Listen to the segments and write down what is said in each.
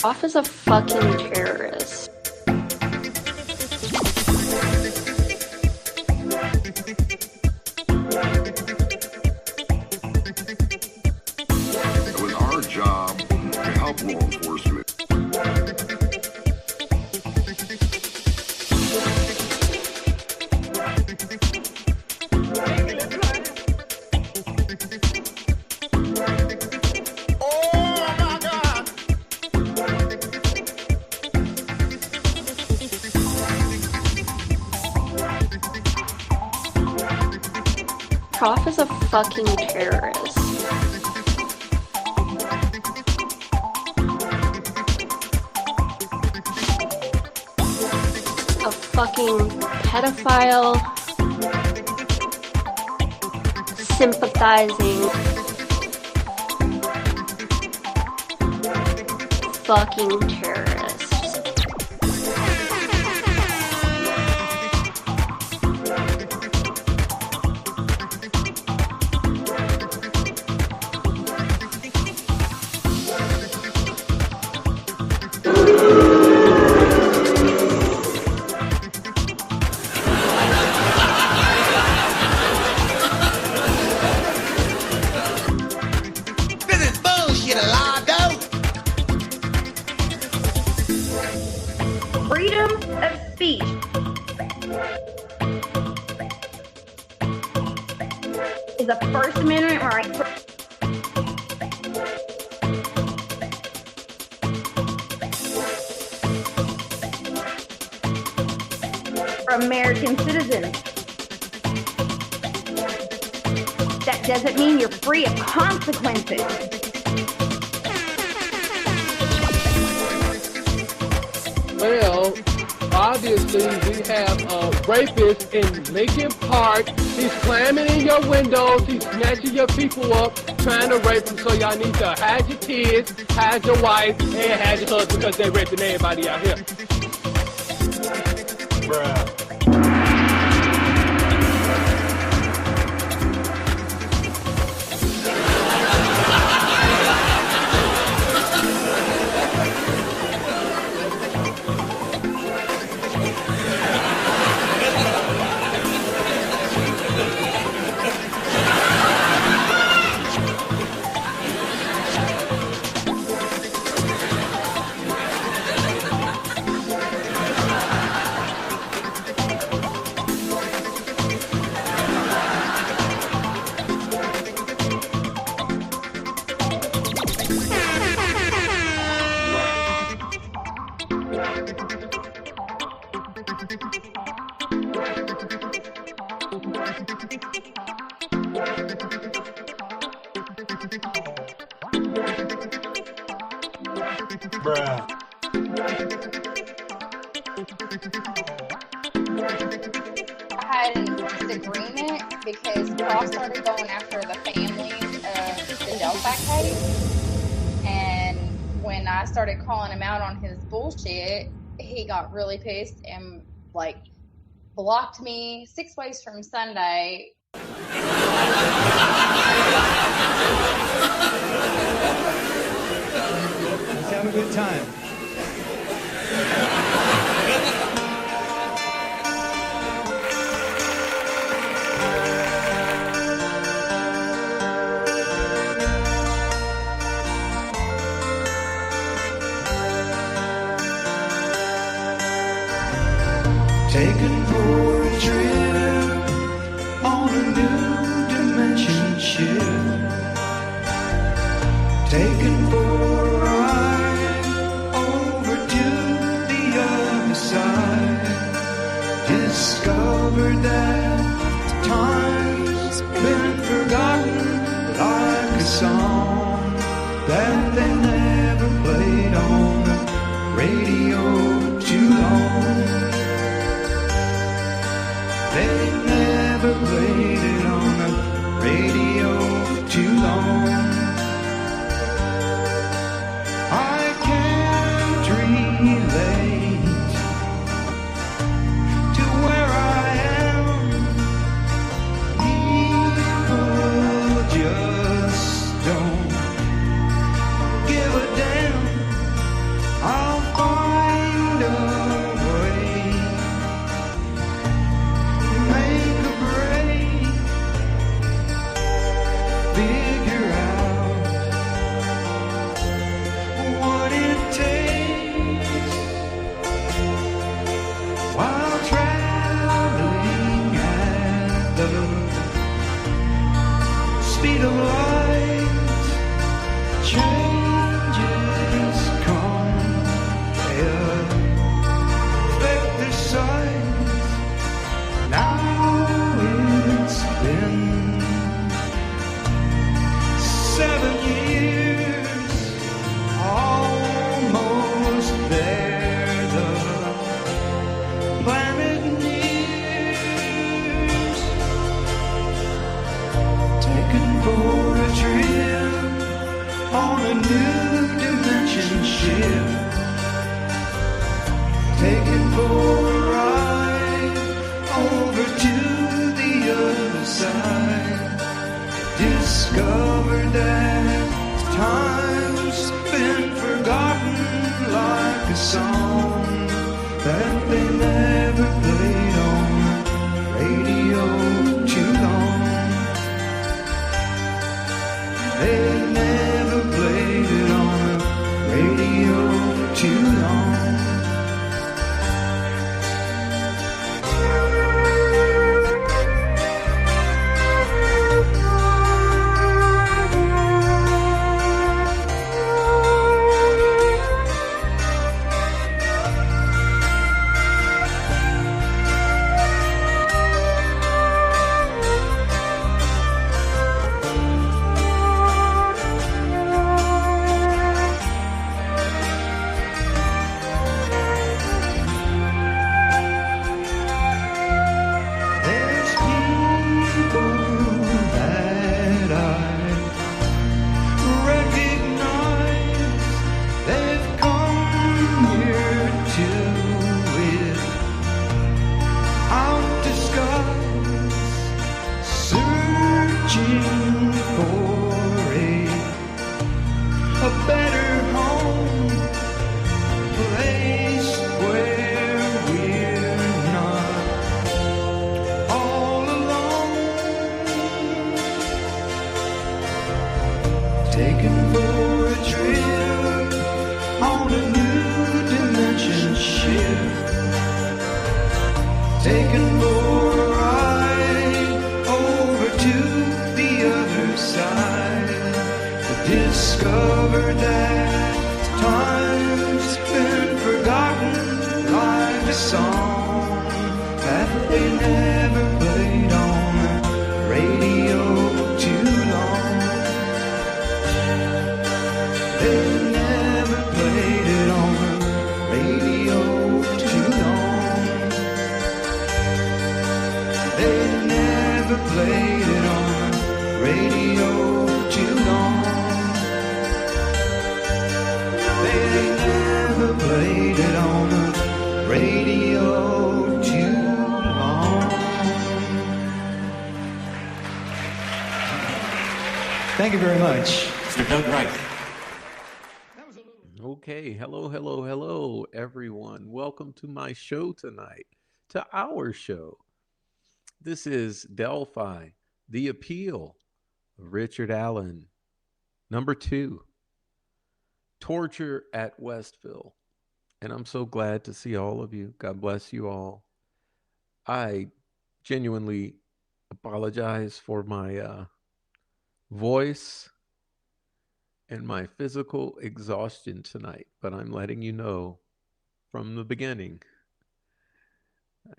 Off as a fucking terrorist. It was our job to help law enforcement. Prof is a fucking terrorist. A fucking pedophile, sympathizing, fucking terrorist. Freedom of speech is a First Amendment right for American citizens. That doesn't mean you're free of consequences. Well, obviously we have a rapist in Lincoln Park. He's climbing in your windows. He's snatching your people up, trying to rape them. So y'all need to hide your kids, hide your wife, and hide your husband because they're raping everybody out here. Bruh. Bruh. I had a disagreement because Ross started going after the families of the Delphi case, and when I started calling him out on his bullshit, he got really pissed and like blocked me 6 ways from Sunday. Let's have a good time. Taken for a trip on a new dimension ship. Taken for a ride over to the other side. Discovered that time's been forgotten like a song that they never played on the radio too long. They never played it on the radio too long. I can't relate to where I am. People just don't give a damn. I'll find a way, make a break, figure out what it takes while traveling at the speed of light. Changes come, they affect their size. Now it's been 7 years, almost there. The planet nears, taken for a trip on a new dimension ship, taken for a ride over to the other side. Discovered that time's been forgotten like a song that they never played on the radio too long. They never played it on the radio too long. There's people that I recognize. They've come here to without disguise, searching for a better home, place where we're not all alone. Taken for a trip on a new dimension ship, taken for a ride over to the other side. Discovered that time's been forgotten like a song that they never played on the radio too long. They never played it on the radio too long. They never played it on the radio too long. They never played it on the radio too long. Thank you very much. Mr. Doug Wright. Okay, hello, everyone. Welcome to my show tonight, to our show. This is Delphi, The Appeal of Richard Allen. Number 2, Torture at Westville. And I'm so glad to see all of you. God bless you all. I genuinely apologize for my voice and my physical exhaustion tonight, but I'm letting you know from the beginning,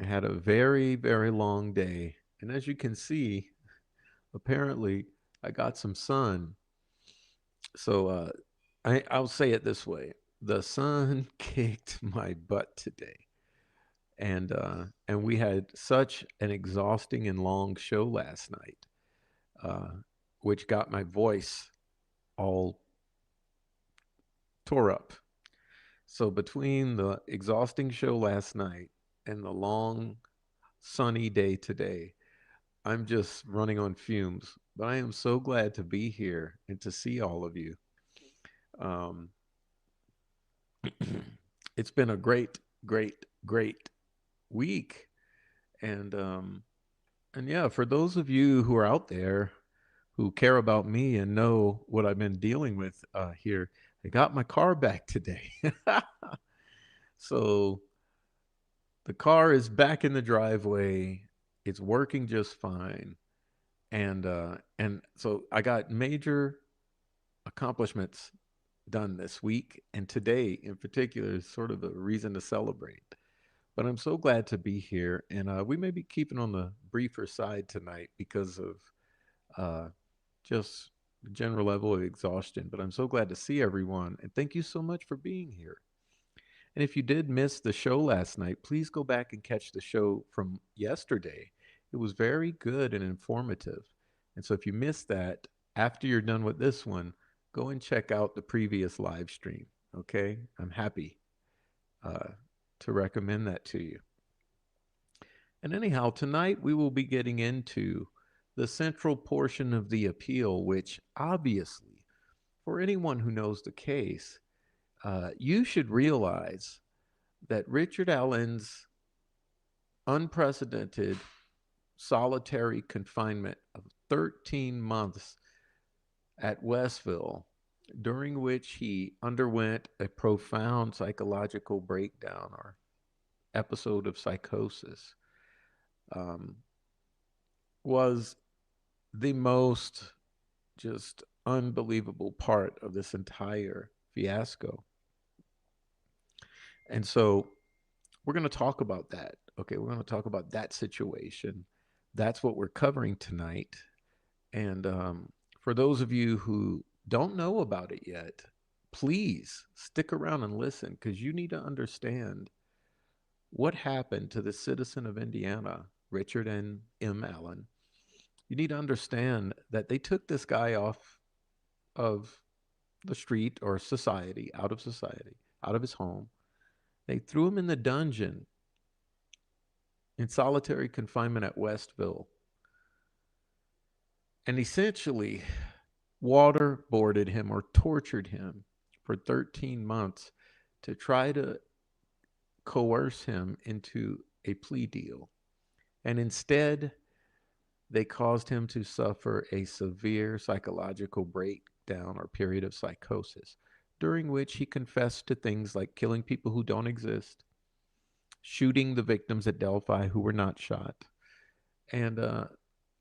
I had a very, very long day. And as you can see, apparently I got some sun. So I'll say it this way. The sun kicked my butt today. and we had such an exhausting and long show last night, uh, which got my voice all tore up. So between the exhausting show last night and the long sunny day today, I'm just running on fumes. But I am so glad to be here and to see all of you. Um, it's been a great, great, great week, and and yeah, for those of you who are out there who care about me and know what I've been dealing with here, I got my car back today. So the car is back in the driveway. It's working just fine. And so I got major accomplishments done this week, and today in particular is sort of a reason to celebrate. But I'm so glad to be here, and we may be keeping on the briefer side tonight because of uh, just the general level of exhaustion. But I'm so glad to see everyone, and thank you so much for being here. And if you did miss the show last night, please go back and catch the show from yesterday. It was very good and informative. And so if you missed that, after you're done with this one, go and check out the previous live stream. Okay? I'm happy uh, to recommend that to you. And anyhow, tonight we will be getting into the central portion of the appeal, which obviously, for anyone who knows the case, you should realize that Richard Allen's unprecedented solitary confinement of 13 months at Westville, during which he underwent a profound psychological breakdown or episode of psychosis, um, was the most just unbelievable part of this entire fiasco. And so we're going to talk about that. Okay, we're going to talk about that situation. That's what we're covering tonight. And for those of you who don't know about it yet, please stick around and listen because you need to understand what happened to the citizen of Indiana, Richard and M. Allen. You need to understand that they took this guy off of the street or society, out of his home. They threw him in the dungeon in solitary confinement at Westville and essentially waterboarded him or tortured him for 13 months to try to coerce him into a plea deal. And instead, they caused him to suffer a severe psychological breakdown or period of psychosis, during which he confessed to things like killing people who don't exist, shooting the victims at Delphi who were not shot, and a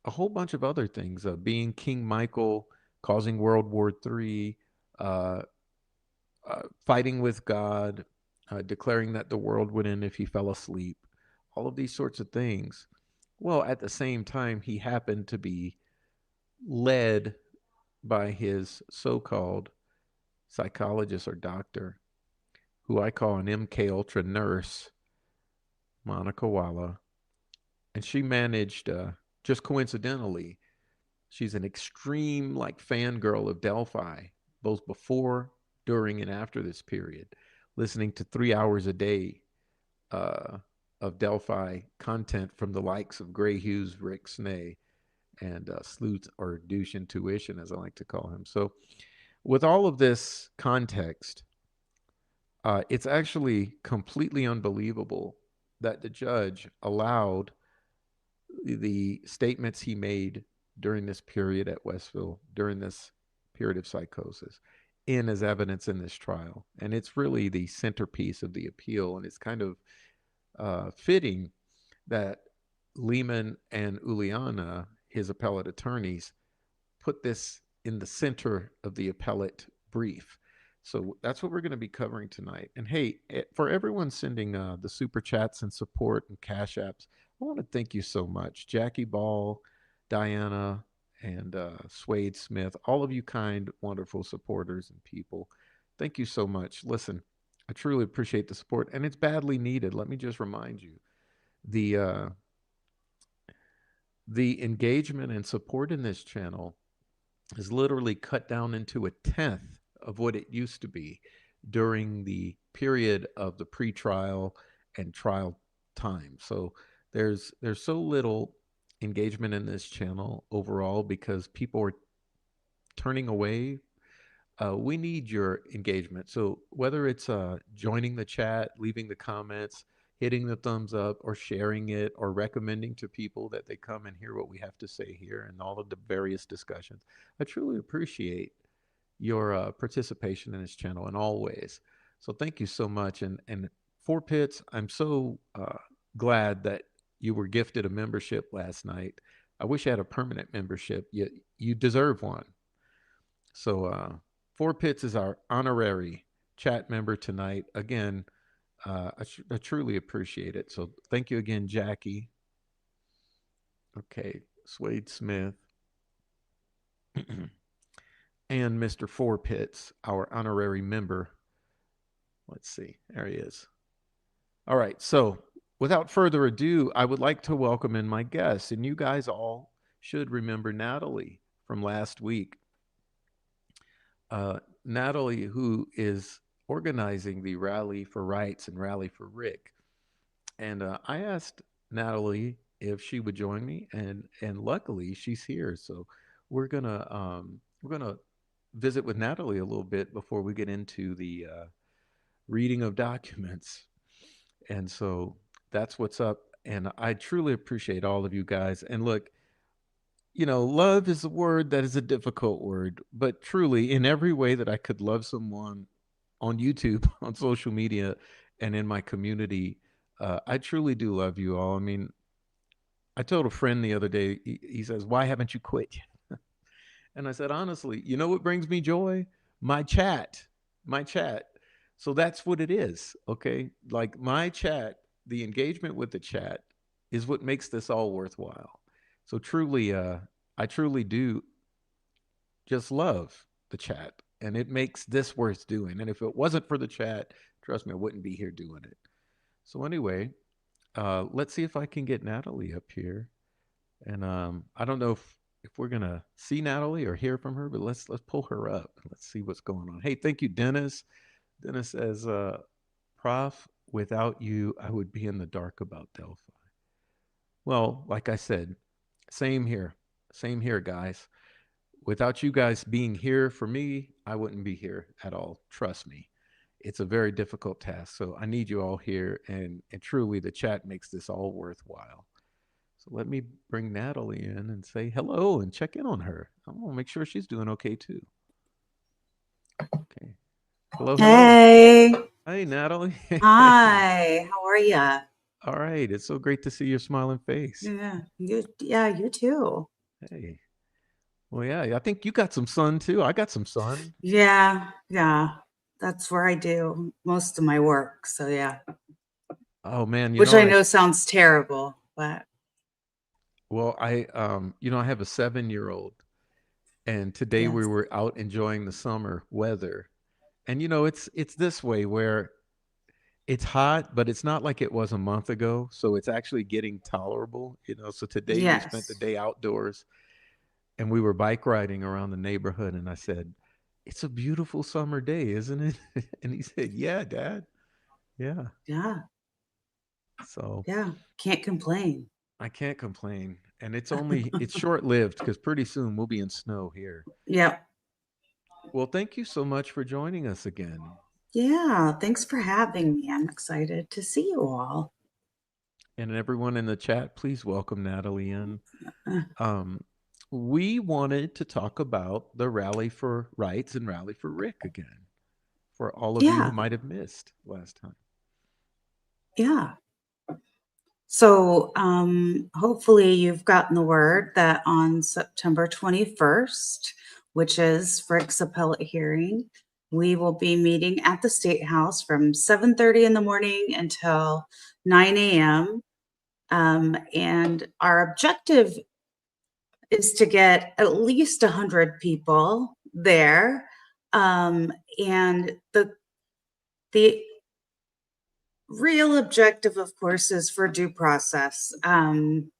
whole bunch of other things, being King Michael, causing World War III, uh, fighting with God, declaring that the world would end if he fell asleep, all of these sorts of things. Well, at the same time, he happened to be led by his so-called psychologist or doctor, who I call an MK Ultra nurse, Monica Walla, and she managed, just coincidentally, she's an extreme like fangirl of Delphi, both before, during, and after this period, listening to 3 hours a day uh, of Delphi content from the likes of Gray Hughes, Rick Snay, and Sleuth or Douche Intuition, as I like to call him. So, with all of this context, it's actually completely unbelievable that the judge allowed the statements he made during this period at Westville, during this period of psychosis, in as evidence in this trial. And it's really the centerpiece of the appeal. And it's kind of fitting that Lehman and Uliana, his appellate attorneys, put this in the center of the appellate brief. So that's what we're going to be covering tonight. And hey, for everyone sending the super chats and support and cash apps, I want to thank you so much. Jackie Ball, Diana, and Swade Smith, all of you kind, wonderful supporters and people. Thank you so much. Listen, I truly appreciate the support, and it's badly needed. Let me just remind you, the the engagement and support in this channel is literally cut down into a tenth of what it used to be during the period of the pre-trial and trial time. So there's so little engagement in this channel overall because people are turning away. We need your engagement. So whether it's joining the chat, leaving the comments, hitting the thumbs up, or sharing it, or recommending to people that they come and hear what we have to say here and all of the various discussions, I truly appreciate your participation in this channel in all ways. So thank you so much. And Four Pits, I'm so glad that you were gifted a membership last night. I wish I had a permanent membership. You deserve one. So Four Pits is our honorary chat member tonight. Again, I truly appreciate it. So thank you again, Jackie. Okay, Swade Smith. And Mr. Four Pits, our honorary member. Let's see, there he is. All right, so without further ado, I would like to welcome in my guests. And you guys all should remember Natalie from last week. Natalie, who is organizing the Rally for Rights and Rally for Rick. And I asked Natalie if she would join me, and luckily she's here. So we're gonna visit with Natalie a little bit before we get into the reading of documents. And so that's what's up. And I truly appreciate all of you guys. And look, love is a word that is a difficult word, but truly, in every way that I could love someone on YouTube, on social media, and in my community, I truly do love you all. I mean, I told a friend the other day, he says, "Why haven't you quit?" And I said, honestly, you know what brings me joy? My chat. My chat. So that's what it is. Okay. Like my chat, the engagement with the chat is what makes this all worthwhile. So truly, I truly do just love the chat, and it makes this worth doing. And if it wasn't for the chat, trust me, I wouldn't be here doing it. So anyway, let's see if I can get Natalie up here. And I don't know if we're gonna see Natalie or hear from her, but let's pull her up. Let's see what's going on. Hey, thank you, Dennis. Dennis says, "Prof, without you, I would be in the dark about Delphi." Well, like I said, same here. Same here, guys. Without you guys being here for me, I wouldn't be here at all. Trust me. It's a very difficult task. So I need you all here. And truly, the chat makes this all worthwhile. So let me bring Natalie in and say hello and check in on her. I want to make sure she's doing okay, too. Okay. Hello, hello. Hey. Hey, Natalie. Hi. How are you? All right. It's so great to see your smiling face. Yeah. You too. Hey. Well, yeah, I think you got some sun too. I got some sun. Yeah. That's where I do most of my work. So yeah. Oh man, Which I know sounds terrible, but well, I have a 7-year-old, and today we yes. were out enjoying the summer weather. And it's this way where it's hot, but it's not like it was a month ago, so it's actually getting tolerable, So today we spent the Yes. day outdoors, and we were bike riding around the neighborhood, and I said, "It's a beautiful summer day, isn't it?" And he said, "Yeah, Dad. Yeah." Yeah. So Yeah. Can't complain. I can't complain. And it's short-lived because pretty soon we'll be in snow here. Yep. Well, thank you so much for joining us again. Yeah. Thanks for having me. I'm excited to see you all. And everyone in the chat, please welcome Natalie in. Uh, We wanted to talk about the Rally for Rights and Rally for Rick again, for all of you who Yeah. might have missed last time. Yeah. So hopefully you've gotten the word that on September 21st, which is Rick's appellate hearing, we will be meeting at the State House from 7:30 in the morning until 9 a.m. And our objective is to get at least 100 people there. And the real objective, of course, is for due process in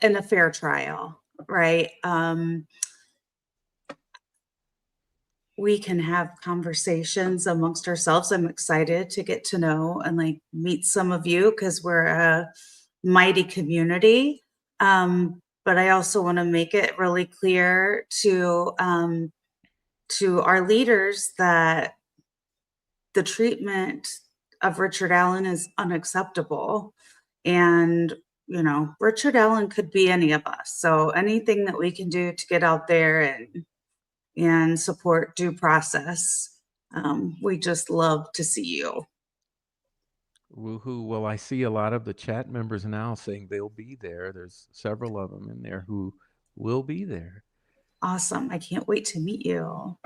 a fair trial, right? We can have conversations amongst ourselves. I'm excited to get to know and like meet some of you because we're a mighty community. But I also want to make it really clear to our leaders that the treatment of Richard Allen is unacceptable. And, Richard Allen could be any of us. So anything that we can do to get out there and support due process, we just love to see you. Woohoo. Well, I see a lot of the chat members now saying they'll be there. There's several of them in there who will be there. Awesome. I can't wait to meet you.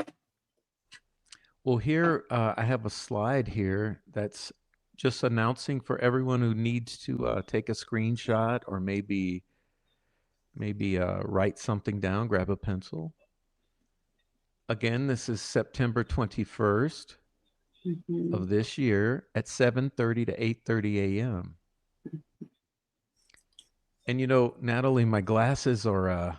Well, here I have a slide here that's just announcing for everyone who needs to take a screenshot or maybe write something down, grab a pencil. Again, this is September 21st of this year at 7:30 to 8:30 a.m. And Natalie, my glasses are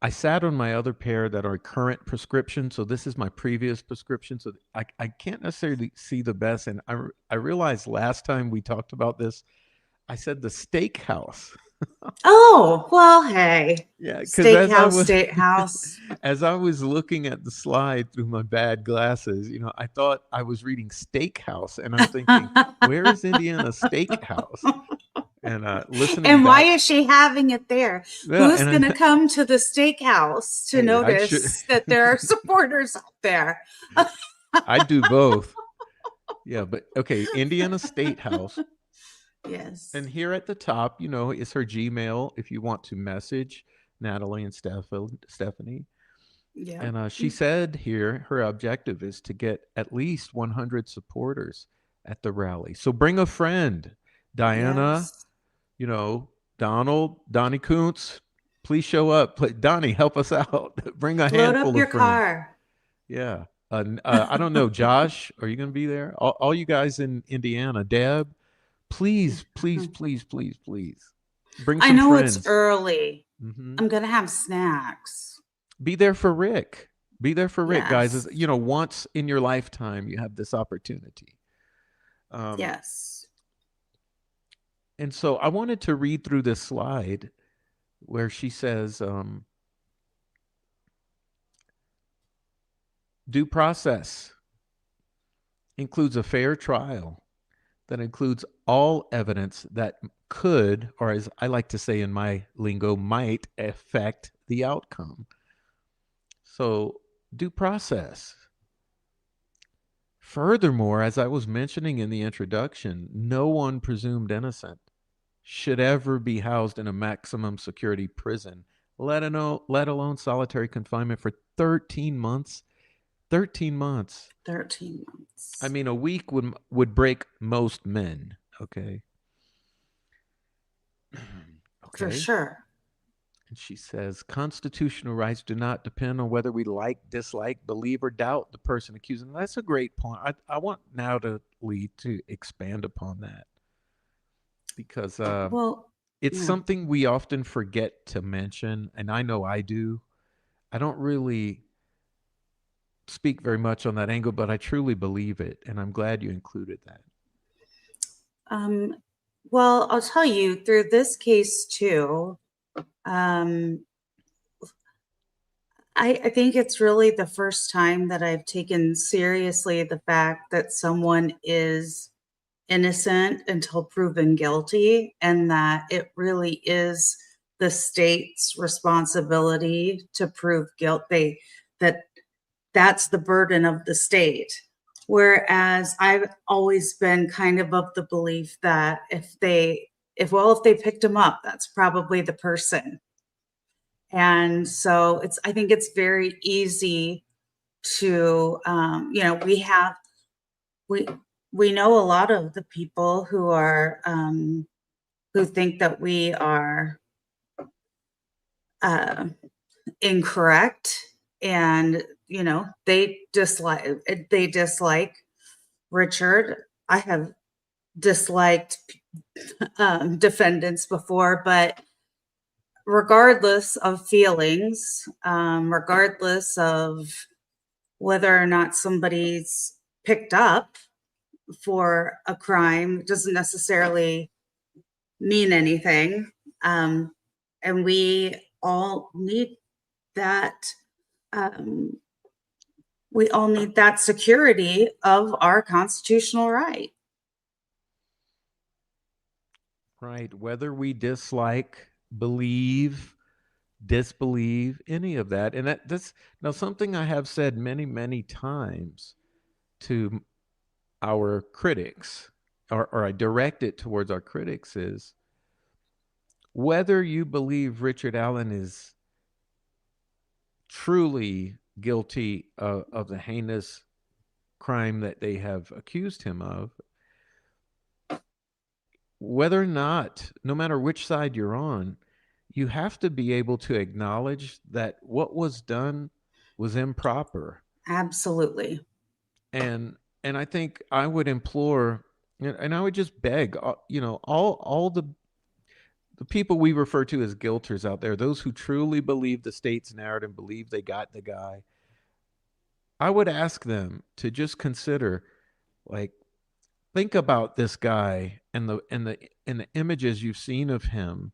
I sat on my other pair that are current prescription. So this is my previous prescription. So I can't necessarily see the best. And I realized last time we talked about this, I said the steakhouse. Oh, well, hey. Yeah, Steakhouse. As I was looking at the slide through my bad glasses, I thought I was reading steakhouse. And I'm thinking, where is Indiana Steakhouse? And listening. And why is she having it there? Yeah, who's going to come to the steakhouse to notice that there are supporters out there? I do both. Yeah, but okay, Indiana State House. Yes. And here at the top, is her Gmail if you want to message Natalie and Stephanie. Yeah. And she said here her objective is to get at least 100 supporters at the rally. So bring a friend. Diana, Donald, Donnie Kuntz, please show up. Donnie, help us out. Bring a handful of friends. Load up your car. Yeah. I don't know, Josh, are you going to be there? All you guys in Indiana, Deb, please bring some I know friends. It's early. I'm going to have snacks. Be there for Rick. Yes. Guys. Once in your lifetime, you have this opportunity. Yes. And so I wanted to read through this slide where she says, due process includes a fair trial that includes all evidence that could, or as I like to say in my lingo, might affect the outcome. So due process. Furthermore, as I was mentioning in the introduction, no one presumed innocent should ever be housed in a maximum security prison, let alone solitary confinement for 13 months. 13 months. 13 months. I mean, a week would break most men, okay? For sure. And she says, constitutional rights do not depend on whether we like, dislike, believe, or doubt the person accusing. That's a great point. I want Natalie to expand upon that because it's something we often forget to mention, and I know I do. I don't really speak very much on that angle, but I truly believe it, and I'm glad you included that. Well, I'll tell you, through this case too, I think it's really the first time that I've taken seriously the fact that someone is innocent until proven guilty, and that it really is the state's responsibility to prove guilt. That's the burden of the state. Whereas I've always been kind of the belief that if they picked him up, that's probably the person. And so I think it's very easy to, we know a lot of the people who are, who think that we are incorrect, and they dislike Richard, I have disliked defendants before, but regardless of feelings, regardless of whether or not somebody's picked up for a crime, it doesn't necessarily mean anything. And we all need that. We all need that security of our constitutional right. Right. Whether we dislike, believe, disbelieve, any of that. And that's now something I have said many, many times to our critics, or I direct it towards our critics, is whether you believe Richard Allen is truly guilty of the heinous crime that they have accused him of, whether or not, no matter which side you're on, you have to be able to acknowledge that what was done was improper. Absolutely. And I think I would implore, and I would just beg, all the people we refer to as guilters out there, those who truly believe the state's narrative, believe they got the guy, I would ask them to just consider, like, think about this guy and the images you've seen of him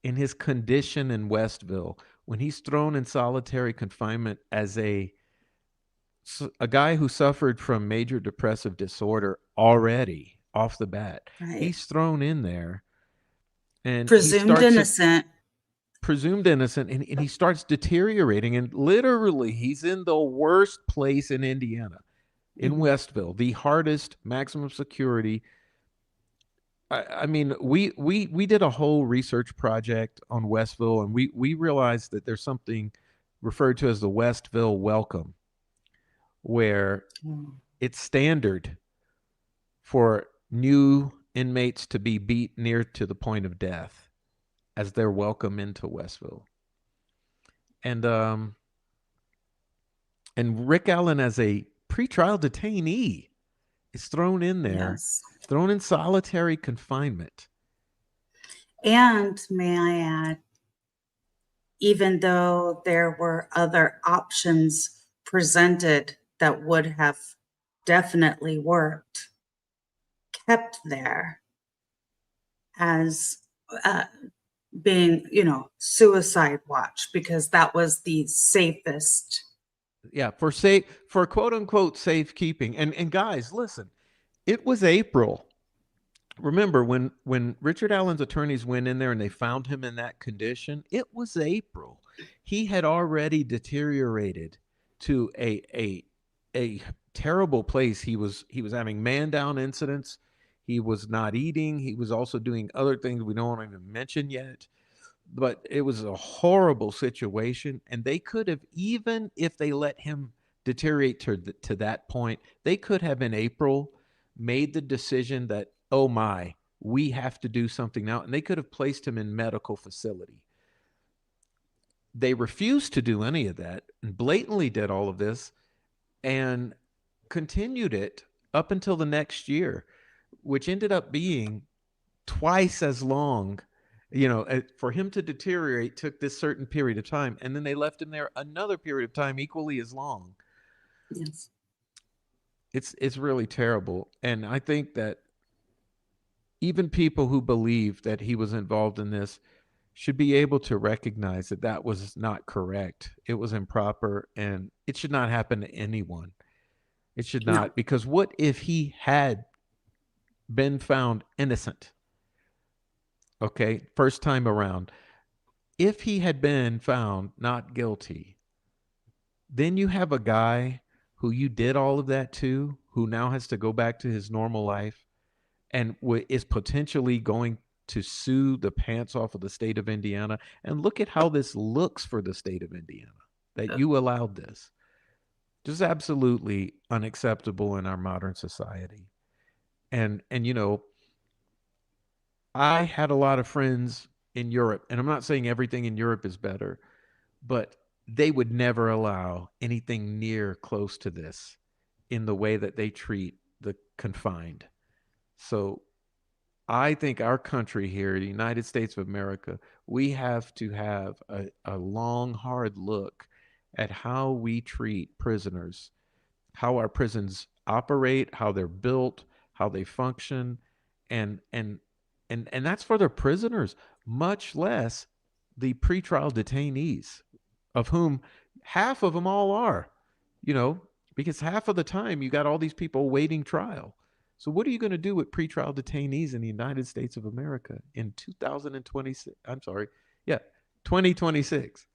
in his condition in Westville when he's thrown in solitary confinement as a guy who suffered from major depressive disorder already off the bat. Right. He's thrown in there and presumed innocent. And he starts deteriorating, and literally he's in the worst place in Indiana, in Westville, the hardest, maximum security. I mean, we did a whole research project on Westville, and we realized that there's something referred to as the Westville welcome, where it's standard for new inmates to be beat near to the point of death as they're welcome into Westville. And Rick Allen, as a pretrial detainee, is thrown in there, Yes. thrown in solitary confinement. And may I add, even though there were other options presented that would have definitely worked, kept there as being, suicide watch, because that was the safest. Yeah, for quote unquote safekeeping. And guys, listen, it was April. Remember when Richard Allen's attorneys went in there and they found him in that condition, it was April. He had already deteriorated to a terrible place. He was having man down incidents. He was not eating. He was also doing other things we don't even mention yet. But it was a horrible situation, and they could have, even if they let him deteriorate to that point, they could have in April made the decision that, oh my, we have to do something now, and they could have placed him in medical facility. They refused to do any of that and blatantly did all of this and continued it up until the next year, which ended up being twice as long. For him to deteriorate took this certain period of time, and then they left him there another period of time equally as long. Yes. It's really terrible. And I think that even people who believe that he was involved in this should be able to recognize that that was not correct. It was improper, and it should not happen to anyone. It should not, because what if he had been found innocent? Okay, first time around. If he had been found not guilty, then you have a guy who you did all of that to, who now has to go back to his normal life and is potentially going to sue the pants off of the state of Indiana. And look at how this looks for the state of Indiana, that you allowed this. Just absolutely unacceptable in our modern society. And I had a lot of friends in Europe, and I'm not saying everything in Europe is better, but they would never allow anything near close to this in the way that they treat the confined. So I think our country here, the United States of America, we have to have a long, hard look at how we treat prisoners, how our prisons operate, how they're built, how they function, and that's for the prisoners, much less the pretrial detainees, of whom half of them all are, you know, because half of the time you got all these people awaiting trial. So what are you going to do with pretrial detainees in the United States of America in 2026? I'm sorry. Yeah, 2026.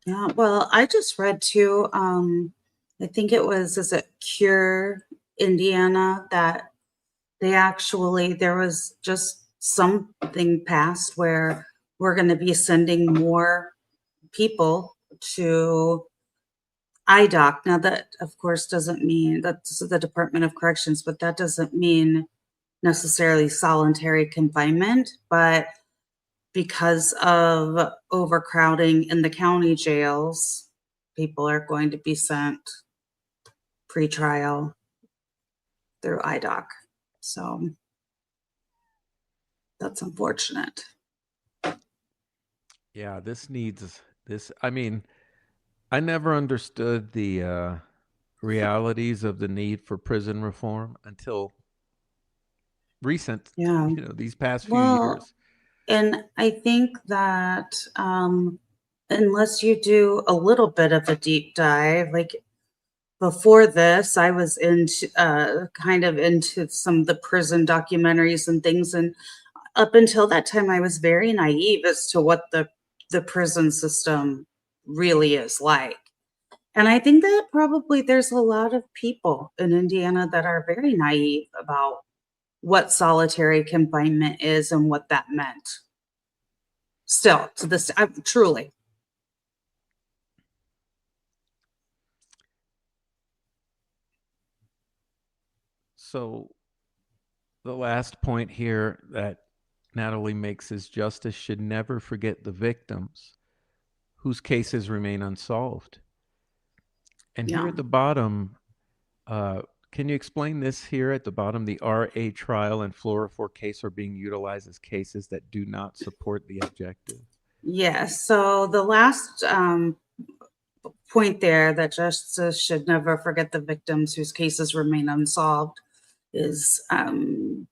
Yeah, well, I just read too, I think it was, is it Cure, Indiana, that there was just something passed where we're going to be sending more people to IDOC. Now, that, of course, doesn't mean that's the Department of Corrections, but that doesn't mean necessarily solitary confinement. But because of overcrowding in the county jails, people are going to be sent pre-trial through IDOC. So that's unfortunate. Yeah, this needs this. I mean, I never understood the realities of the need for prison reform until recent, Yeah. these past few Well, years. and I think that unless you do a little bit of a deep dive, like before this, I was into kind of into some of the prison documentaries and things. And up until that time, I was very naive as to what the prison system really is like. And I think that probably there's a lot of people in Indiana that are very naive about what solitary confinement is and what that meant. Still to this, truly. So the last point here that Natalie makes is justice should never forget the victims whose cases remain unsolved. And here Yeah. at the bottom, can you explain this here at the bottom? The RA trial and fluorophore case are being utilized as cases that do not support the objective. Yes. So the last point there, that justice should never forget the victims whose cases remain unsolved, is in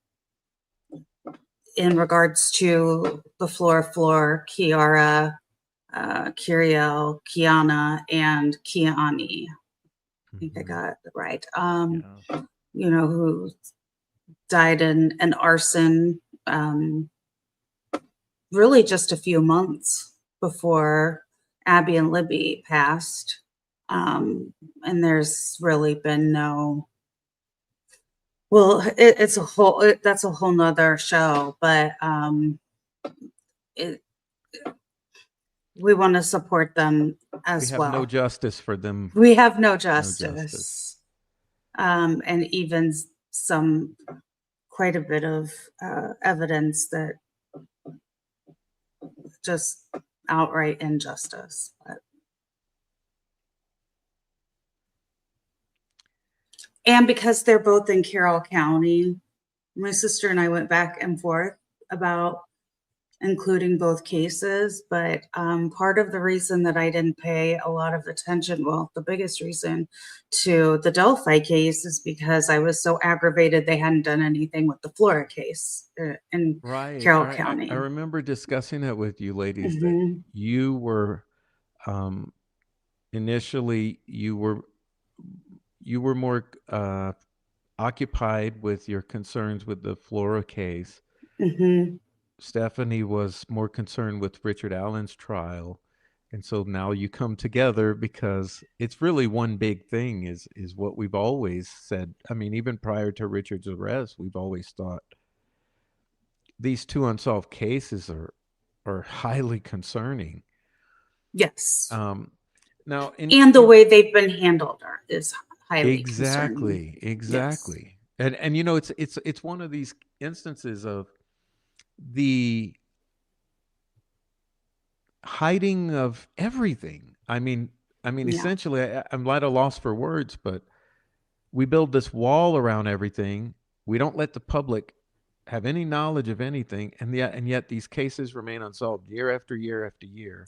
regards to the fluorophore, Kiara, Kiriel, Kiana, and Kiani. I think I got it right. Yeah. Who died in an arson, really just a few months before Abby and Libby passed. And there's really been no, well, that's a whole nother show, but it, we want to support them as We have well. no justice for them. We have no No justice. justice. And even quite a bit of evidence that just outright injustice. And because they're both in Carroll County, my sister and I went back and forth about including both cases, but part of the reason that I didn't pay a lot of attention, well, the biggest reason to the Delphi case is because I was so aggravated they hadn't done anything with the Flora case in Right. Carroll County. I remember discussing it with you ladies that Mhm. you were initially you were more occupied with your concerns with the Flora case. Mhm. Stephanie was more concerned with Richard Allen's trial. And so now you come together because it's really one big thing is what we've always said. I mean, even prior to Richard's arrest, we've always thought these two unsolved cases are highly concerning. Yes. Now, And the way they've been handled is highly concerning. Exactly. Yes. And it's one of these instances of the hiding of everything. I mean, I mean, Yeah. essentially, I'm at a loss for words, but we build this wall around everything. We don't let the public have any knowledge of anything, and yet these cases remain unsolved year after year after year.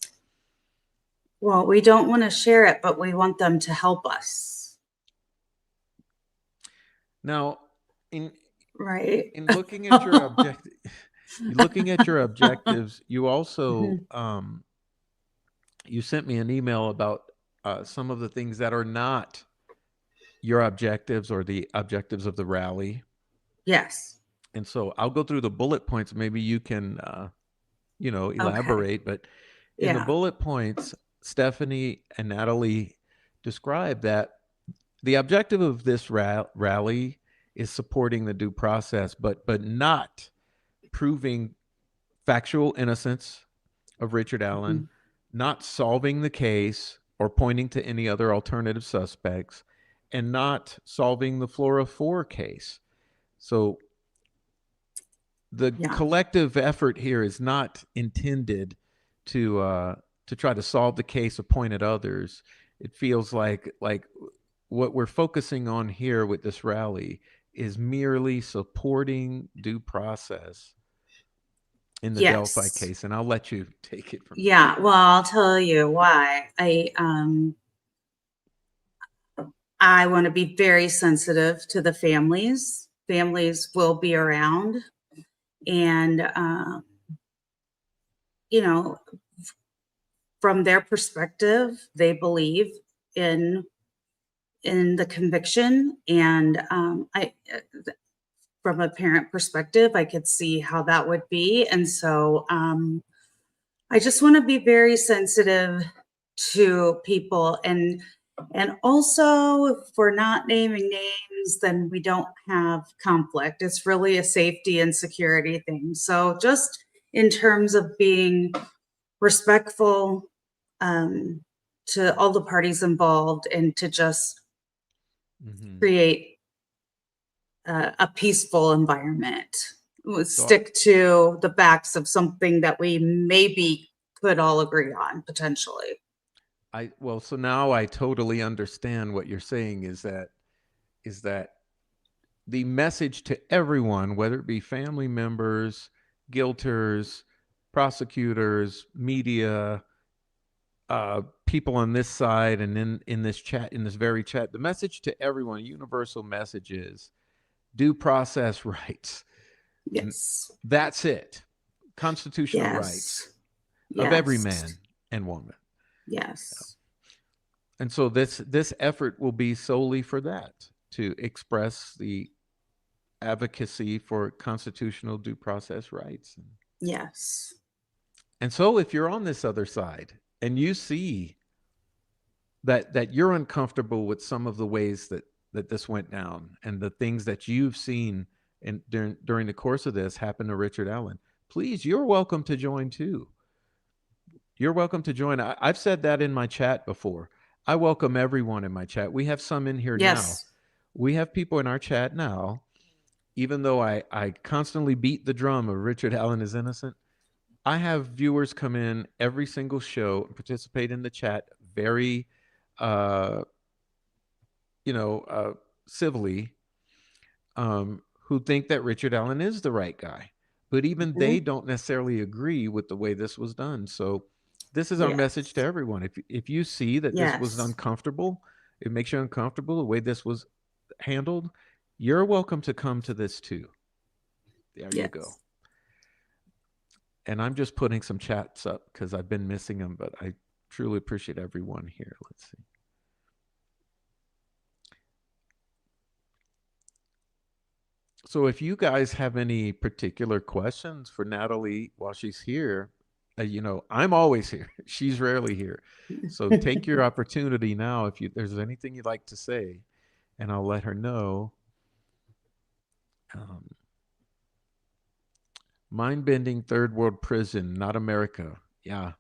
Well, we don't want to share it, but we want them to help us. Now, in Right. looking at your objectives, you also you sent me an email about some of the things that are not your objectives or the objectives of the rally. Yes. And so I'll go through the bullet points. Maybe you can, elaborate. But in the Yeah. bullet points, Stephanie and Natalie describe that the objective of this rally is supporting the due process, but not proving factual innocence of Richard Allen, not solving the case or pointing to any other alternative suspects, and not solving the Flora 4 case. So the collective effort here is not intended to try to solve the case or point at others. It feels like what we're focusing on here with this rally is merely supporting due process in the Delphi case, and I'll let you take it from there. Yeah, well, I'll tell you why. I want to be very sensitive to the families. Families will be around, and from their perspective, they believe in the conviction, and from a parent perspective, I could see how that would be. And so I just want to be very sensitive to people, and also if we're not naming names, then we don't have conflict. It's really a safety and security thing. So just in terms of being respectful to all the parties involved, and to just create a peaceful environment. We'll stick to the facts of something that we maybe could all agree on potentially. So now I totally understand what you're saying is that the message to everyone, whether it be family members, guilters, prosecutors, media, people on this side and in this chat, in this very chat, the message to everyone, universal message is due process rights. Yes. And that's it. Constitutional rights of every man and woman. Yes. And so this effort will be solely for that, to express the advocacy for constitutional due process rights. Yes. And so if you're on this other side and you see that you're uncomfortable with some of the ways that this went down and the things that you've seen during the course of this happen to Richard Allen, please, you're welcome to join too. You're welcome to join. I've said that in my chat before. I welcome everyone in my chat. We have some in here now. We have people in our chat now, even though I constantly beat the drum of Richard Allen is innocent. I have viewers come in every single show and participate in the chat very, civilly, who think that Richard Allen is the right guy. But even they don't necessarily agree with the way this was done. So this is our message to everyone. If you see that this was uncomfortable, it makes you uncomfortable the way this was handled, you're welcome to come to this too. There you go. And I'm just putting some chats up because I've been missing them, but I truly appreciate everyone here. Let's see. So if you guys have any particular questions for Natalie while she's here, I'm always here. She's rarely here. So take your opportunity now if there's anything you'd like to say, and I'll let her know. Mind-bending third world prison, not America. Yeah.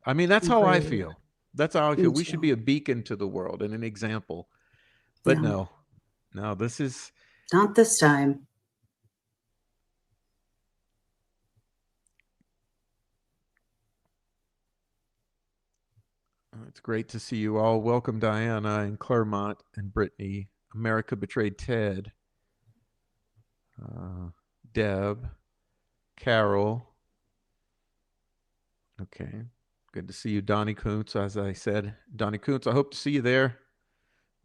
I mean, that's how I feel. That's how I feel. We should be a beacon to the world and an example. But no, this is... Not this time. It's great to see you all. Welcome, Diana and Claremont and Brittany. America Betrayed Ted. Deb. Carol. Okay. Good to see you, Donnie Kuntz. As I said, Donnie Kuntz, I hope to see you there.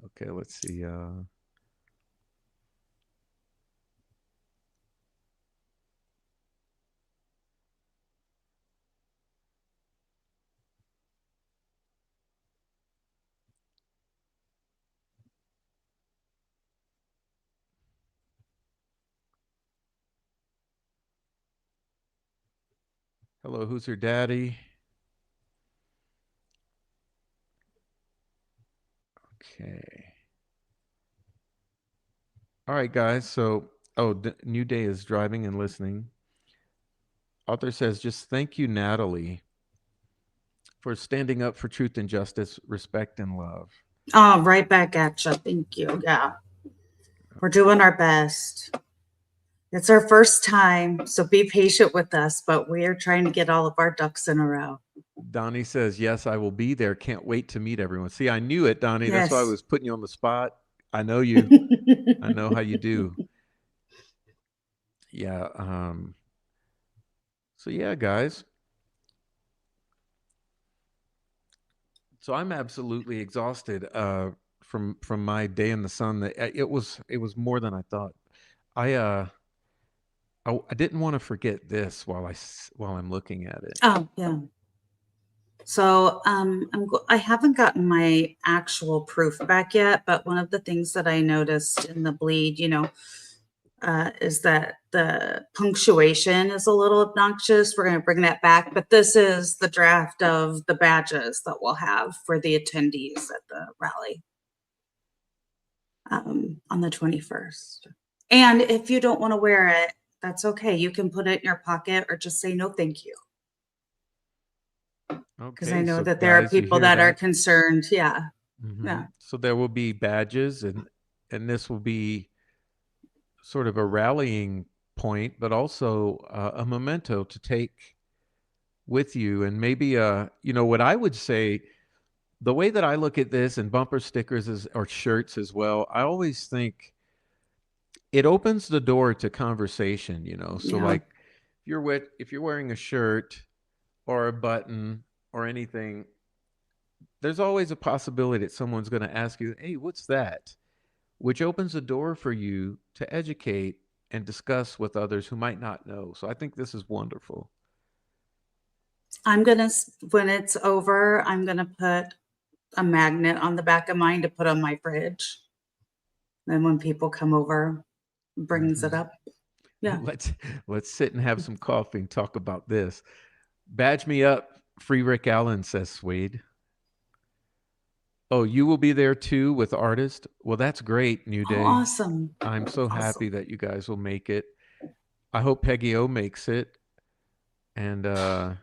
Okay, let's see. Hello, who's your daddy? Okay. All right, guys. So, New Day is driving and listening. Author says, just thank you, Natalie, for standing up for truth and justice, respect and love. Oh, right back at you. Thank you. Yeah. We're doing our best. It's our first time, so be patient with us, but we are trying to get all of our ducks in a row. Donnie says, yes, I will be there. Can't wait to meet everyone. See, I knew it, Donnie. That's why I was putting you on the spot. I know you. I know how you do. Yeah. So yeah, guys. So I'm absolutely exhausted from my day in the sun. It was more than I thought. I didn't want to forget this while I'm looking at it. Oh, yeah. So I haven't gotten my actual proof back yet, but one of the things that I noticed in the bleed, is that the punctuation is a little obnoxious. We're going to bring that back, but this is the draft of the badges that we'll have for the attendees at the rally on the 21st. And if you don't want to wear it, that's okay. You can put it in your pocket or just say no, thank you. Because I know that there are people that are concerned. Yeah. Mm-hmm. Yeah. So there will be badges and this will be sort of a rallying point, but also a memento to take with you. And maybe, what I would say, the way that I look at this and bumper stickers or shirts as well, I always think it opens the door to conversation, So like if you're wearing a shirt or a button or anything, there's always a possibility that someone's going to ask you, hey, what's that? Which opens the door for you to educate and discuss with others who might not know. So I think this is wonderful. When it's over, I'm going to put a magnet on the back of mine to put on my fridge. Then when people come over, brings it up. Yeah. Let's sit and have some coffee and talk about this. Badge me up. Free Rick Allen, says Swede. Oh, you will be there too with artists? Well, that's great, New Day. Awesome. I'm so happy that you guys will make it. I hope Peggy O makes it. And as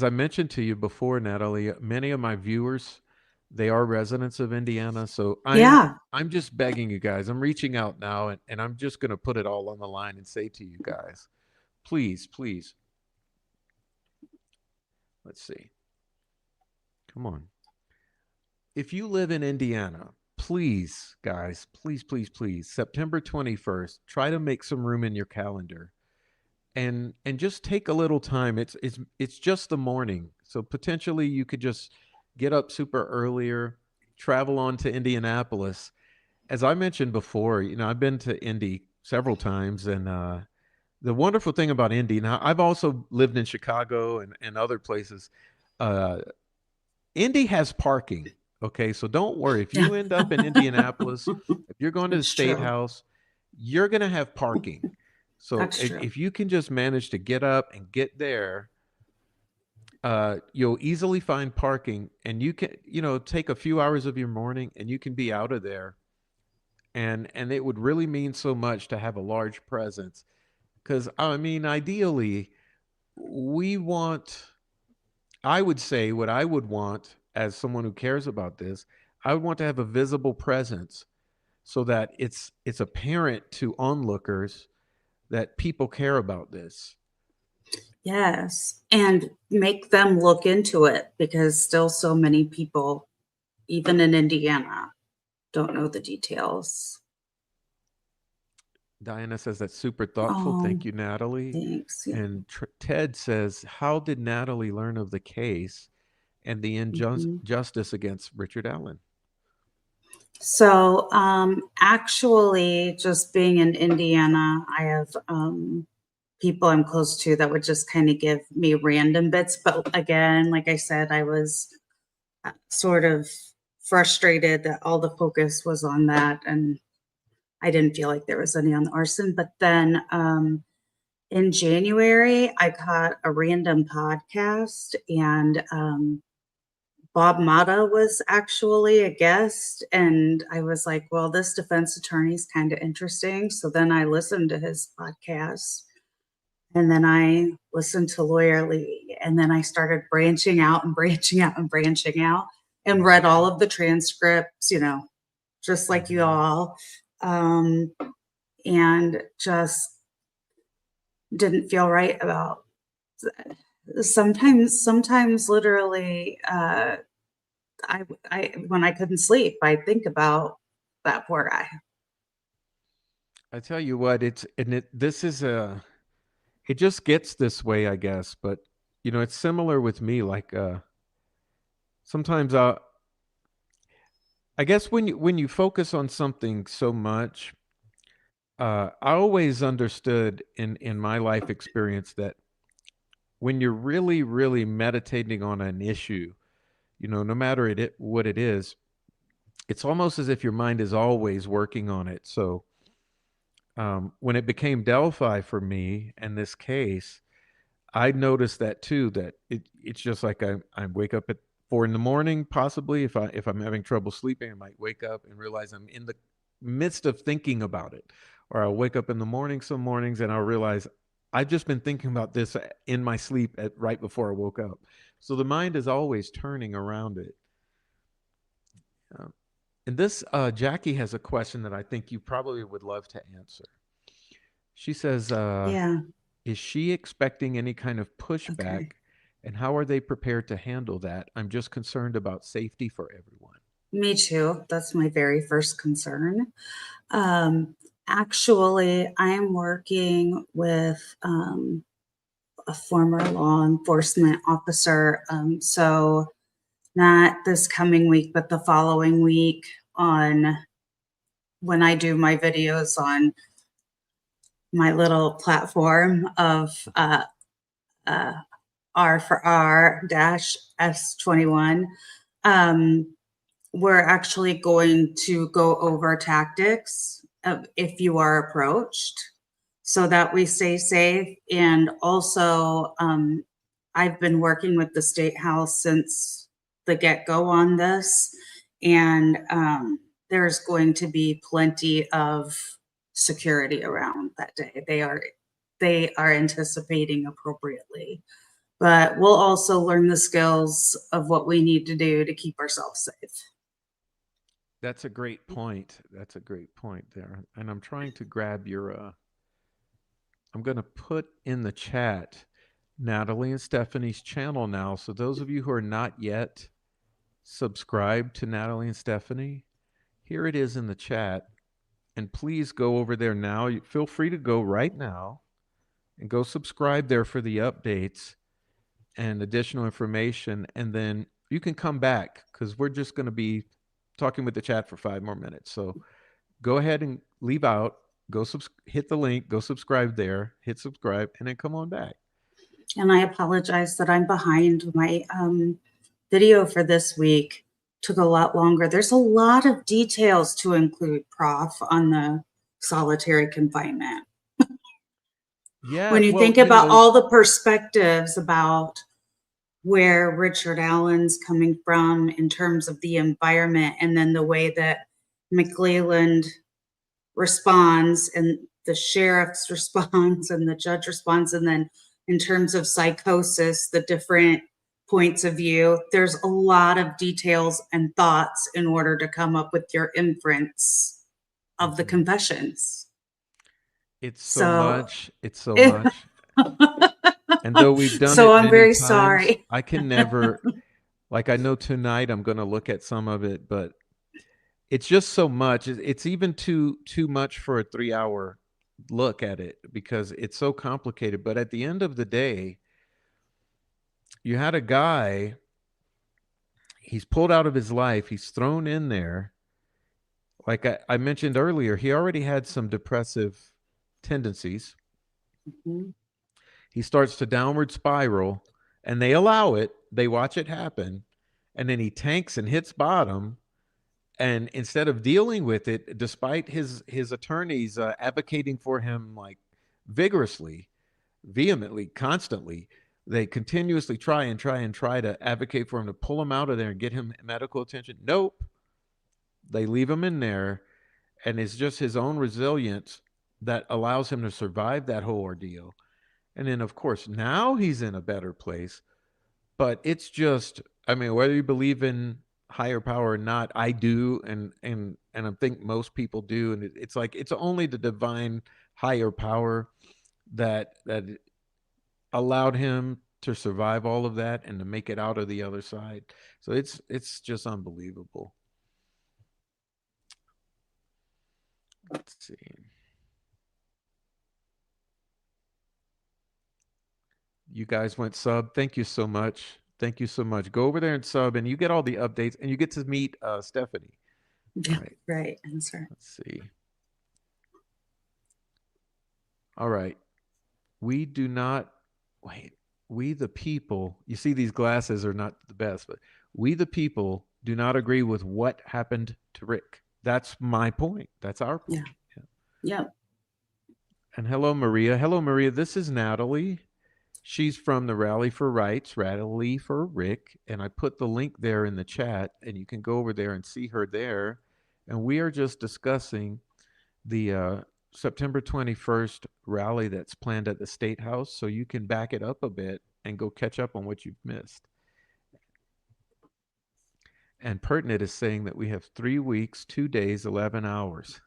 I mentioned to you before, Natalie, many of my viewers, they are residents of Indiana. So I'm just begging you guys. I'm reaching out now and I'm just going to put it all on the line and say to you guys, please, please. Let's see. Come on. If you live in Indiana, please, guys, please, please, please, September 21st, try to make some room in your calendar and just take a little time. It's just the morning. So potentially you could just get up super earlier, travel on to Indianapolis. As I mentioned before, I've been to Indy several times and the wonderful thing about Indy, now I've also lived in Chicago and other places. Indy has parking. Okay, so don't worry. If you end up in Indianapolis, if you're going to the State House, you're going to have parking. So if you can just manage to get up and get there, you'll easily find parking and you can, take a few hours of your morning and you can be out of there. And it would really mean so much to have a large presence. Because, ideally, I would say what I would want as someone who cares about this, I would want to have a visible presence so that it's apparent to onlookers that people care about this. Yes. And make them look into it, because still so many people, even in Indiana, don't know the details. Diana says that's super thoughtful. Oh, Thank you, Natalie. thanks. Yeah. And Ted says, how did Natalie learn of the case and the injustice against Richard Allen? So, actually, just being in Indiana, I have people I'm close to that would just kind of give me random bits. But again, like I said, I was sort of frustrated that all the focus was on that, and I didn't feel like there was any on the arson. But then in January, I caught a random podcast, and Bob Mata was actually a guest. And I was like, well, this defense attorney is kind of interesting. So then I listened to his podcast, and then I listened to Lawyer Lee, and then I started branching out and branching out and branching out, and read all of the transcripts, just like you all, and just didn't feel right about sometimes literally, I when I couldn't sleep, I think about that poor guy. I tell you what, it just gets this way, I guess. But it's similar with me. Like sometimes I guess when you focus on something so much, I always understood in my life experience that when you're really, really meditating on an issue, no matter what it is, it's almost as if your mind is always working on it. So when it became Delphi for me and this case, I noticed that too. That it's just like I wake up at 4 a.m, possibly if I'm having trouble sleeping, I might wake up and realize I'm in the midst of thinking about it, or I'll wake up in the morning some mornings and I'll realize I've just been thinking about this in my sleep right before I woke up. So the mind is always turning around it. And this Jackie has a question that I think you probably would love to answer. She says, Yeah. is she expecting any kind of pushback? Okay. And how are they prepared to handle that? I'm just concerned about safety for everyone. Me too. That's my very first concern. Actually, I'm working with a former law enforcement officer. So not this coming week, but the following week, on when I do my videos on my little platform of R for R dash S21. We're actually going to go over tactics of if you are approached, so that we stay safe. And also, I've been working with the State House since the get-go on this, and there's going to be plenty of security around that day. They are anticipating appropriately, but we'll also learn the skills of what we need to do to keep ourselves safe. That's a great point. That's a great point there. And I'm trying to grab your, I'm going to put in the chat Natalie and Stephanie's channel now. So those of you who are not yet subscribed to Natalie and Stephanie, here it is in the chat. And please go over there now. Feel free to go right now and go subscribe there for the updates and additional information. And then you can come back, because we're just going to be talking with the chat for 5 more minutes. So go ahead and leave out, hit the link, go subscribe there, hit subscribe, and then come on back. And I apologize that I'm behind. My video for this week took a lot longer. There's a lot of details to include, Prof, on the solitary confinement. Yeah. When you think about all the perspectives about where Richard Allen's coming from in terms of the environment, and then the way that McClelland responds, and the sheriff's response, and the judge responds, and then in terms of psychosis, the different points of view, there's a lot of details and thoughts in order to come up with your inference of the confessions. It's so much. It's so much. And though we've done So it I'm many very times, sorry. I can never, like, I know tonight I'm going to look at some of it, but it's just so much. It's even too much for a 3 hour look at it because it's so complicated. But at the end of the day, you had a guy, he's pulled out of his life, he's thrown in there. Like I mentioned earlier, he already had some depressive tendencies. Mhm. He starts to downward spiral, and they allow it. They watch it happen, and then he tanks and hits bottom. And instead of dealing with it, despite his attorneys advocating for him like vigorously, vehemently, constantly, they continuously try to advocate for him to pull him out of there and get him medical attention. Nope, they leave him in there, and it's just his own resilience that allows him to survive that whole ordeal. And then, of course, now he's in a better place. But it's just, I mean, whether you believe in higher power or not, I do, and I think most people do. And it's like it's only the divine higher power that allowed him to survive all of that and to make it out of the other side. So it's just unbelievable. Let's see. You guys went sub. Thank you so much. Thank you so much. Go over there and sub, and you get all the updates, and you get to meet Stephanie. Yeah, All right. right. Answer. Let's see. All right. We do not wait. We the people. You see, these glasses are not the best, but we the people do not agree with what happened to Rick. That's my point. That's our point. Yeah. Yep. And hello, Maria. Hello, Maria. This is Natalie. She's from the Rally for Rights, Rally for Rick. And I put the link there in the chat, and you can go over there and see her there. And we are just discussing the September 21st rally that's planned at the State House. So you can back it up a bit and go catch up on what you've missed. And Pertinent is saying that we have 3 weeks, 2 days, 11 hours.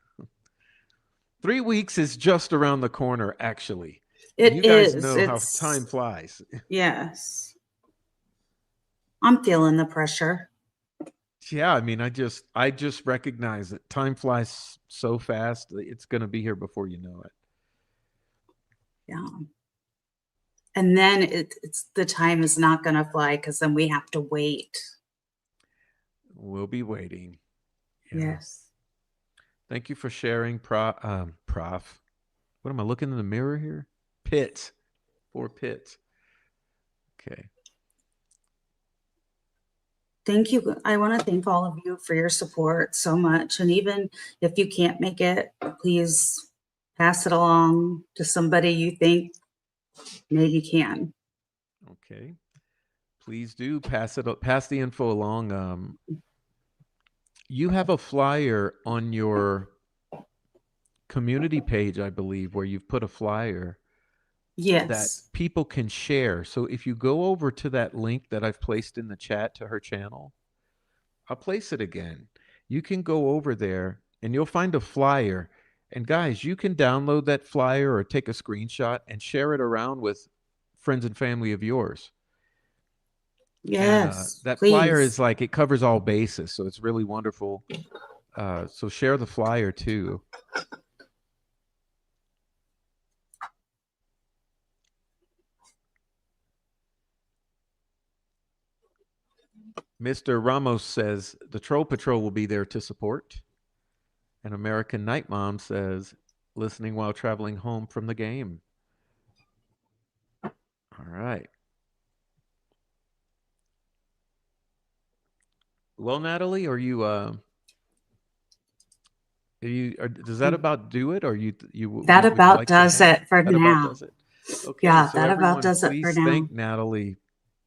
3 weeks is just around the corner, actually. You guys know how time flies. Yes. I'm feeling the pressure. Yeah, I mean, I just recognize that time flies so fast. It's going to be here before you know it. Yeah. And then it's the time is not going to fly because then we have to wait. We'll be waiting. Yeah. Yes. Thank you for sharing, Prof. What am I looking in the mirror here? Pitt. For Pitt. Okay. Thank you. I want to thank all of you for your support so much. And even if you can't make it, please pass it along to somebody you think maybe can. Okay. Please do pass the info along. You have a flyer on your community page, I believe, where you've put a flyer that Yes. people can share. So if you go over to that link that I've placed in the chat to her channel, I'll place it again. You can go over there and you'll find a flyer. And guys, you can download that flyer or take a screenshot and share it around with friends and family of yours. Yes. And, that please. flyer is like, it covers all bases. So it's really wonderful. So share the flyer too. Mr. Ramos says the Troll Patrol will be there to support. And American Night Mom says listening while traveling home from the game. All right. Well, Natalie, does that about do it? Or you that would about like to does add? it for That now. about does it. Okay, Yeah, so that everyone, about does it for please now. thank Natalie.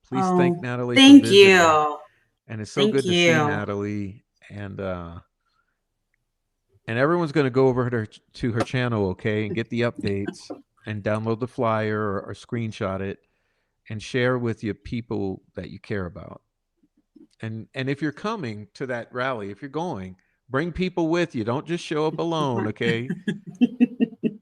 Please Oh, thank Natalie. thank for visiting. you. And it's so Thank good to see you. Natalie. And everyone's going to go over to her channel, okay, and get the updates and download the flyer or screenshot it and share with your people that you care about. And if you're coming to that rally, if you're going, bring people with you. Don't just show up alone, okay?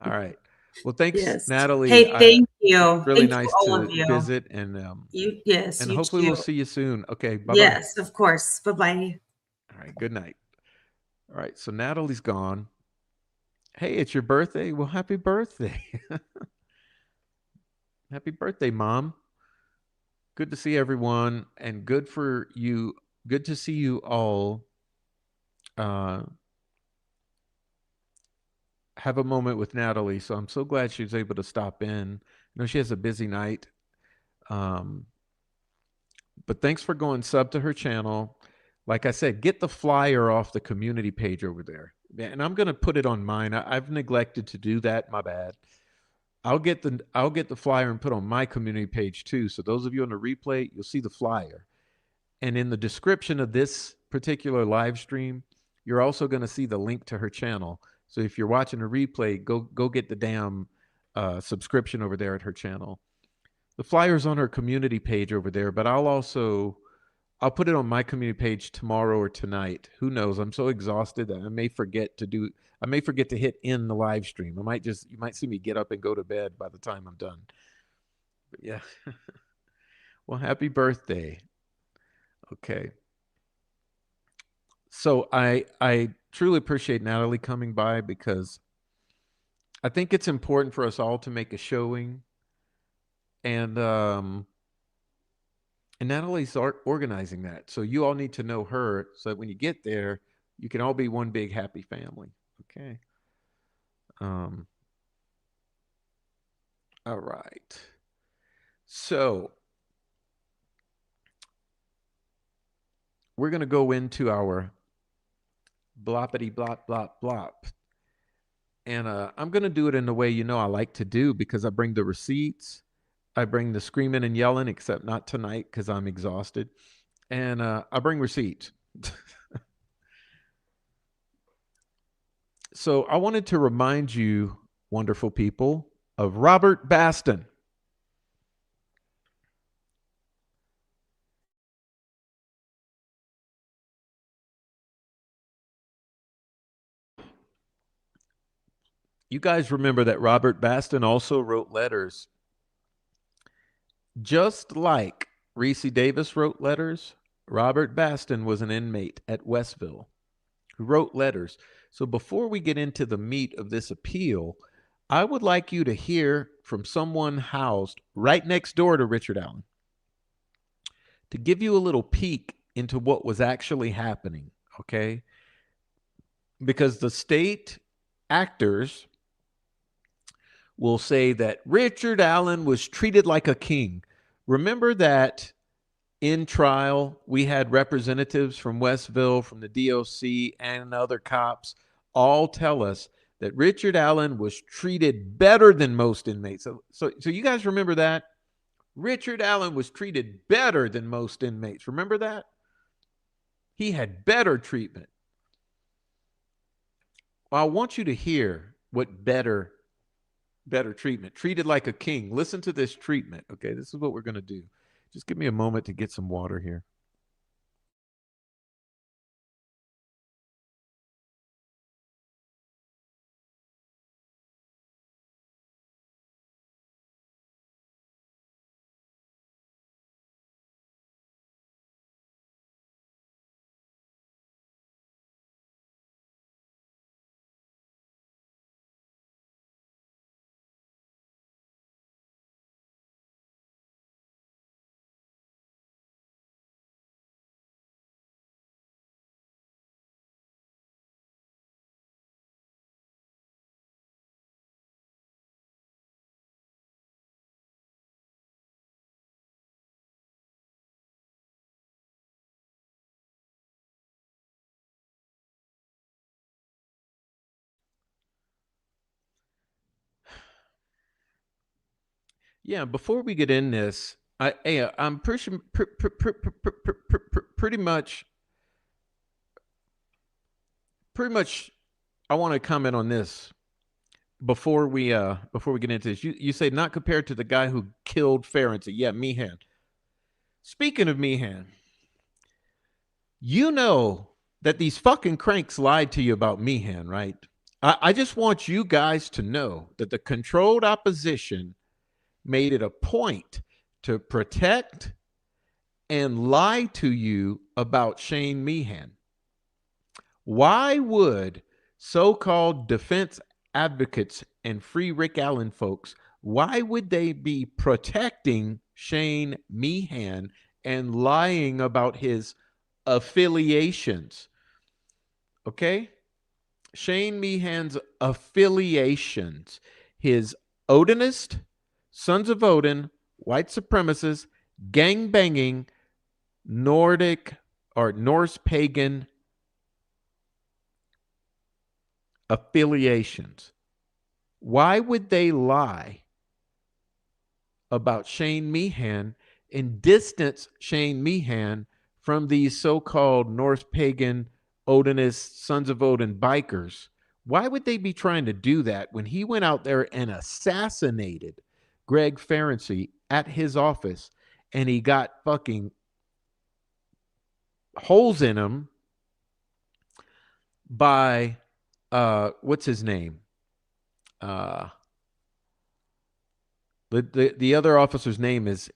All right. Well, thanks, Yes. Natalie. Hey, thank you. Really Thank you, nice all to of you. visit, and Yes, you hopefully we'll too. see you soon. Okay, bye-bye. Yes, of course. Bye-bye. All right, good night. All right, so Natalie's gone. Hey, it's your birthday. Well, happy birthday. Happy birthday, Mom. Good to see everyone, and good for you. Good to see you all have a moment with Natalie. So I'm so glad she was able to stop in. I know she has a busy night. Um, but thanks for going sub to her channel. Like I said, get the flyer off the community page over there. And I'm gonna put it on mine. I've neglected to do that. My bad. I'll get the flyer and put on my community page too. So those of you on the replay, you'll see the flyer. And in the description of this particular live stream, you're also going to see the link to her channel. So if you're watching a replay, go get the damn subscription over there at her channel. The flyer's on her community page over there, but I'll put it on my community page tomorrow or tonight. Who knows? I'm so exhausted that I may forget to hit in the live stream. You might see me get up and go to bed by the time I'm done. But yeah. Well, happy birthday. Okay. So I truly appreciate Natalie coming by, because I think it's important for us all to make a showing, and Natalie's organizing that. So you all need to know her, so that when you get there, you can all be one big happy family. Okay. All right. So we're going to go into our bloppity blop blop blop. And I'm going to do it in the way I like to do, because I bring the receipts. I bring the screaming and yelling, except not tonight because I'm exhausted. And I bring receipts. So I wanted to remind you, wonderful people, of Robert Baston. You guys remember that Robert Baston also wrote letters. Just like Reese Davis wrote letters, Robert Baston was an inmate at Westville who wrote letters. So before we get into the meat of this appeal, I would like you to hear from someone housed right next door to Richard Allen, to give you a little peek into what was actually happening, okay? Because the state actors will say that Richard Allen was treated like a king. Remember that in trial, we had representatives from Westville, from the DOC, and other cops all tell us that Richard Allen was treated better than most inmates. So you guys remember that? Richard Allen was treated better than most inmates. Remember that? He had better treatment. Well, I want you to hear what better treatment. Treated like a king. Listen to this treatment, okay? This is what we're going to do. Just give me a moment to get some water here. Yeah, before we get in this, I'm pretty much I want to comment on this before we get into this. You say not compared to the guy who killed Farron. Yeah, Meehan. Speaking of Meehan, you know that these fucking cranks lied to you about Meehan, right? I just want you guys to know that the controlled opposition made it a point to protect and lie to you about Shane Meehan. Why would so-called defense advocates and free Rick Allen folks, why would they be protecting Shane Meehan and lying about his affiliations? Okay? Shane Meehan's affiliations, his Odinist, Sons of Odin, white supremacists, gang banging, Nordic or Norse pagan affiliations. Why would they lie about Shane Meehan and distance Shane Meehan from these so-called Norse pagan Odinist Sons of Odin bikers? Why would they be trying to do that when he went out there and assassinated Greg Ferenczi at his office and he got fucking holes in him by what's his name? The other officer's name is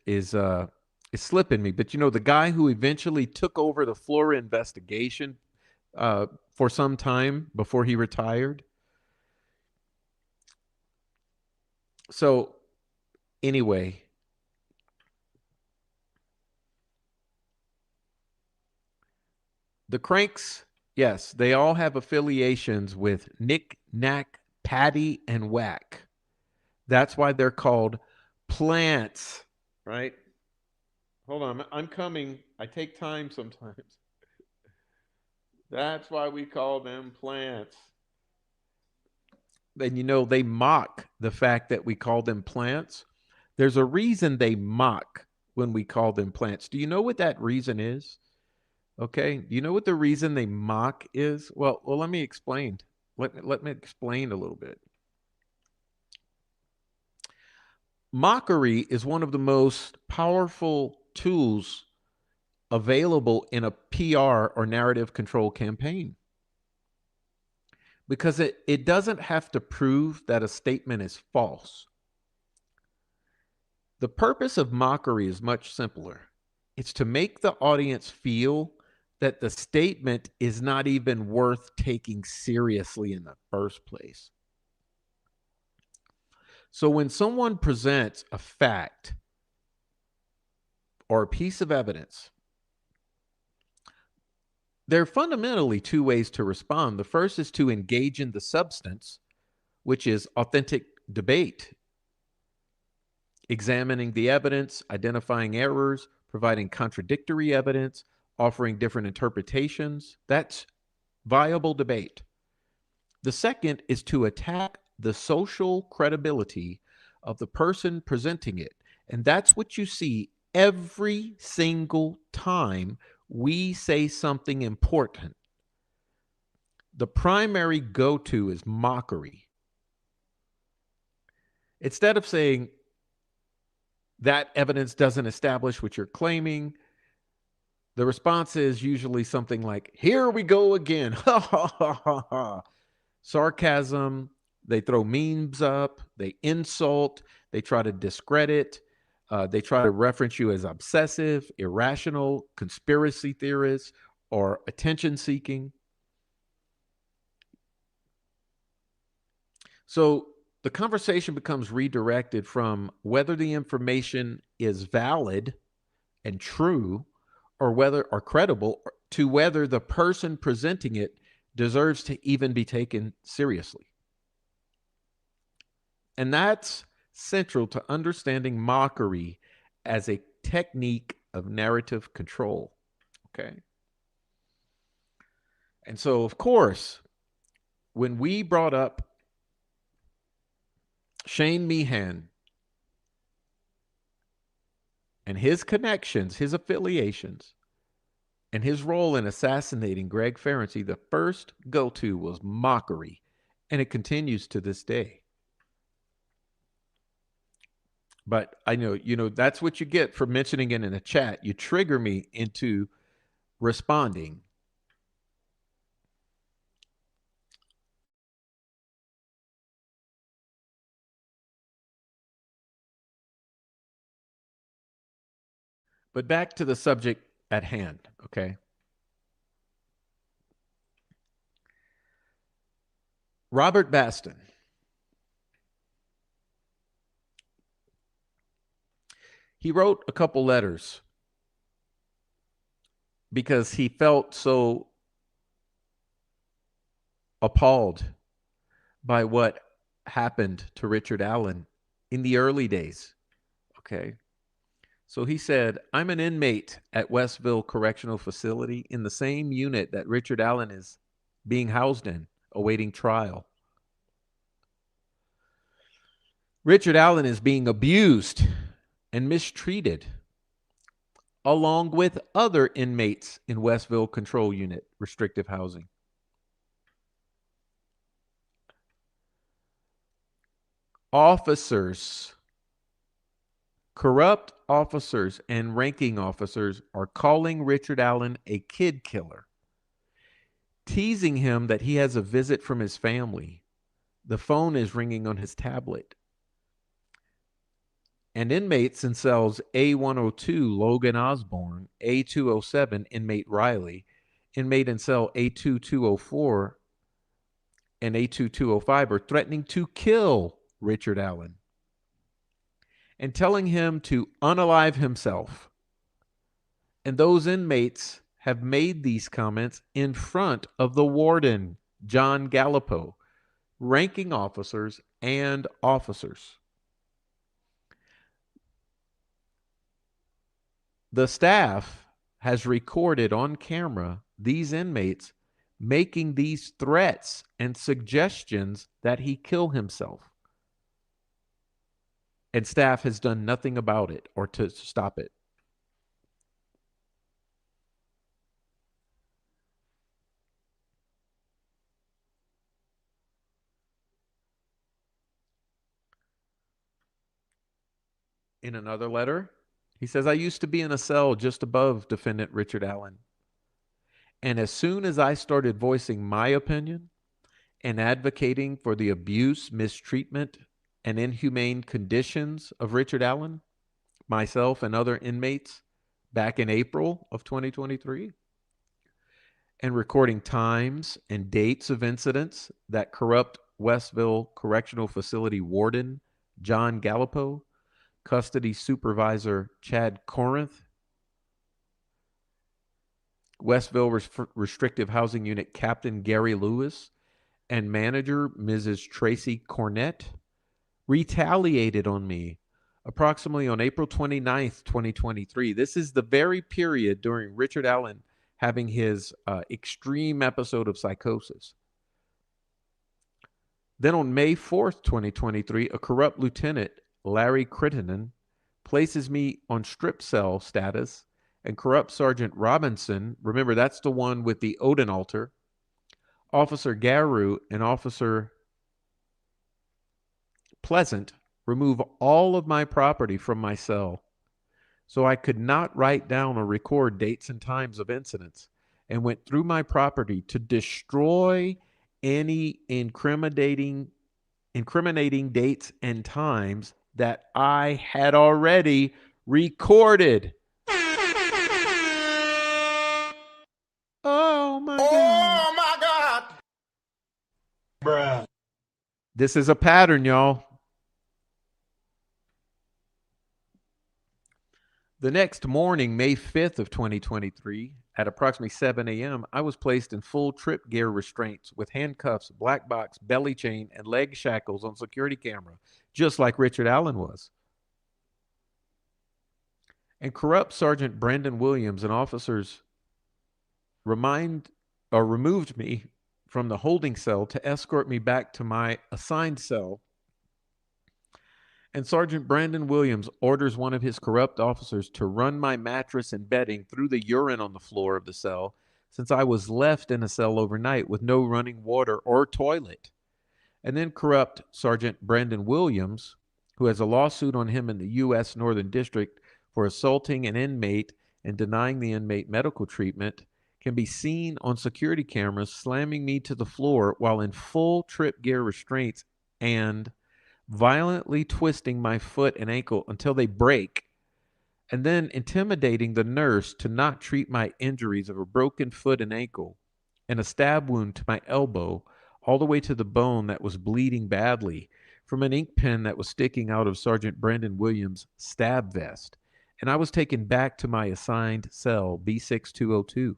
slipping me, but you know, the guy who eventually took over the Flora investigation for some time before he retired. So anyway, the Cranks, yes, they all have affiliations with Nick, Knack, Patty, and Whack. That's why they're called plants, right? Hold on, I'm coming. I take time sometimes. That's why we call them plants. And you know, they mock the fact that we call them plants. There's a reason they mock when we call them plants. Do you know what that reason is? Okay. Do you know what the reason they mock is? Well, let me explain. Let me explain a little bit. Mockery is one of the most powerful tools available in a PR or narrative control campaign, because it doesn't have to prove that a statement is false. The purpose of mockery is much simpler. It's to make the audience feel that the statement is not even worth taking seriously in the first place. So when someone presents a fact or a piece of evidence, there are fundamentally two ways to respond. The first is to engage in the substance, which is authentic debate, examining the evidence, identifying errors, providing contradictory evidence, offering different interpretations. That's viable debate. The second is to attack the social credibility of the person presenting it. And that's what you see every single time we say something important. The primary go-to is mockery. Instead of saying that evidence doesn't establish what you're claiming, the response is usually something like, here we go again. Ha ha ha ha ha. Sarcasm. They throw memes up. They insult. They try to discredit. They try to reference you as obsessive, irrational, conspiracy theorist, or attention seeking. So the conversation becomes redirected from whether the information is valid and true or credible, to whether the person presenting it deserves to even be taken seriously. And that's central to understanding mockery as a technique of narrative control. Okay. And so, of course, when we brought up Shane Meehan and his connections, his affiliations, and his role in assassinating Greg Ferenczi, the first go-to was mockery, and it continues to this day. But I know, that's what you get for mentioning it in a chat. You trigger me into responding. But back to the subject at hand, okay? Robert Baston. He wrote a couple letters because he felt so appalled by what happened to Richard Allen in the early days. Okay. So he said, I'm an inmate at Westville Correctional Facility in the same unit that Richard Allen is being housed in, awaiting trial. Richard Allen is being abused and mistreated along with other inmates in Westville Control Unit, restrictive housing. Officers, corrupt officers and ranking officers are calling Richard Allen a kid killer, teasing him that he has a visit from his family. The phone is ringing on his tablet. And inmates in cells A102, Logan Osborne, A207, inmate Riley, inmate in cell A2204 and A2205 are threatening to kill Richard Allen and telling him to unalive himself. And those inmates have made these comments in front of the warden, John Gallipo, ranking officers and officers. The staff has recorded on camera these inmates making these threats and suggestions that he kill himself. And staff has done nothing about it or to stop it. In another letter, he says, I used to be in a cell just above defendant Richard Allen. And as soon as I started voicing my opinion and advocating for the abuse, mistreatment, and inhumane conditions of Richard Allen, myself and other inmates back in April of 2023, and recording times and dates of incidents that corrupt Westville Correctional Facility warden John Gallipo, custody supervisor Chad Corinth, Westville Restrictive Housing Unit Captain Gary Lewis, and manager Mrs. Tracy Cornett retaliated on me approximately on April 29th, 2023. This is the very period during Richard Allen having his extreme episode of psychosis. Then on May 4th, 2023, a corrupt lieutenant, Larry Crittenden, places me on strip cell status, and corrupt Sergeant Robinson, remember that's the one with the Odin altar, Officer Garu and Officer Pleasant remove all of my property from my cell. So I could not write down or record dates and times of incidents, and went through my property to destroy any incriminating dates and times that I had already recorded. Oh my God. Oh my God! Bruh. This is a pattern, y'all. The next morning, May 5th of 2023, at approximately 7 a.m., I was placed in full trip gear restraints with handcuffs, black box, belly chain, and leg shackles on security camera, just like Richard Allen was. And corrupt Sergeant Brandon Williams and officers removed me from the holding cell to escort me back to my assigned cell. And Sergeant Brandon Williams orders one of his corrupt officers to run my mattress and bedding through the urine on the floor of the cell, since I was left in a cell overnight with no running water or toilet. And then corrupt Sergeant Brandon Williams, who has a lawsuit on him in the U.S. Northern District for assaulting an inmate and denying the inmate medical treatment, can be seen on security cameras slamming me to the floor while in full trip gear restraints and violently twisting my foot and ankle until they break and then intimidating the nurse to not treat my injuries of a broken foot and ankle and a stab wound to my elbow, all the way to the bone that was bleeding badly from an ink pen that was sticking out of Sergeant Brandon Williams' stab vest. And I was taken back to my assigned cell, B6202.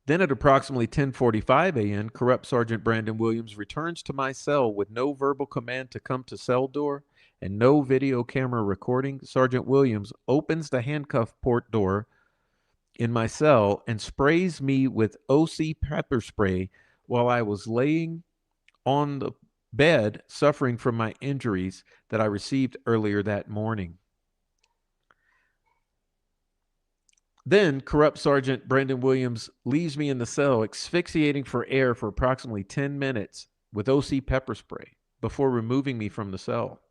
Then at approximately 10:45 a.m., corrupt Sergeant Brandon Williams returns to my cell with no verbal command to come to cell door and no video camera recording. Sergeant Williams opens the handcuff port door in my cell and sprays me with OC pepper spray while I was laying on the bed suffering from my injuries that I received earlier that morning. Then, corrupt Sergeant Brandon Williams leaves me in the cell, asphyxiating for air for approximately 10 minutes with OC pepper spray before removing me from the cell.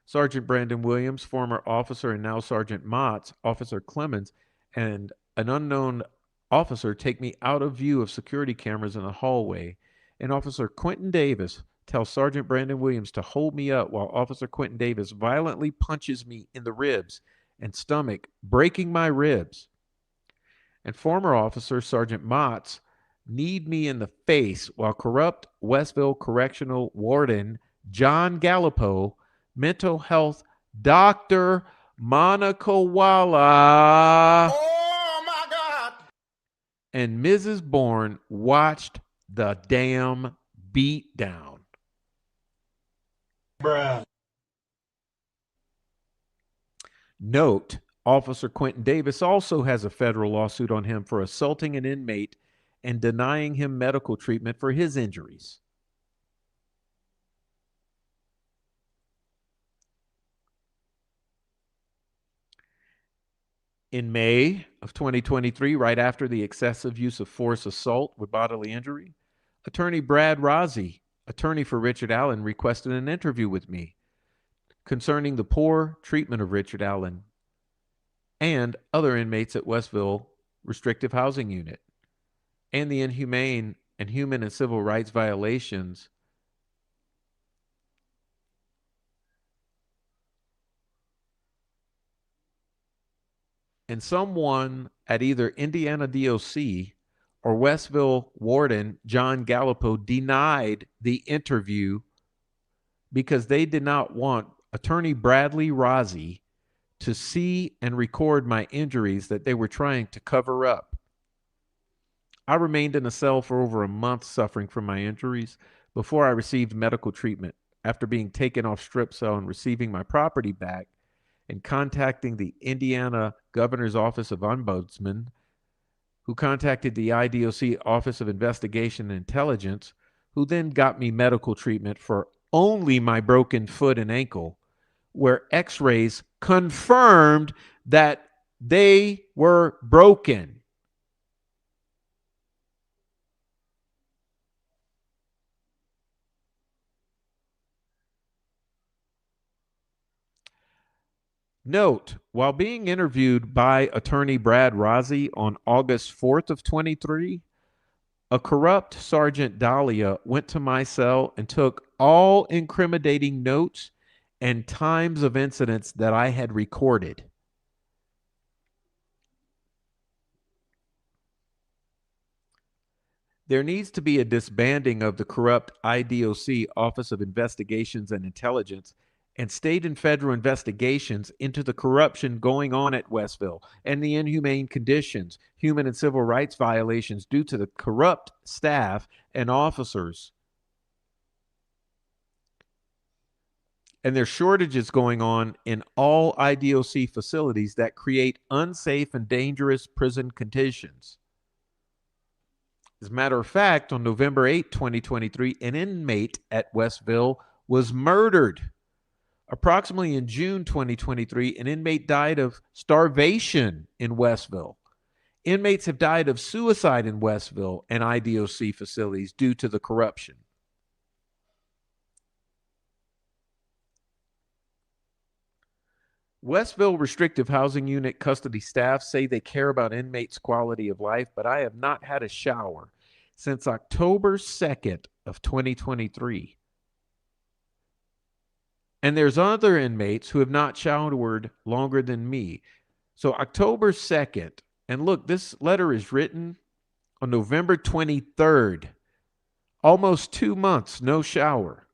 Sergeant Brandon Williams, former officer and now Sergeant Motts, Officer Clemens, and an unknown officer take me out of view of security cameras in the hallway, and Officer Quentin Davis tells Sergeant Brandon Williams to hold me up while Officer Quentin Davis violently punches me in the ribs and stomach, breaking my ribs. And former officer Sergeant Motts kneed me in the face while corrupt Westville Correctional Warden John Gallipo, mental health Dr. Monica Walla, and Mrs. Bourne watched the damn beat down. Bruh. Note, Officer Quentin Davis also has a federal lawsuit on him for assaulting an inmate and denying him medical treatment for his injuries. In May of 2023, right after the excessive use of force assault with bodily injury, Attorney Brad Rozzi, attorney for Richard Allen, requested an interview with me concerning the poor treatment of Richard Allen and other inmates at Westville Restrictive Housing Unit and the inhumane and human and civil rights violations and someone at either Indiana DOC or Westville Warden John Gallipo denied the interview because they did not want Attorney Bradley Rozzi to see and record my injuries that they were trying to cover up. I remained in a cell for over a month suffering from my injuries before I received medical treatment. After being taken off strip cell and receiving my property back and contacting the Indiana Governor's Office of Ombudsman, who contacted the IDOC Office of Investigation and Intelligence, who then got me medical treatment for only my broken foot and ankle, where x-rays confirmed that they were broken. Note, while being interviewed by attorney Brad Rozzi on August 4th of 23, a corrupt Sergeant Dahlia went to my cell and took all incriminating notes and times of incidents that I had recorded. There needs to be a disbanding of the corrupt IDOC, Office of Investigations and Intelligence, and state and federal investigations into the corruption going on at Westville and the inhumane conditions, human and civil rights violations due to the corrupt staff and officers. And there's shortages going on in all IDOC facilities that create unsafe and dangerous prison conditions. As a matter of fact, on November 8, 2023, an inmate at Westville was murdered. Approximately in June 2023, an inmate died of starvation in Westville. Inmates have died of suicide in Westville and IDOC facilities due to the corruption. Westville Restrictive Housing Unit custody staff say they care about inmates' quality of life, but I have not had a shower since October 2nd of 2023. And there's other inmates who have not showered longer than me. So October 2nd, and look, this letter is written on November 23rd. Almost 2 months, no shower.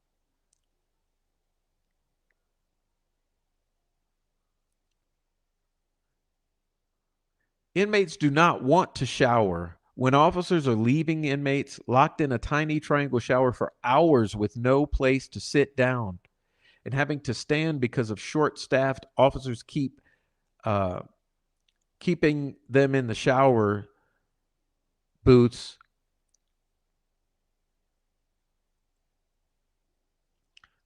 Inmates do not want to shower. When officers are leaving inmates locked in a tiny triangle shower for hours with no place to sit down and having to stand because of short-staffed, officers keeping them in the shower booths.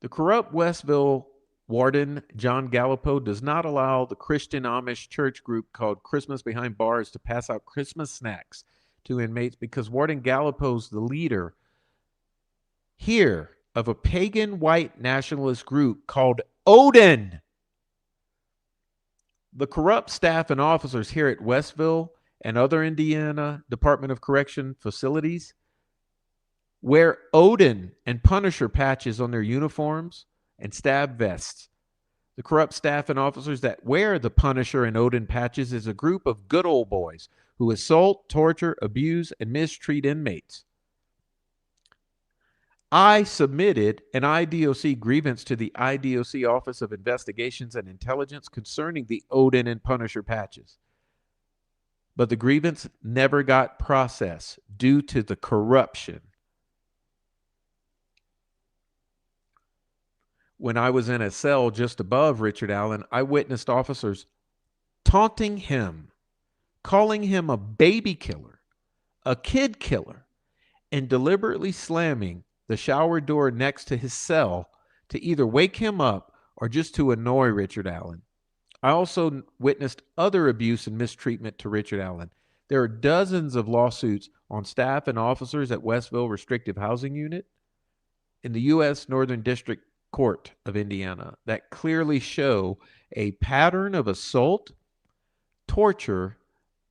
The corrupt Westville warden, John Gallipo, does not allow the Christian Amish church group called Christmas Behind Bars to pass out Christmas snacks to inmates because Warden Gallipo's the leader here of a pagan white nationalist group called Odin. The corrupt staff and officers here at Westville and other Indiana Department of Correction facilities wear Odin and Punisher patches on their uniforms and stab vests. The corrupt staff and officers that wear the Punisher and Odin patches is a group of good old boys who assault, torture, abuse, and mistreat inmates. I submitted an IDOC grievance to the IDOC Office of Investigations and Intelligence concerning the Odin and Punisher patches. But the grievance never got processed due to the corruption. When I was in a cell just above Richard Allen, I witnessed officers taunting him, calling him a baby killer, a kid killer, and deliberately slamming the shower door next to his cell to either wake him up or just to annoy Richard Allen. I also witnessed other abuse and mistreatment to Richard Allen. There are dozens of lawsuits on staff and officers at Westville Restrictive Housing Unit in the U.S. Northern District Court of Indiana that clearly show a pattern of assault, torture,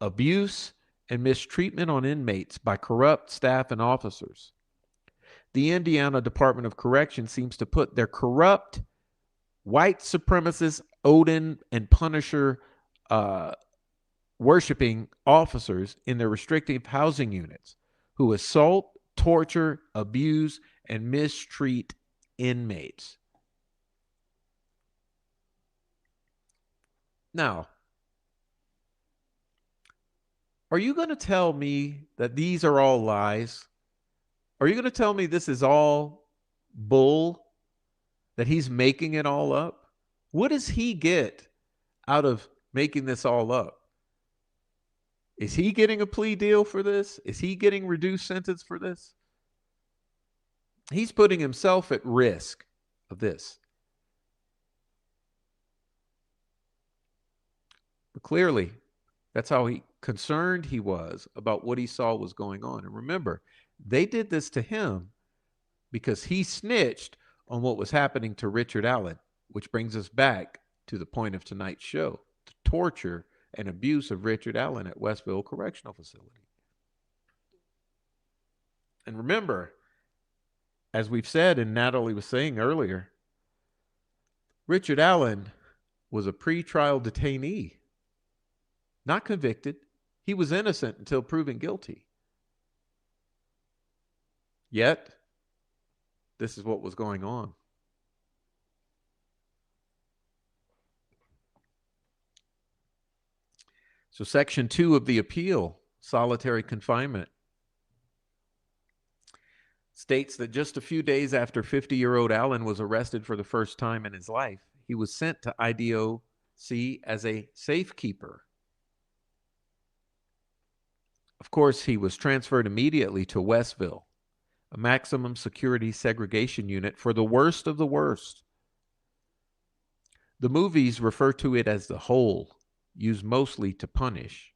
abuse, and mistreatment on inmates by corrupt staff and officers. The Indiana Department of Correction seems to put their corrupt, white supremacist, Odin and Punisher worshiping officers in their restrictive housing units who assault, torture, abuse, and mistreat inmates. Now, are you going to tell me that these are all lies? Are you going to tell me this is all bull? That he's making it all up? What does he get out of making this all up? Is he getting a plea deal for this? Is he getting reduced sentence for this? He's putting himself at risk of this. But clearly, that's how concerned he was about what he saw was going on. And remember, they did this to him because he snitched on what was happening to Richard Allen, which brings us back to the point of tonight's show, the torture and abuse of Richard Allen at Westville Correctional Facility. And remember, as we've said and Natalie was saying earlier, Richard Allen was a pretrial detainee, not convicted. He was innocent until proven guilty. Yet, this is what was going on. So Section 2 of the appeal, solitary confinement, states that just a few days after 50-year-old Allen was arrested for the first time in his life, he was sent to IDOC as a safekeeper. Of course, he was transferred immediately to Westville, a maximum security segregation unit for the worst of the worst. The movies refer to it as the hole, used mostly to punish.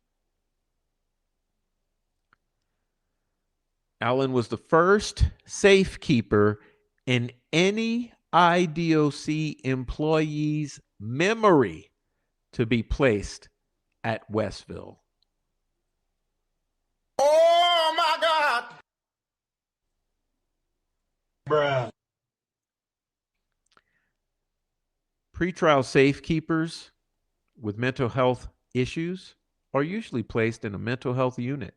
Allen was the first safekeeper in any IDOC employee's memory to be placed at Westville. Oh my God! Bruh. Pretrial safekeepers with mental health issues are usually placed in a mental health unit.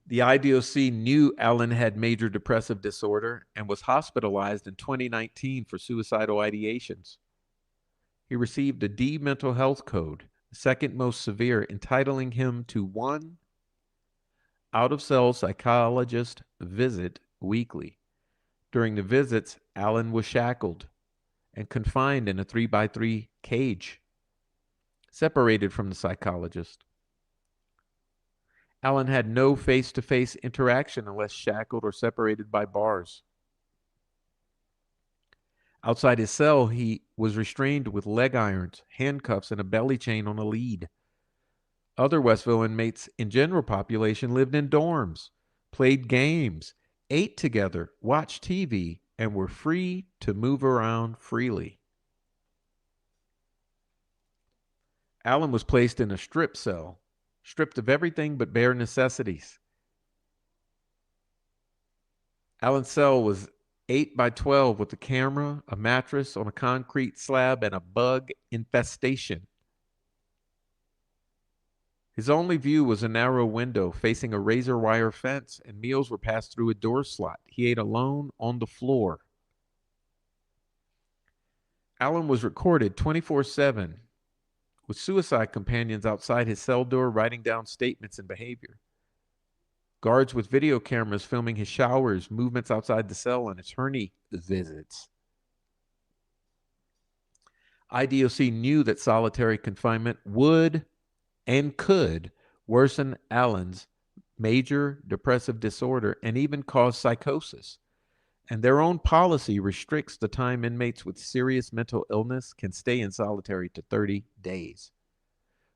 The IDOC knew Allen had major depressive disorder and was hospitalized in 2019 for suicidal ideations. He received a D mental health code, the second most severe, entitling him to one out-of-cell psychologist visit weekly. During the visits, Allen was shackled and confined in a 3x3 cage, separated from the psychologist. Allen had no face-to-face interaction unless shackled or separated by bars. Outside his cell, he was restrained with leg irons, handcuffs, and a belly chain on a lead. Other Westville inmates in general population lived in dorms, played games, ate together, watched TV, and were free to move around freely. Allen was placed in a strip cell, stripped of everything but bare necessities. Allen's cell was 8 by 12 with a camera, a mattress on a concrete slab, and a bug infestation. His only view was a narrow window facing a razor wire fence, and meals were passed through a door slot. He ate alone on the floor. Allen was recorded 24/7 with suicide companions outside his cell door writing down statements and behavior. Guards with video cameras filming his showers, movements outside the cell, and attorney visits. IDOC knew that solitary confinement would and could worsen Allen's major depressive disorder and even cause psychosis. And their own policy restricts the time inmates with serious mental illness can stay in solitary to 30 days.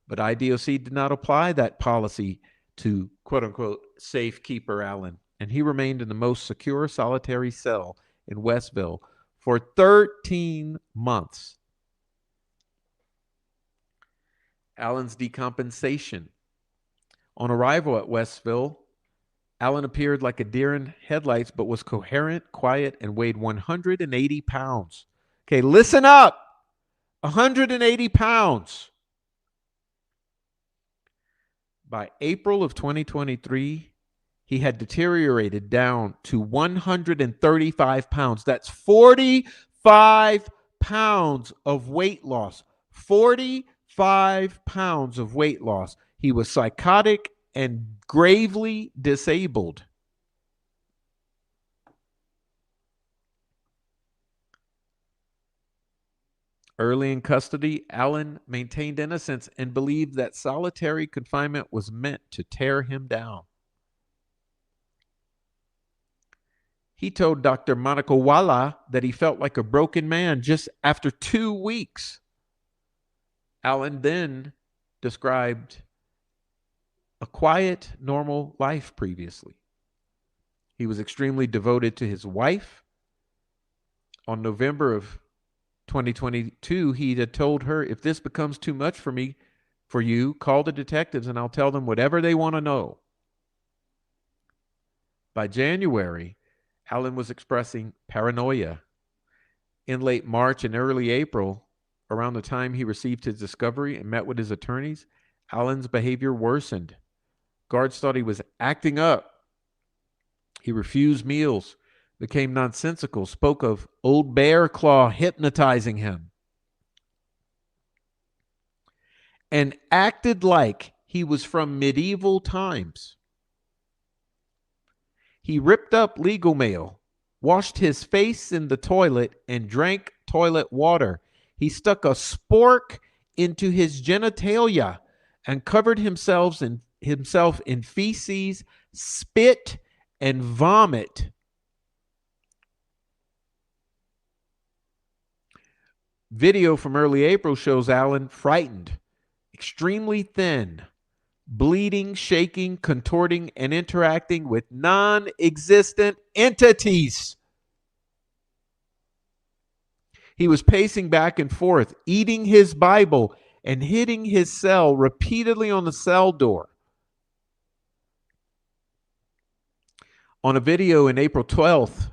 But IDOC did not apply that policy to quote-unquote safekeeper Allen, and he remained in the most secure solitary cell in Westville for 13 months. Allen's decompensation. On arrival at Westville, Allen appeared like a deer in headlights, but was coherent, quiet, and weighed 180 pounds. Okay, listen up. 180 pounds. By April of 2023, he had deteriorated down to 135 pounds. That's 45 pounds of weight loss. 45 pounds of weight loss. He was psychotic and gravely disabled. Early in custody, Allen maintained innocence and believed that solitary confinement was meant to tear him down. He told Dr. Monica Walla that he felt like a broken man just after 2 weeks. Allen then described a quiet, normal life previously. He was extremely devoted to his wife. On November of 2022, he had told her, if this becomes too much for you, call the detectives and I'll tell them whatever they want to know. By January, Allen was expressing paranoia. In late March and early April, around the time he received his discovery and met with his attorneys, Allen's behavior worsened. Guards thought he was acting up. He refused meals, became nonsensical, spoke of Old Bear Claw hypnotizing him, and acted like he was from medieval times. He ripped up legal mail, washed his face in the toilet, and drank toilet water. He stuck a spork into his genitalia and covered himself in feces, spit, and vomit. Video from early April shows Allen frightened, extremely thin, bleeding, shaking, contorting, and interacting with non-existent entities. He was pacing back and forth, eating his Bible, and hitting his cell repeatedly on the cell door. On a video in April 12th,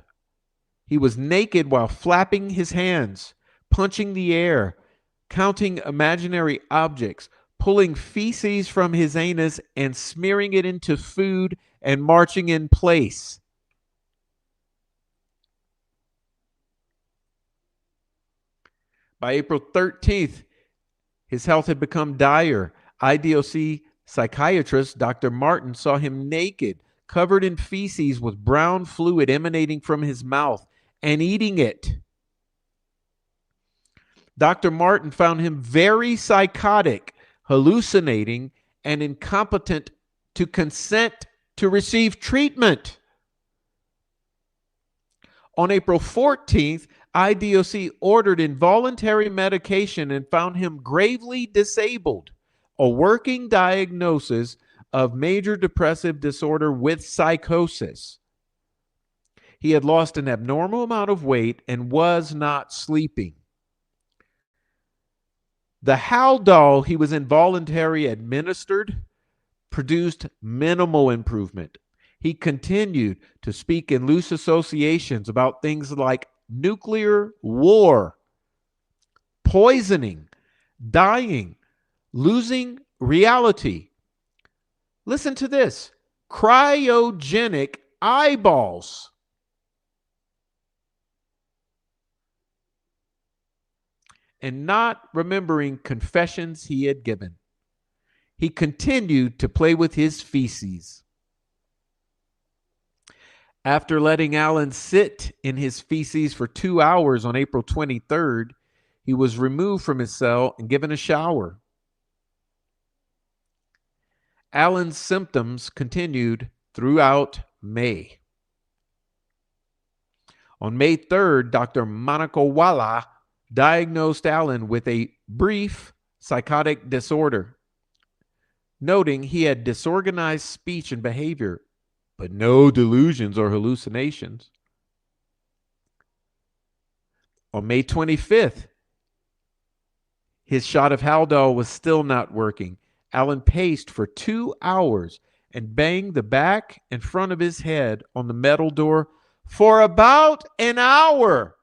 He was naked while flapping his hands, punching the air, counting imaginary objects, pulling feces from his anus and smearing it into food and marching in place. By April 13th, his health had become dire. IDOC psychiatrist Dr. Martin saw him naked, covered in feces with brown fluid emanating from his mouth, and eating it. Dr. Martin found him very psychotic, hallucinating, and incompetent to consent to receive treatment. On April 14th, IDOC ordered involuntary medication and found him gravely disabled, a working diagnosis of major depressive disorder with psychosis. He had lost an abnormal amount of weight and was not sleeping. The Haldol he was involuntarily administered produced minimal improvement. He continued to speak in loose associations about things like nuclear war, poisoning, dying, losing reality. Listen to this: cryogenic eyeballs. And not remembering confessions he had given. He continued to play with his feces. After letting Alan sit in his feces for 2 hours on April 23rd, he was removed from his cell and given a shower. Alan's symptoms continued throughout May. On May 3rd, Dr. Manakawala diagnosed Alan with a brief psychotic disorder, noting he had disorganized speech and behavior, but no delusions or hallucinations. On May 25th, his shot of Haldol was still not working. Alan paced for 2 hours and banged the back and front of his head on the metal door for about an hour.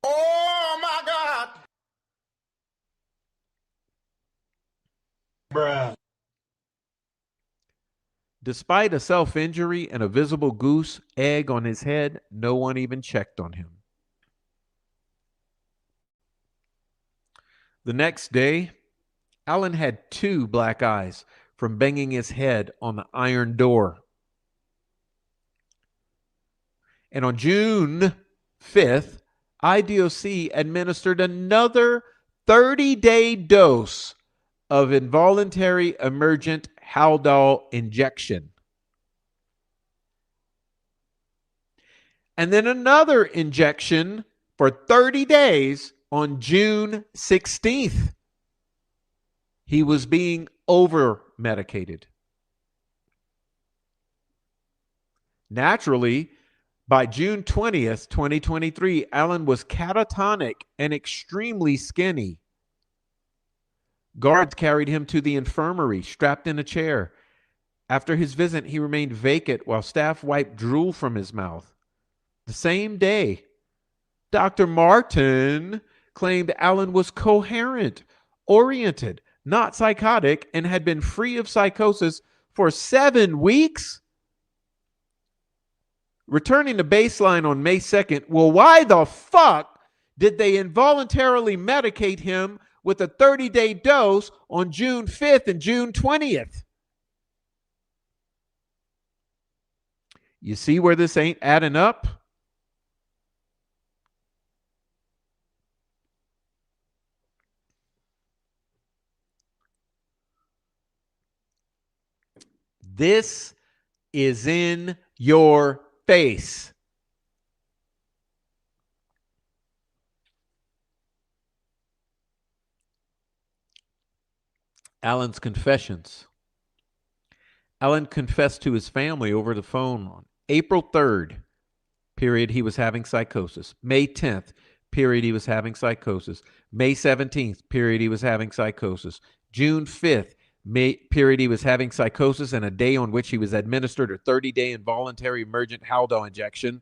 Oh my God! Bruh. Despite a self-injury and a visible goose egg on his head, no one even checked on him. The next day, Alan had 2 black eyes from banging his head on the iron door. And on June 5th, IDOC administered another 30-day dose of involuntary emergent Haldol injection. And then another injection for 30 days on June 16th. He was being over-medicated. Naturally, by June 20th, 2023, Alan was catatonic and extremely skinny. Guards carried him to the infirmary, strapped in a chair. After his visit, he remained vacant while staff wiped drool from his mouth. The same day, Dr. Martin claimed Alan was coherent, oriented, not psychotic, and had been free of psychosis for 7 weeks. Returning to baseline on May 2nd, well, why the fuck did they involuntarily medicate him with a 30-day dose on June 5th and June 20th? You see where this ain't adding up? This is in your face. Alan's confessions. Alan confessed to his family over the phone on April 3rd, period, he was having psychosis. May 10th, period, he was having psychosis. May 17th, period, he was having psychosis. June 5th, period, he was having psychosis, and a day on which he was administered a 30-day involuntary emergent Haldol injection.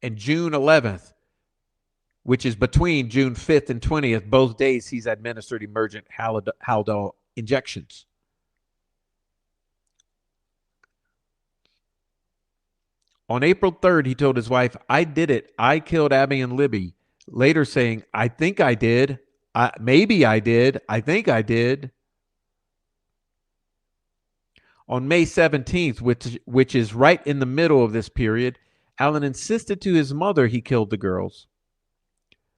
and June 11th, which is between June 5th and 20th. Both days he's administered emergent Haldol injections. On April 3rd, he told his wife, "I did it. I killed Abby and Libby." Later saying, "I think I did. Maybe I did. I think I did." On May 17th, which is right in the middle of this period, Allen insisted to his mother he killed the girls.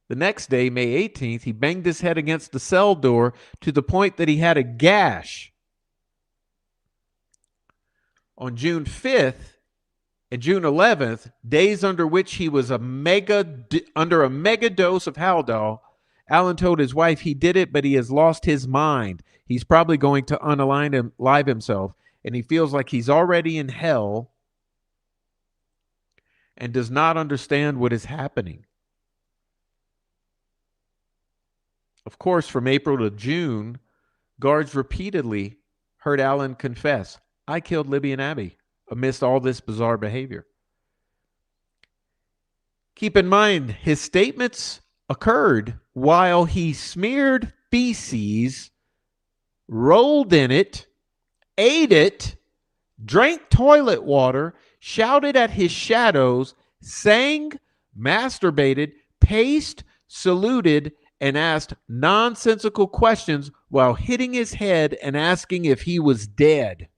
The next day, May 18th, he banged his head against the cell door to the point that he had a gash. On June 5th and June 11th, days under which he was under a mega dose of Haldol, Allen told his wife he did it, but he has lost his mind. He's probably going to unalive himself, and he feels like he's already in hell and does not understand what is happening. Of course, from April to June, guards repeatedly heard Allen confess, "I killed Libby and Abby," amidst all this bizarre behavior. Keep in mind, his statements occurred while he smeared feces, rolled in it, ate it, drank toilet water, shouted at his shadows, sang, masturbated, paced, saluted, and asked nonsensical questions while hitting his head and asking if he was dead.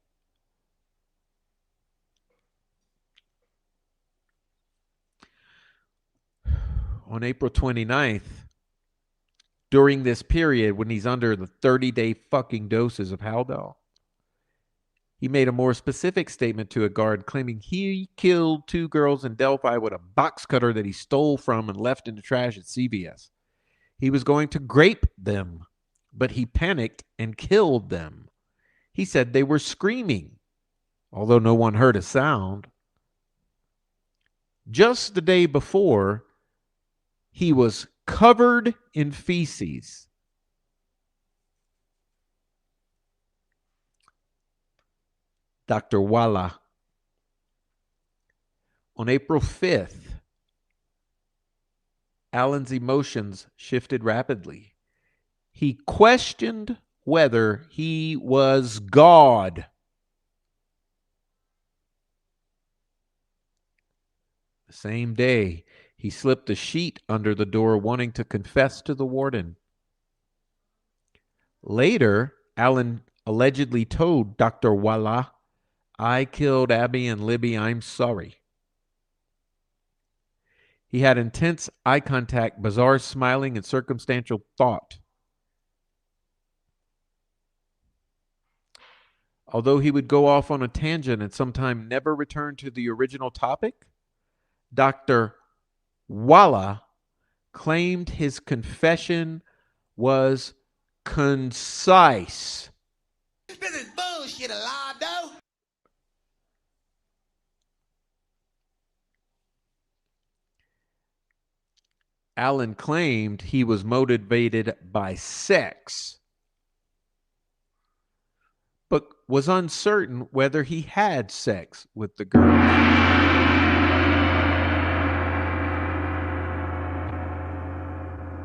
On April 29th, during this period when he's under the 30-day fucking doses of Haldol, he made a more specific statement to a guard claiming he killed 2 girls in Delphi with a box cutter that he stole from and left in the trash at CVS. He was going to grape them, but he panicked and killed them. He said they were screaming, although no one heard a sound. Just the day before, he was covered in feces. Dr. Walla. On April 5th, Allen's emotions shifted rapidly. He questioned whether he was God. The same day, he slipped a sheet under the door, wanting to confess to the warden. Later, Allen allegedly told Dr. Walla, "I killed Abby and Libby. I'm sorry." He had intense eye contact, bizarre smiling, and circumstantial thought. Although he would go off on a tangent and sometime never return to the original topic, Dr. Walla claimed his confession was concise. This is bullshit, Alado. Allen claimed he was motivated by sex, but was uncertain whether he had sex with the girls.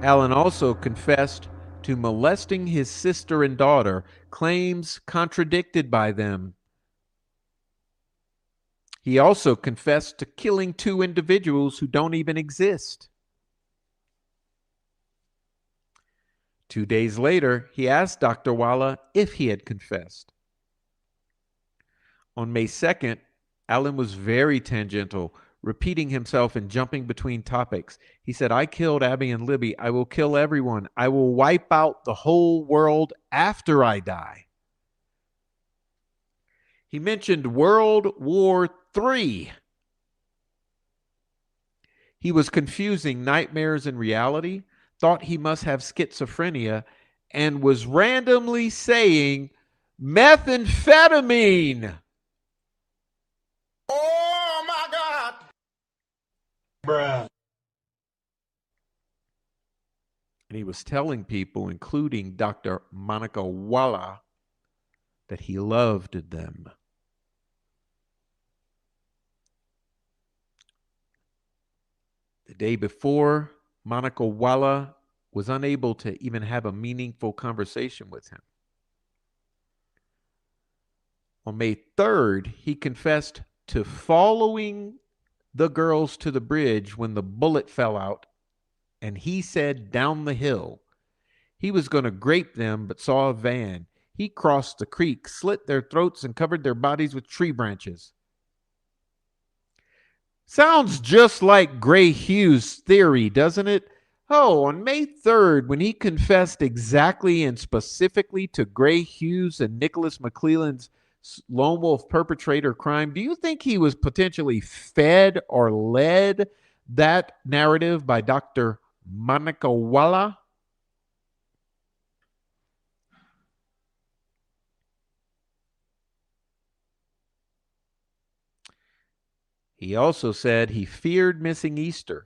Allen also confessed to molesting his sister and daughter, claims contradicted by them. He also confessed to killing 2 individuals who don't even exist. 2 days later, he asked Dr. Walla if he had confessed. On May 2nd, Allen was very tangential, repeating himself and jumping between topics. He said, "I killed Abby and Libby. I will kill everyone. I will wipe out the whole world after I die." He mentioned World War III. He was confusing nightmares and reality, thought he must have schizophrenia, and was randomly saying methamphetamine. Oh my God. Bruh. And he was telling people, including Dr. Monica Walla, that he loved them. The day before, Monica Walla was unable to even have a meaningful conversation with him. On May 3rd, he confessed to following the girls to the bridge when the bullet fell out, and he said down the hill. He was going to grape them, but saw a van. He crossed the creek, slit their throats, and covered their bodies with tree branches. Sounds just like Gray Hughes' theory, doesn't it? Oh, on May 3rd, when he confessed exactly and specifically to Gray Hughes and Nicholas McClelland's lone wolf perpetrator crime, do you think he was potentially fed or led that narrative by Dr. Monica Walla? He also said he feared missing Easter,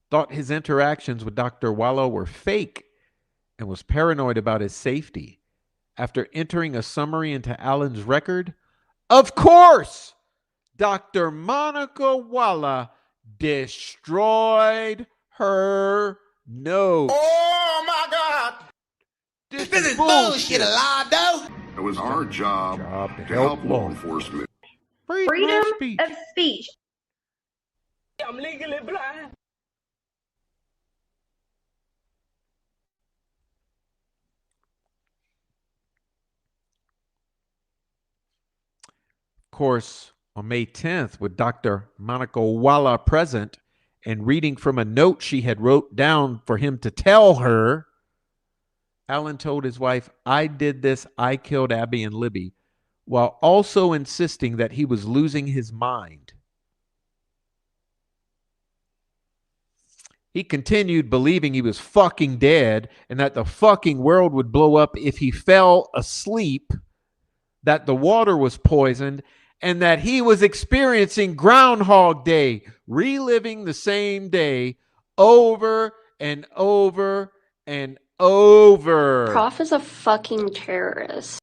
thought his interactions with Dr. Walla were fake, and was paranoid about his safety. After entering a summary into Allen's record, of course, Dr. Monica Walla destroyed her notes. Oh my God! This This is bullshit, Lado. It was our job to to help law enforcement. Freedom of speech. I'm legally blind. Of course, on May 10th, with Dr. Monica Walla present and reading from a note she had wrote down for him to tell her, Allen told his wife, "I did this, I killed Abby and Libby," while also insisting that he was losing his mind. He continued believing he was fucking dead and that the fucking world would blow up if he fell asleep, that the water was poisoned, and that he was experiencing Groundhog Day, reliving the same day over and over and over. Prof is a fucking terrorist.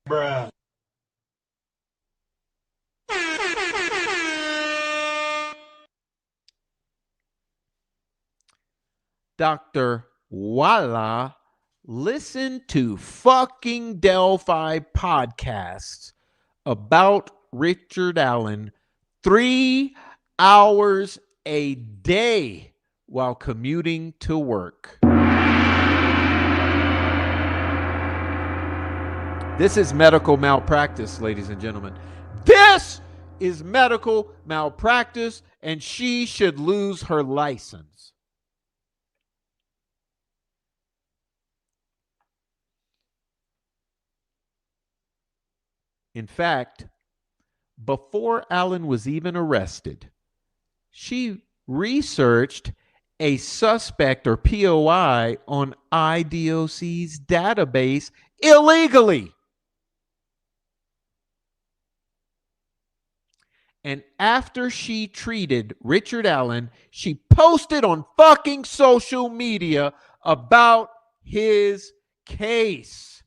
Bruh. Dr. Walla listened to fucking Delphi podcasts about Richard Allen 3 hours a day while commuting to work. This is medical malpractice, ladies and gentlemen. This is medical malpractice, and she should lose her license. In fact, before Allen was even arrested, she researched a suspect or POI on IDOC's database illegally. And after she treated Richard Allen, she posted on fucking social media about his case.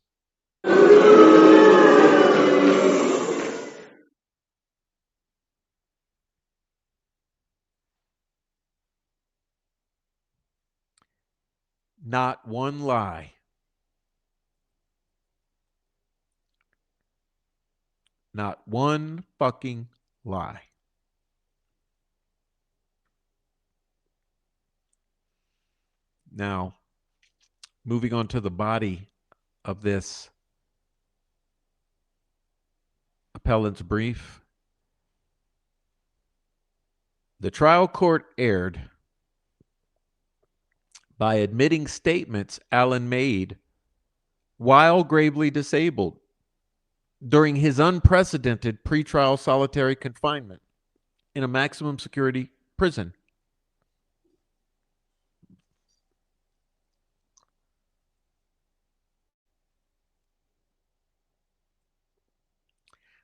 Not one lie. Not one fucking lie. Now, moving on to the body of this appellant's brief. The trial court erred by admitting statements Allen made while gravely disabled during his unprecedented pretrial solitary confinement in a maximum security prison.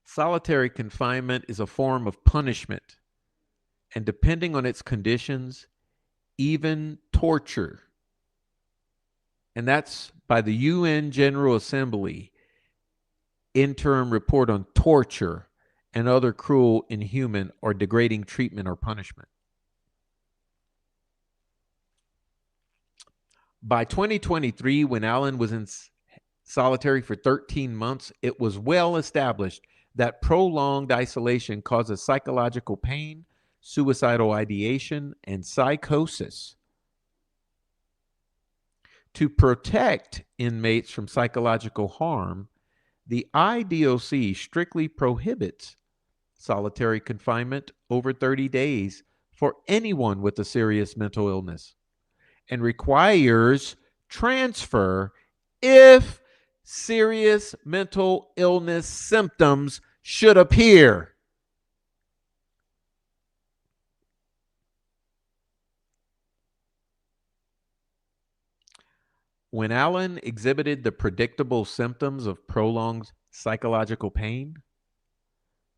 Solitary confinement is a form of punishment, and depending on its conditions, even torture. And that's by the UN General Assembly interim report on torture and other cruel, inhuman, or degrading treatment or punishment. By 2023, when Allen was in solitary for 13 months, it was well established that prolonged isolation causes psychological pain, suicidal ideation, and psychosis. To protect inmates from psychological harm, the IDOC strictly prohibits solitary confinement over 30 days for anyone with a serious mental illness and requires transfer if serious mental illness symptoms should appear. When Allen exhibited the predictable symptoms of prolonged psychological pain,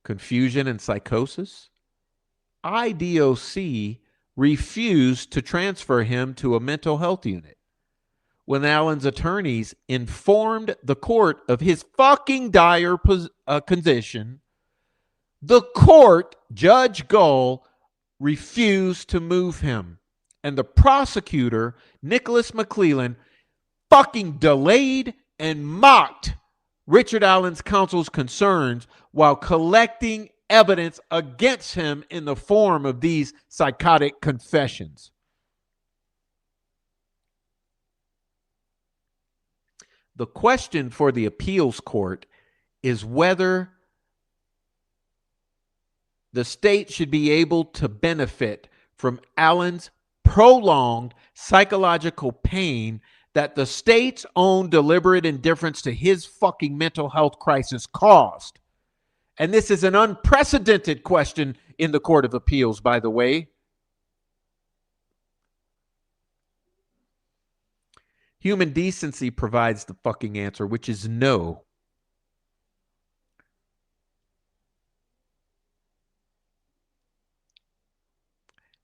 confusion, and psychosis, IDOC refused to transfer him to a mental health unit. When Allen's attorneys informed the court of his fucking dire condition, the court, Judge Gull, refused to move him. And the prosecutor, Nicholas McClellan, fucking delayed and mocked Richard Allen's counsel's concerns while collecting evidence against him in the form of these psychotic confessions. The question for the appeals court is whether the state should be able to benefit from Allen's prolonged psychological pain that the state's own deliberate indifference to his fucking mental health crisis caused. And this is an unprecedented question in the Court of Appeals, by the way. Human decency provides the fucking answer, which is no.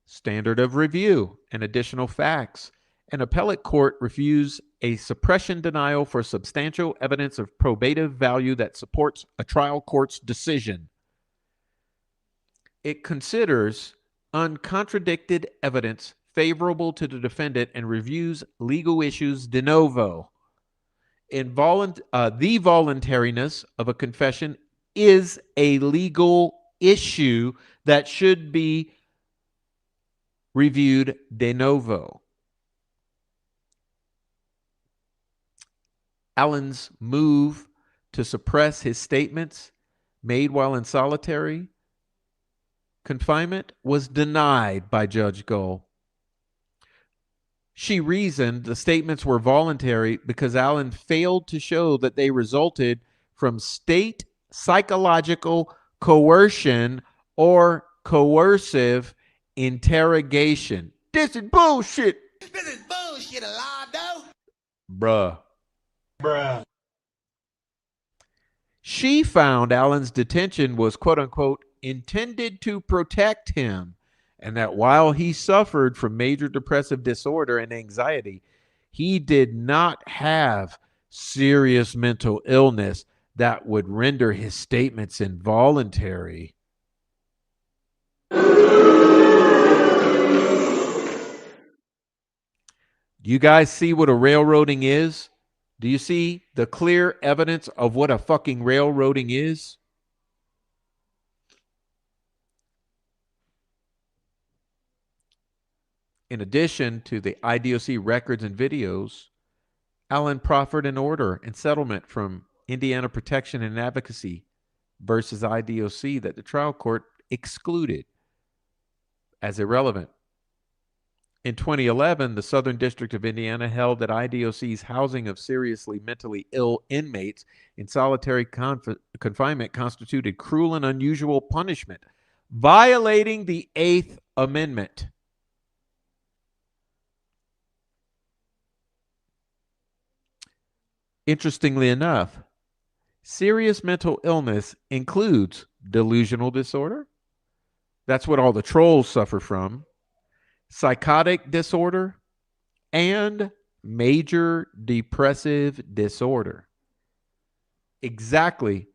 Standard of review and additional facts. An appellate court reviews a suppression denial for substantial evidence of probative value that supports a trial court's decision. It considers uncontradicted evidence favorable to the defendant and reviews legal issues de novo. The voluntariness of a confession is a legal issue that should be reviewed de novo. Allen's move to suppress his statements made while in solitary confinement was denied by Judge Gull. She reasoned the statements were voluntary because Allen failed to show that they resulted from state psychological coercion or coercive interrogation. This is bullshit. This is bullshit, Alado. Bruh. She found Allen's detention was, quote unquote, intended to protect him, and that while he suffered from major depressive disorder and anxiety, he did not have serious mental illness that would render his statements involuntary. Do you guys see what a railroading is? Do you see the clear evidence of what a fucking railroading is? In addition to the IDOC records and videos, Allen proffered an order and settlement from Indiana Protection and Advocacy versus IDOC that the trial court excluded as irrelevant. In 2011, the Southern District of Indiana held that IDOC's housing of seriously mentally ill inmates in solitary confinement constituted cruel and unusual punishment, violating the Eighth Amendment. Interestingly enough, serious mental illness includes delusional disorder. That's what all the trolls suffer from. Psychotic disorder, and major depressive disorder. Exactly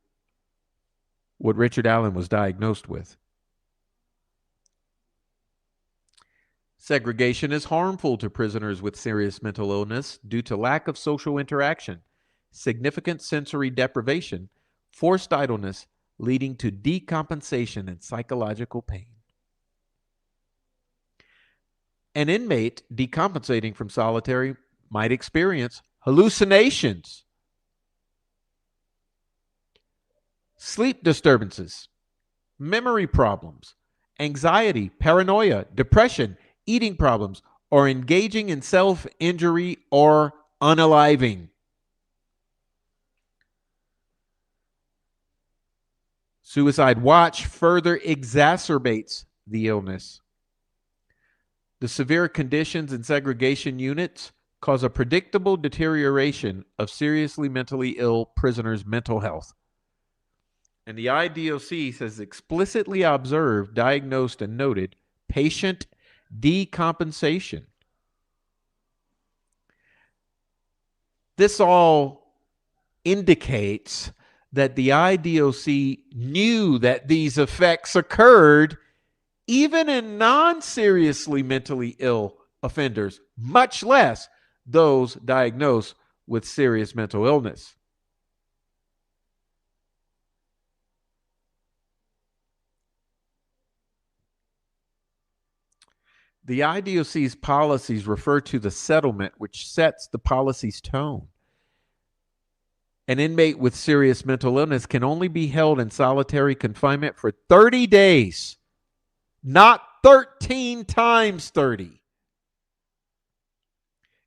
what Richard Allen was diagnosed with. Segregation is harmful to prisoners with serious mental illness due to lack of social interaction, significant sensory deprivation, forced idleness, leading to decompensation and psychological pain. An inmate decompensating from solitary might experience hallucinations, sleep disturbances, memory problems, anxiety, paranoia, depression, eating problems, or engaging in self-injury or unaliving. Suicide watch further exacerbates the illness. The severe conditions in segregation units cause a predictable deterioration of seriously mentally ill prisoners' mental health. And the IDOC has explicitly observed, diagnosed, and noted patient decompensation. This all indicates that the IDOC knew that these effects occurred even in non-seriously mentally ill offenders, much less those diagnosed with serious mental illness. The IDOC's policies refer to the settlement, which sets the policy's tone. An inmate with serious mental illness can only be held in solitary confinement for 30 days, not 13 times 30.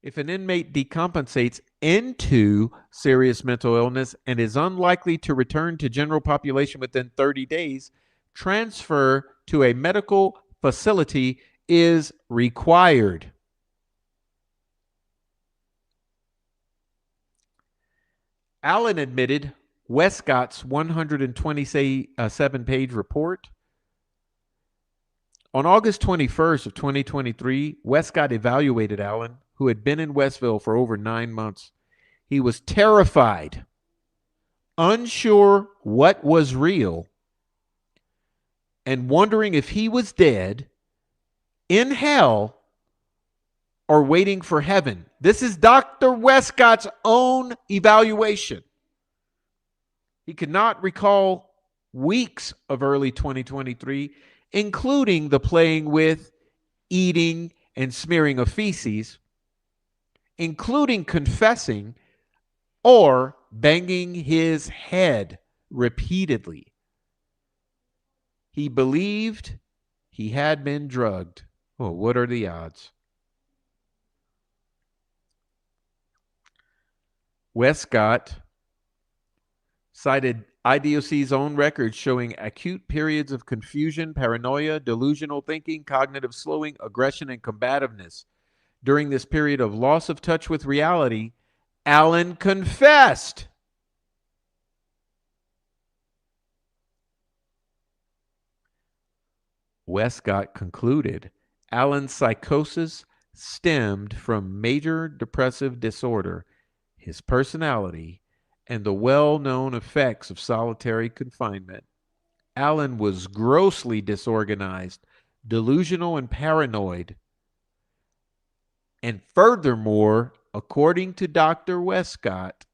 If an inmate decompensates into serious mental illness and is unlikely to return to general population within 30 days, transfer to a medical facility is required. Allen admitted Westcott's 127-page report. On August 21st of 2023, Westcott evaluated Allen, who had been in Westville for over 9 months. He was terrified, unsure what was real, and wondering if he was dead, in hell, or waiting for heaven. This is Dr. Westcott's own evaluation. He could not recall weeks of early 2023, including the playing with, eating, and smearing of feces, including confessing or banging his head repeatedly. He believed he had been drugged. Oh, what are the odds? Westcott cited IDOC's own records showing acute periods of confusion, paranoia, delusional thinking, cognitive slowing, aggression, and combativeness. During this period of loss of touch with reality, Allen confessed. Westcott concluded Allen's psychosis stemmed from major depressive disorder, his personality, and the well-known effects of solitary confinement. Allen was grossly disorganized, delusional, and paranoid. And furthermore, according to Dr. Westcott,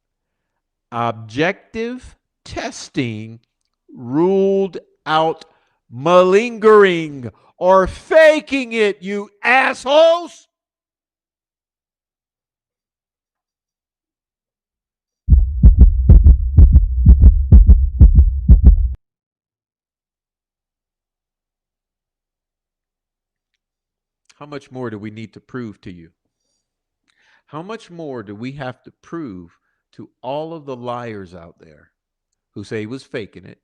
objective testing ruled out malingering or faking it, you assholes. How much more do we need to prove to you? How much more do we have to prove to all of the liars out there who say he was faking it,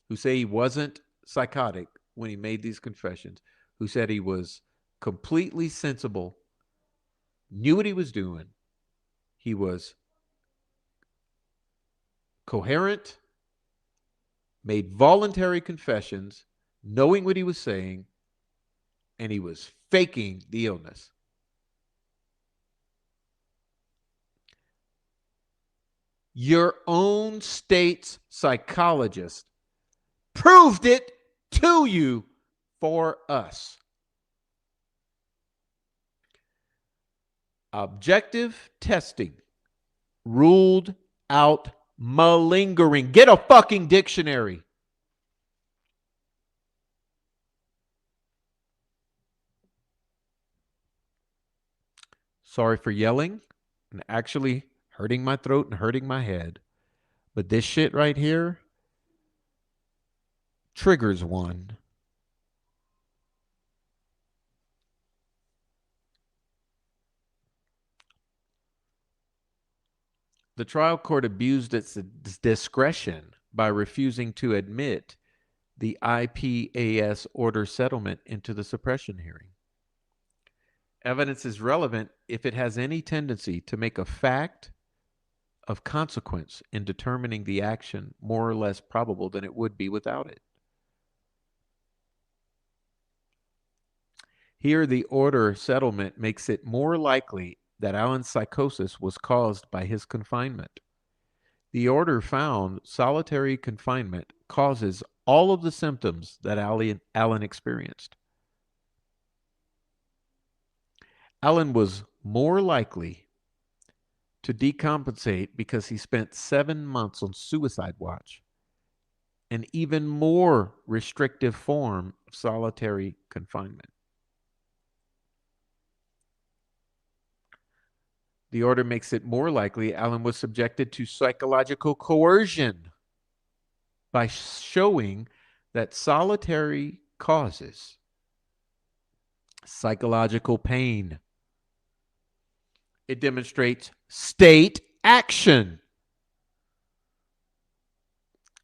who say he wasn't psychotic when he made these confessions, who said he was completely sensible, knew what he was doing, he was coherent, made voluntary confessions, knowing what he was saying, and he was faking the illness. Your own state's psychologist proved it to you for us. Objective testing ruled out malingering. Get a fucking dictionary. Sorry for yelling and actually hurting my throat and hurting my head. But this shit right here triggers one. The trial court abused its discretion by refusing to admit the IPAS order settlement into the suppression hearing. Evidence is relevant if it has any tendency to make a fact of consequence in determining the action more or less probable than it would be without it. Here, the order settlement makes it more likely that Alan's psychosis was caused by his confinement. The order found solitary confinement causes all of the symptoms that Alan experienced. Alan was more likely to decompensate because he spent 7 months on suicide watch, an even more restrictive form of solitary confinement. The order makes it more likely Alan was subjected to psychological coercion by showing that solitary causes psychological pain. It demonstrates state action.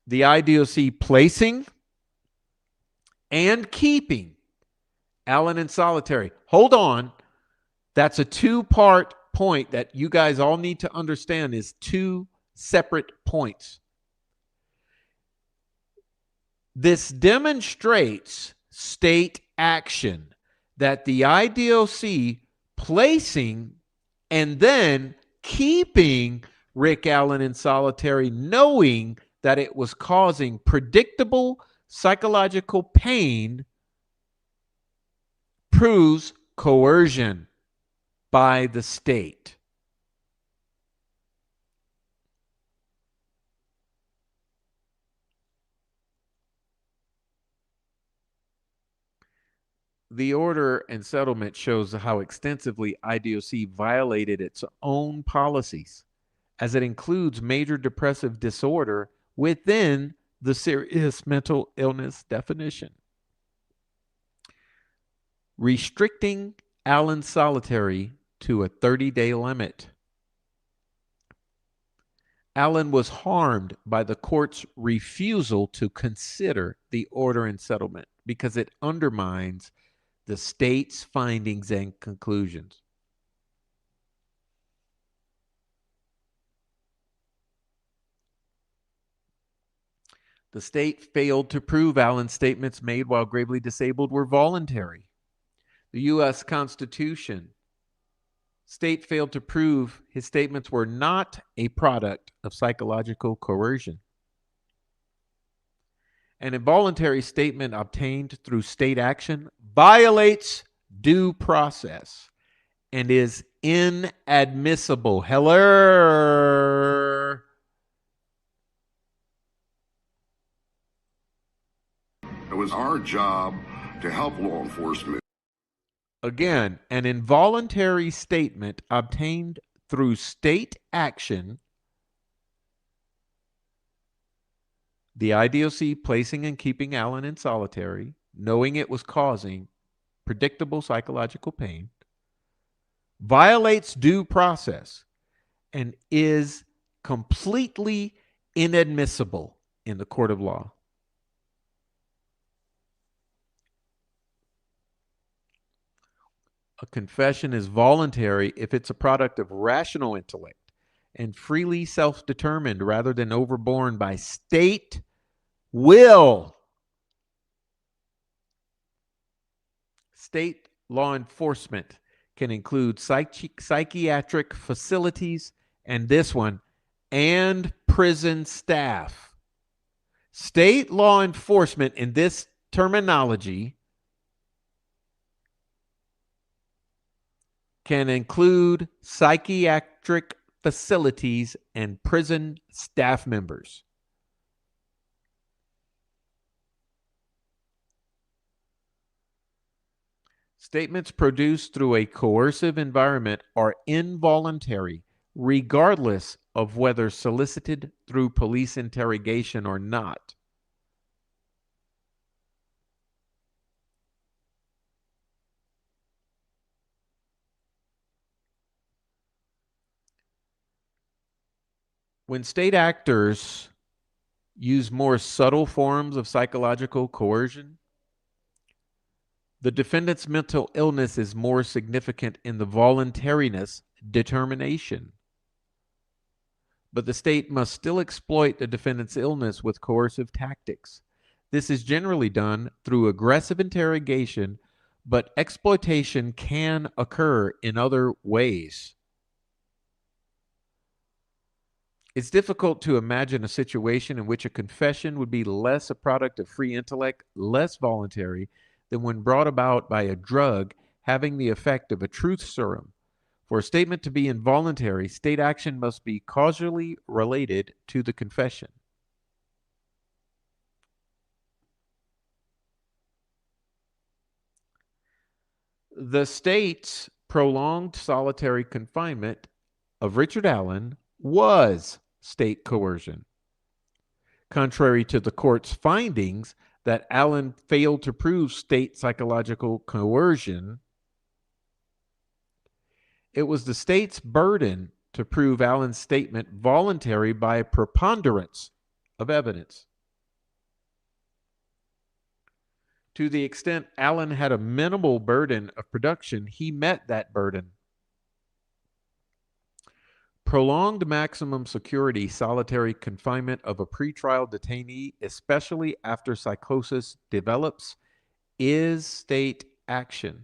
The IDOC placing and keeping Alan in solitary. Hold on. That's a two-part point that you guys all need to understand is two separate points. This demonstrates state action that the IDOC placing and then keeping Rick Allen in solitary, knowing that it was causing predictable psychological pain, proves coercion by the state. The order and settlement shows how extensively IDOC violated its own policies, as it includes major depressive disorder within the serious mental illness definition. Restricting Allen's solitary to a 30-day limit. Allen was harmed by the court's refusal to consider the order and settlement because it undermines the state's findings and conclusions. The state failed to prove Allen's statements made while gravely disabled were voluntary. The U.S. Constitution. State failed to prove his statements were not a product of psychological coercion. An involuntary statement obtained through state action violates due process and is inadmissible. Hello. It was our job to help law enforcement. Again, an involuntary statement obtained through state action, the IDOC placing and keeping Allen in solitary, knowing it was causing predictable psychological pain, violates due process and is completely inadmissible in the court of law. A confession is voluntary if it's a product of rational intellect and freely self-determined rather than overborne by state will. State law enforcement can include psychiatric facilities and this one, and prison staff. State law enforcement in this terminology can include psychiatric facilities and prison staff members. Statements produced through a coercive environment are involuntary, regardless of whether solicited through police interrogation or not. When state actors use more subtle forms of psychological coercion, the defendant's mental illness is more significant in the voluntariness determination. But the state must still exploit the defendant's illness with coercive tactics. This is generally done through aggressive interrogation, but exploitation can occur in other ways. It's difficult to imagine a situation in which a confession would be less a product of free intellect, less voluntary, than when brought about by a drug having the effect of a truth serum. For a statement to be involuntary, state action must be causally related to the confession. The state's prolonged solitary confinement of Richard Allen was state coercion. Contrary to the court's findings that Allen failed to prove state psychological coercion, it was the state's burden to prove Allen's statement voluntary by a preponderance of evidence. To the extent Allen had a minimal burden of production, he met that burden. Prolonged maximum security solitary confinement of a pretrial detainee, especially after psychosis develops, is state action.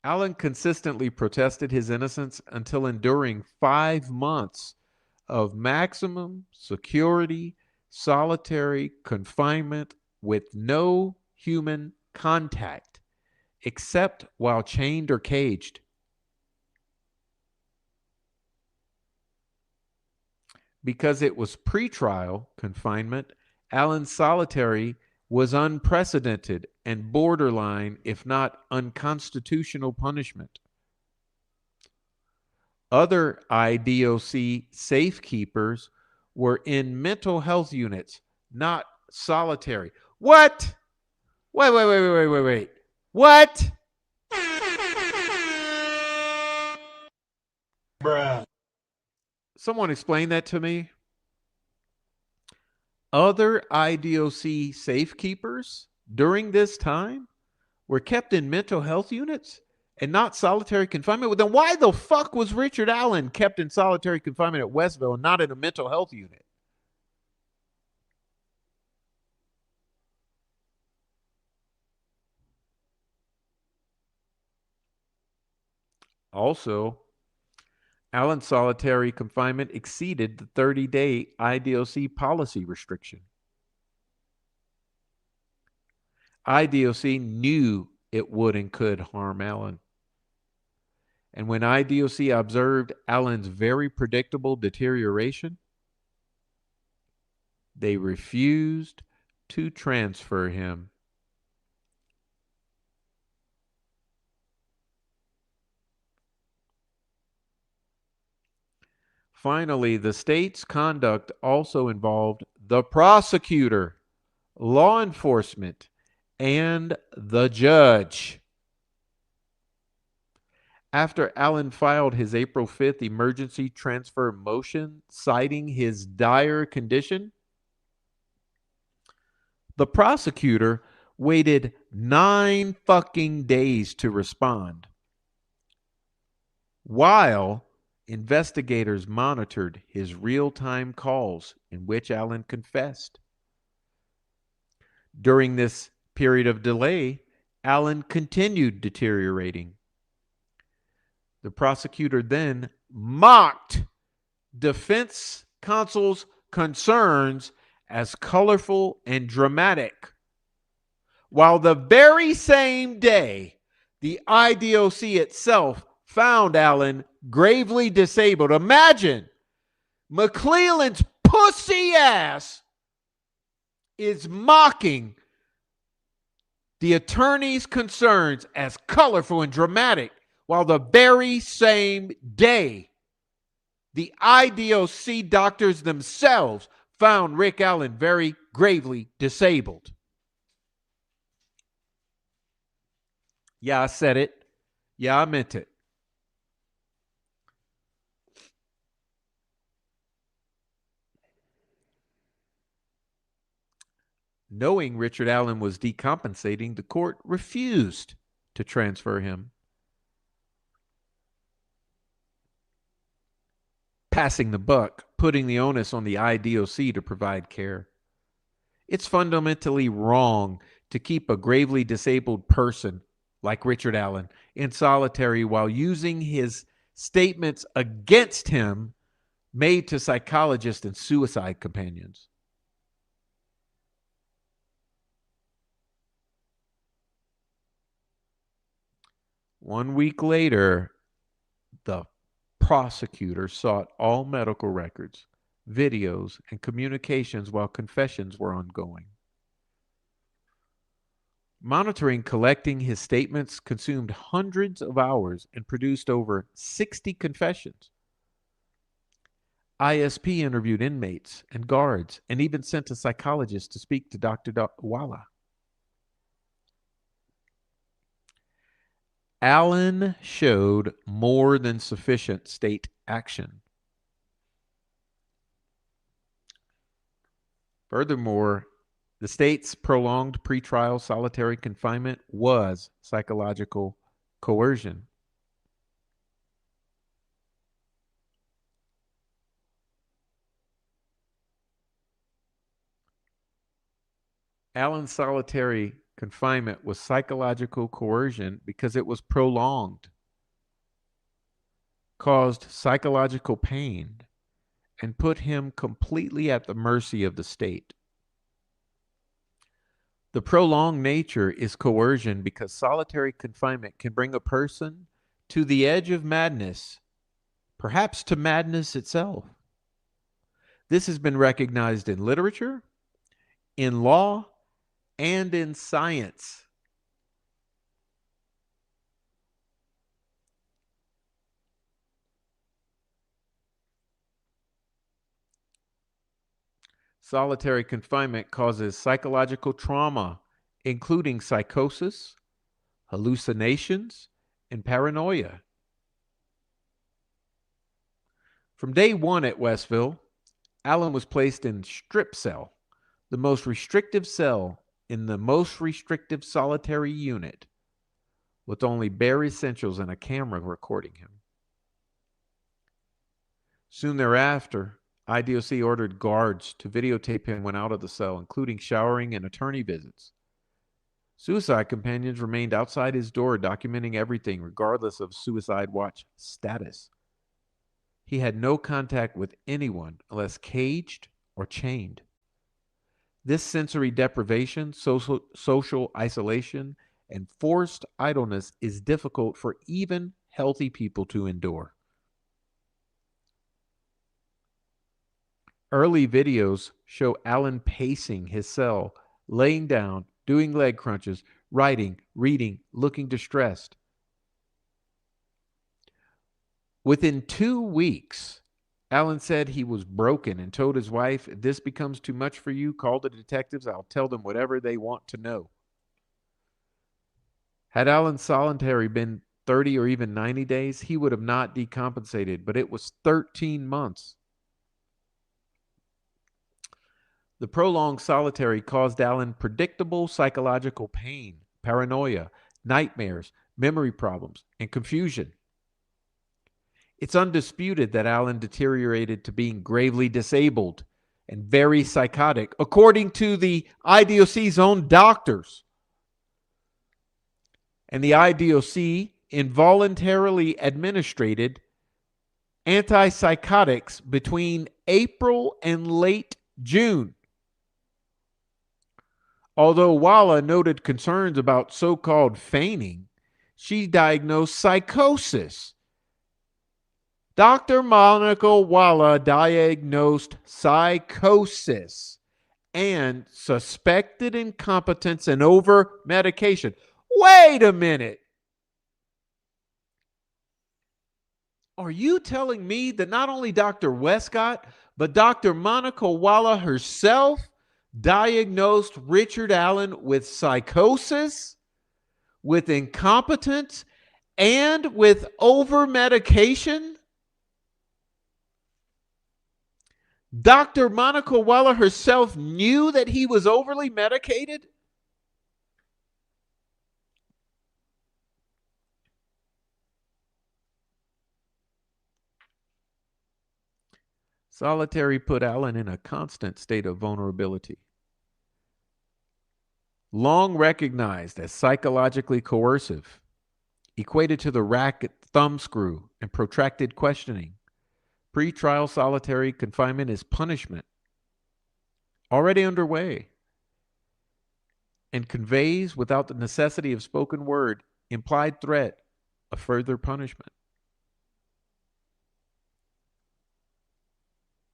Allen consistently protested his innocence until enduring 5 months of maximum security solitary confinement with no human contact except while chained or caged. Because it was pretrial confinement, Allen's solitary was unprecedented and borderline, if not unconstitutional, punishment. Other IDOC safekeepers were in mental health units, not solitary. What? Wait. What? Bruh. Someone explain that to me. Other IDOC safekeepers during this time were kept in mental health units and not solitary confinement. Well, then why the fuck was Richard Allen kept in solitary confinement at Westville and not in a mental health unit? Also, Allen's solitary confinement exceeded the 30-day IDOC policy restriction. IDOC knew it would and could harm Allen. And when IDOC observed Allen's very predictable deterioration, they refused to transfer him. Finally, the state's conduct also involved the prosecutor, law enforcement, and the judge. After Allen filed his April 5th emergency transfer motion citing his dire condition, the prosecutor waited 9 fucking days to respond, while investigators monitored his real-time calls in which Allen confessed. During this period of delay, Allen continued deteriorating. The prosecutor then mocked defense counsel's concerns as colorful and dramatic, while the very same day the IDOC itself found Allen gravely disabled. Imagine McClelland's pussy ass is mocking the attorney's concerns as colorful and dramatic, while the very same day the IDOC doctors themselves found Rick Allen very gravely disabled. Yeah, I said it. Yeah, I meant it. Knowing Richard Allen was decompensating, the court refused to transfer him, passing the buck, putting the onus on the IDOC to provide care. It's fundamentally wrong to keep a gravely disabled person like Richard Allen in solitary while using his statements against him made to psychologists and suicide companions. One week later, the prosecutor sought all medical records, videos, and communications while confessions were ongoing. Monitoring, collecting his statements consumed hundreds of hours and produced over 60 confessions. ISP interviewed inmates and guards and even sent a psychologist to speak to Dr. Walla. Allen showed more than sufficient state action. Furthermore, the state's prolonged pretrial solitary confinement was psychological coercion. Allen's solitary confinement was psychological coercion because it was prolonged, caused psychological pain, and put him completely at the mercy of the state. The prolonged nature is coercion because solitary confinement can bring a person to the edge of madness, perhaps to madness itself. This has been recognized in literature, in law, and in science. Solitary confinement causes psychological trauma, including psychosis, hallucinations, and paranoia. From day one at Westville, Allen was placed in strip cell, the most restrictive cell in the most restrictive solitary unit, with only bare essentials and a camera recording him. Soon thereafter, IDOC ordered guards to videotape him when out of the cell, including showering and attorney visits. Suicide companions remained outside his door, documenting everything, regardless of suicide watch status. He had no contact with anyone unless caged or chained. This sensory deprivation, social isolation, and forced idleness is difficult for even healthy people to endure. Early videos show Allen pacing his cell, laying down, doing leg crunches, writing, reading, looking distressed. Within 2 weeks, Allen said he was broken and told his wife, "If this becomes too much for you, call the detectives. I'll tell them whatever they want to know." Had Allen's solitary been 30 or even 90 days, he would have not decompensated, but it was 13 months. The prolonged solitary caused Allen predictable psychological pain, paranoia, nightmares, memory problems, and confusion. It's undisputed that Allen deteriorated to being gravely disabled and very psychotic, according to the IDOC's own doctors. And the IDOC involuntarily administered antipsychotics between April and late June. Although Walla noted concerns about so-called feigning, she diagnosed psychosis. Dr. Monica Walla diagnosed psychosis and suspected incompetence and over medication. Wait a minute. Are you telling me that not only Dr. Westcott, but Dr. Monica Walla herself diagnosed Richard Allen with psychosis, with incompetence, and with over medication? Dr. Monica Walla herself knew that he was overly medicated? Solitary put Allen in a constant state of vulnerability. Long recognized as psychologically coercive, equated to the racket thumbscrew and protracted questioning, pretrial solitary confinement is punishment already underway and conveys, without the necessity of spoken word, implied threat of further punishment.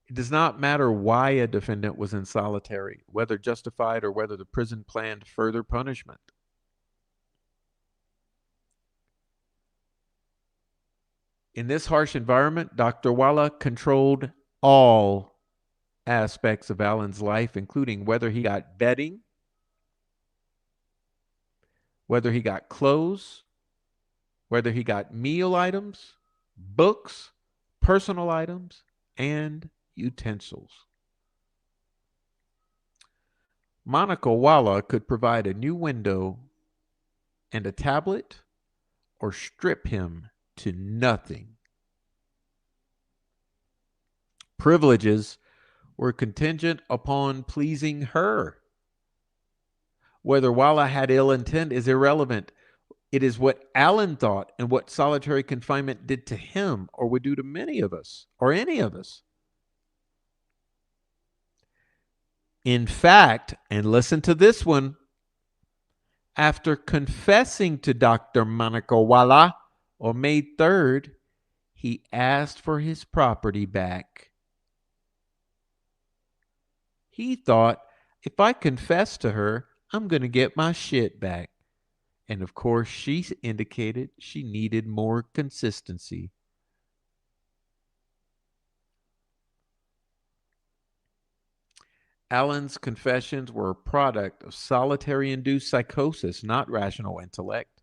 It does not matter why a defendant was in solitary, whether justified or whether the prison planned further punishment. In this harsh environment, Dr. Walla controlled all aspects of Allen's life, including whether he got bedding, whether he got clothes, whether he got meal items, books, personal items, and utensils. Monica Walla could provide a new window and a tablet or strip him to nothing. Privileges were contingent upon pleasing her. Whether Walla had ill intent is irrelevant. It is what Allen thought and what solitary confinement did to him or would do to many of us or any of us. In fact, and listen to this one, after confessing to Dr. Monica Walla on May 3rd, he asked for his property back. He thought, if I confess to her, I'm going to get my shit back. And of course, she indicated she needed more consistency. Allen's confessions were a product of solitary-induced psychosis, not rational intellect.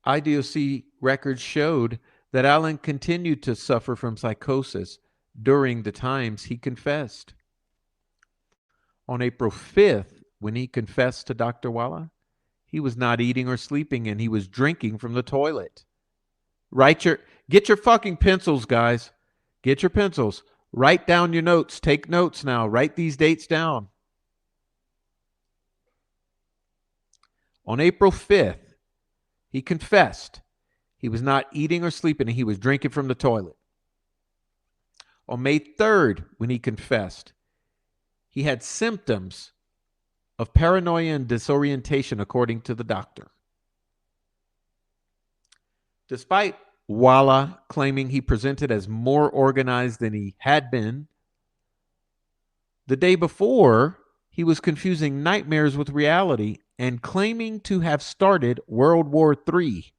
IDOC records showed that Allen continued to suffer from psychosis during the times he confessed. On April 5th, when he confessed to Dr. Walla, he was not eating or sleeping, and he was drinking from the toilet. Get your fucking pencils, guys. Get your pencils. Write down your notes. Take notes now. Write these dates down. On April 5th, he confessed he was not eating or sleeping, and he was drinking from the toilet. On May 3rd, when he confessed, he had symptoms of paranoia and disorientation, according to the doctor. Despite Walla claiming he presented as more organized than he had been, the day before, he was confusing nightmares with reality and claiming to have started World War III.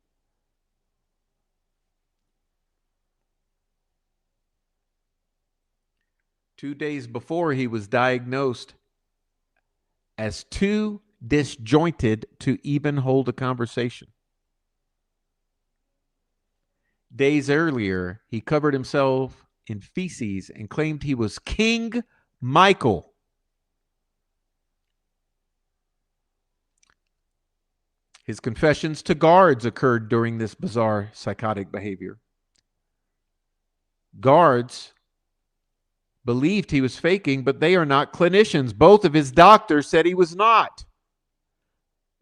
Two days before, he was diagnosed as too disjointed to even hold a conversation. Days earlier, he covered himself in feces and claimed he was King Michael. His confessions to guards occurred during this bizarre psychotic behavior. Guards believed he was faking, but they are not clinicians. Both of his doctors said he was not.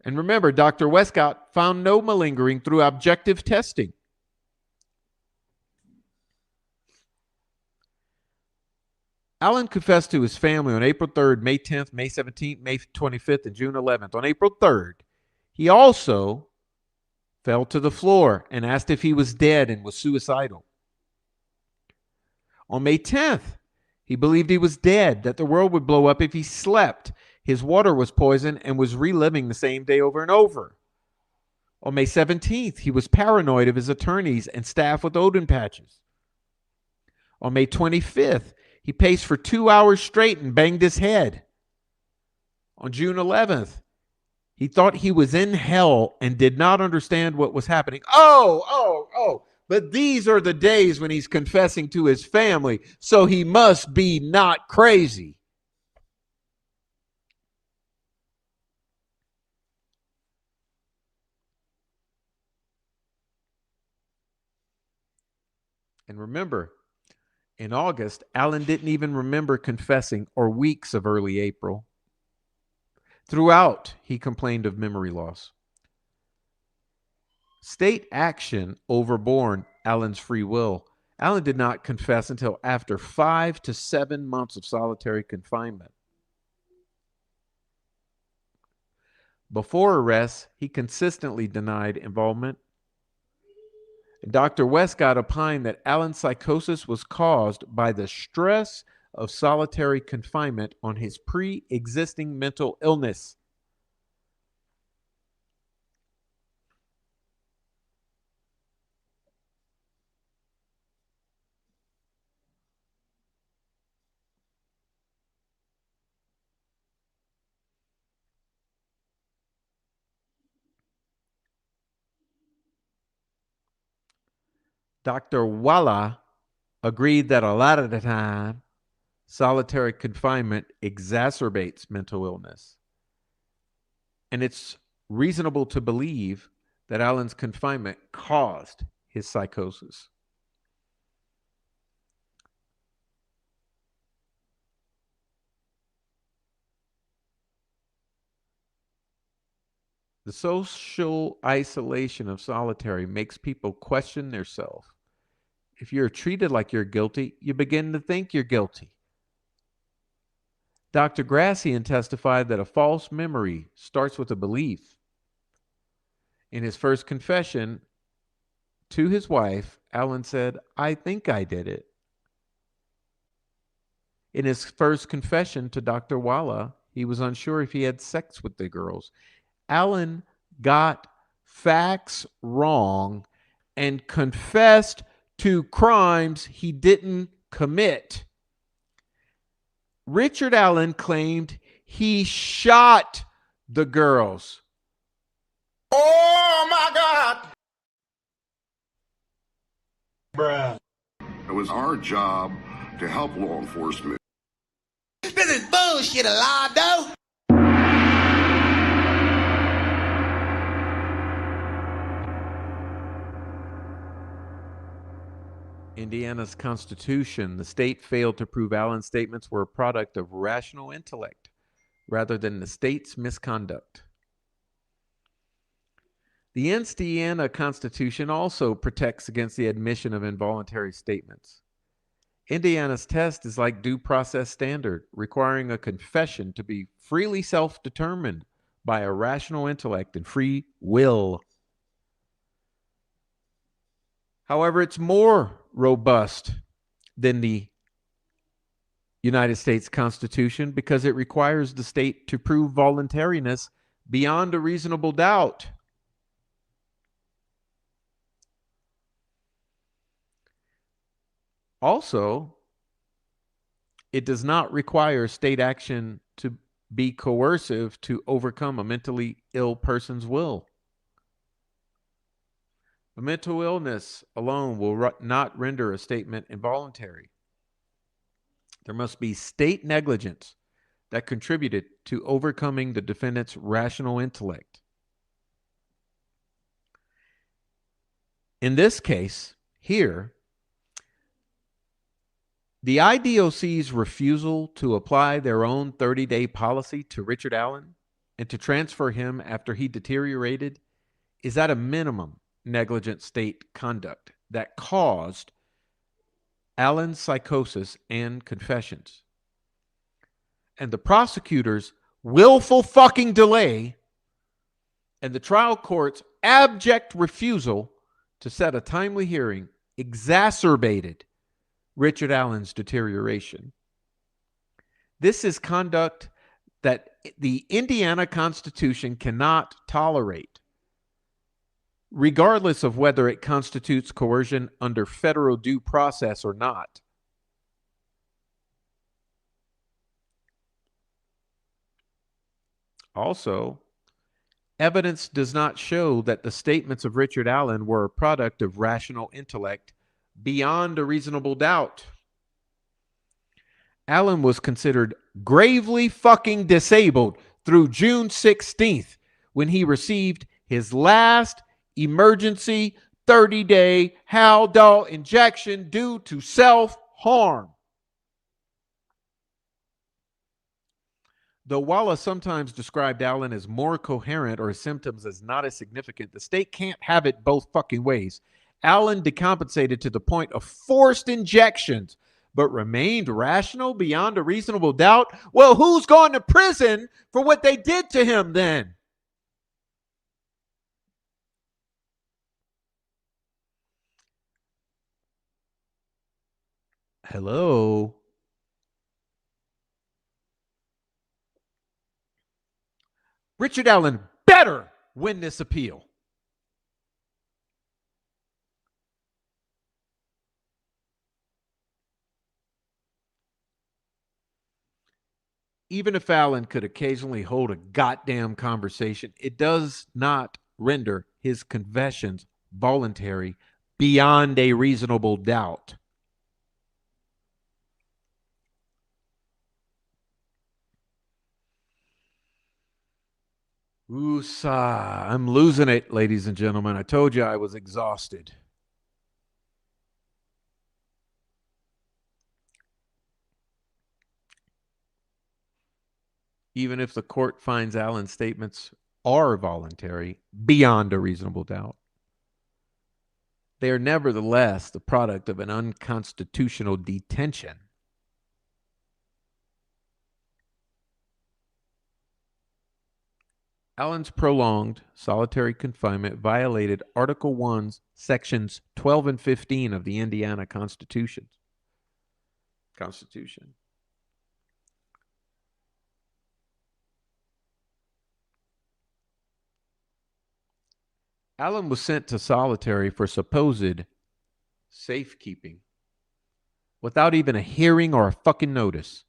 And remember, Dr. Westcott found no malingering through objective testing. Allen confessed to his family on April 3rd, May 10th, May 17th, May 25th, and June 11th. On April 3rd, he also fell to the floor and asked if he was dead and was suicidal. On May 10th, he believed he was dead, that the world would blow up if he slept. His water was poisoned and was reliving the same day over and over. On May 17th, he was paranoid of his attorneys and staff with Odin patches. On May 25th, he paced for 2 hours straight and banged his head. On June 11th, he thought he was in hell and did not understand what was happening. But these are the days when he's confessing to his family, so he must be not crazy. And remember, in August, Allen didn't even remember confessing or weeks of early April. Throughout, he complained of memory loss. State action overborne Allen's free will. Allen did not confess until after 5 to 7 months of solitary confinement. Before arrest, he consistently denied involvement. Dr. Westcott opined that Allen's psychosis was caused by the stress of solitary confinement on his pre-existing mental illness. Dr. Walla agreed that a lot of the time, solitary confinement exacerbates mental illness. And it's reasonable to believe that Allen's confinement caused his psychosis. The social isolation of solitary makes people question themselves. If you're treated like you're guilty, you begin to think you're guilty. Dr. Grassian testified that a false memory starts with a belief. In his first confession to his wife, Allen said, "I think I did it." In his first confession to Dr. Walla, he was unsure if he had sex with the girls. Allen got facts wrong and confessed to crimes he didn't commit. Richard Allen claimed he shot the girls. Oh my God! Bruh. It was our job to help law enforcement. This is bullshit, Alado. Indiana's Constitution, the state failed to prove Allen's statements were a product of rational intellect rather than the state's misconduct. The Indiana Constitution also protects against the admission of involuntary statements. Indiana's test is like due process standard, requiring a confession to be freely self-determined by a rational intellect and free will. However, it's more robust than the United States Constitution because it requires the state to prove voluntariness beyond a reasonable doubt. Also, it does not require state action to be coercive to overcome a mentally ill person's will. A mental illness alone will not render a statement involuntary. There must be state negligence that contributed to overcoming the defendant's rational intellect. In this case, here, the IDOC's refusal to apply their own 30-day policy to Richard Allen and to transfer him after he deteriorated is at a minimum negligent state conduct that caused Allen's psychosis and confessions. and the prosecutor's willful fucking delay and the trial court's abject refusal to set a timely hearing exacerbated Richard Allen's deterioration. This is conduct that the Indiana Constitution cannot tolerate, regardless of whether it constitutes coercion under federal due process or not. Also, evidence does not show that the statements of Richard Allen were a product of rational intellect beyond a reasonable doubt. Allen was considered gravely fucking disabled through June 16th when he received his last emergency 30-day Haldol injection due to self-harm. Though Wallace sometimes described Allen as more coherent or his symptoms as not as significant, the state can't have it both fucking ways. Allen decompensated to the point of forced injections, but remained rational beyond a reasonable doubt. Well, who's going to prison for what they did to him then? Hello? Richard Allen better win this appeal. Even if Allen could occasionally hold a goddamn conversation, it does not render his confessions voluntary beyond a reasonable doubt. Ooh-sa. I'm losing it, ladies and gentlemen. I told you I was exhausted. Even if the court finds Allen's statements are voluntary beyond a reasonable doubt, they are nevertheless the product of an unconstitutional detention. Allen's prolonged solitary confinement violated Article 1's Sections 12 and 15 of the Indiana Constitution. Allen was sent to solitary for supposed safekeeping without even a hearing or a fucking notice.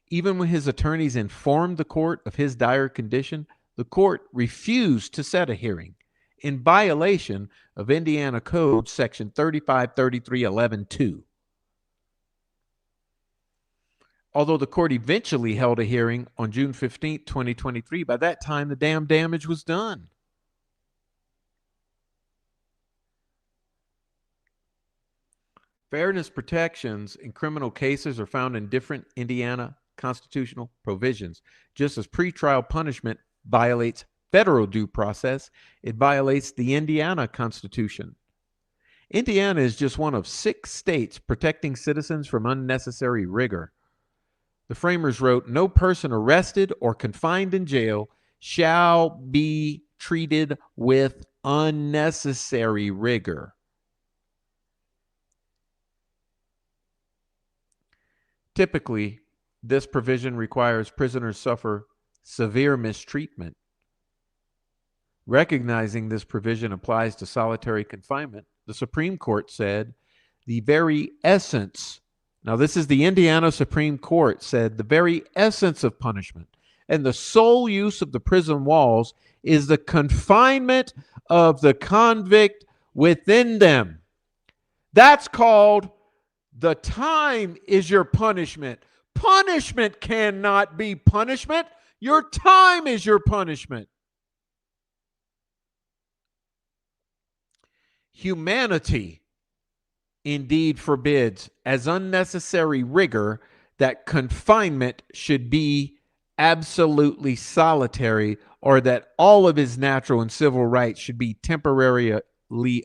Even when his attorneys informed the court of his dire condition, the court refused to set a hearing in violation of Indiana Code Section 3533.11.2. Although the court eventually held a hearing on June 15, 2023, by that time the damn damage was done. Fairness protections in criminal cases are found in different Indiana constitutional provisions. Just as pretrial punishment violates federal due process, it violates the Indiana Constitution. Indiana is just one of 6 states protecting citizens from unnecessary rigor. The framers wrote, "No person arrested or confined in jail shall be treated with unnecessary rigor." Typically, this provision requires prisoners suffer severe mistreatment. Recognizing this provision applies to solitary confinement, the Supreme Court said the very essence, now this is the Indiana Supreme Court, said the very essence of punishment and the sole use of the prison walls is the confinement of the convict within them. That's called the time is your punishment. Punishment cannot be punishment. Your time is your punishment. Humanity indeed forbids as unnecessary rigor that confinement should be absolutely solitary, or that all of his natural and civil rights should be temporarily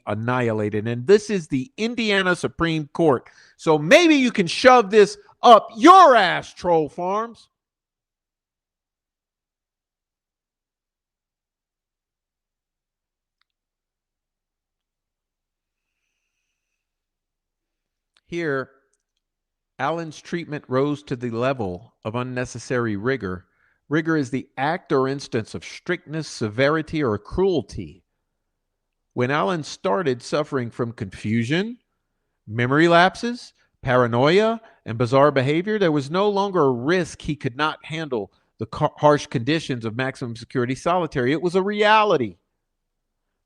annihilated. And this is the Indiana Supreme Court. So maybe you can shove this up your ass, Troll Farms. Here, Allen's treatment rose to the level of unnecessary rigor. Rigor is the act or instance of strictness, severity, or cruelty. When Allen started suffering from confusion, memory lapses, paranoia, and bizarre behavior, there was no longer a risk he could not handle the harsh conditions of maximum security solitary. It was a reality.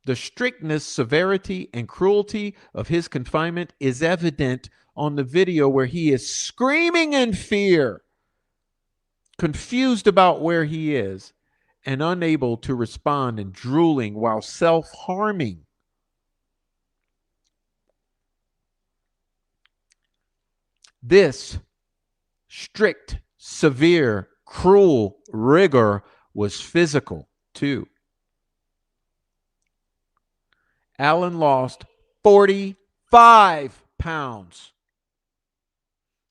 The strictness, severity, and cruelty of his confinement is evident on the video where he is screaming in fear, confused about where he is, and unable to respond and drooling while self-harming. This strict, severe, cruel rigor was physical too. Allen lost 45 pounds.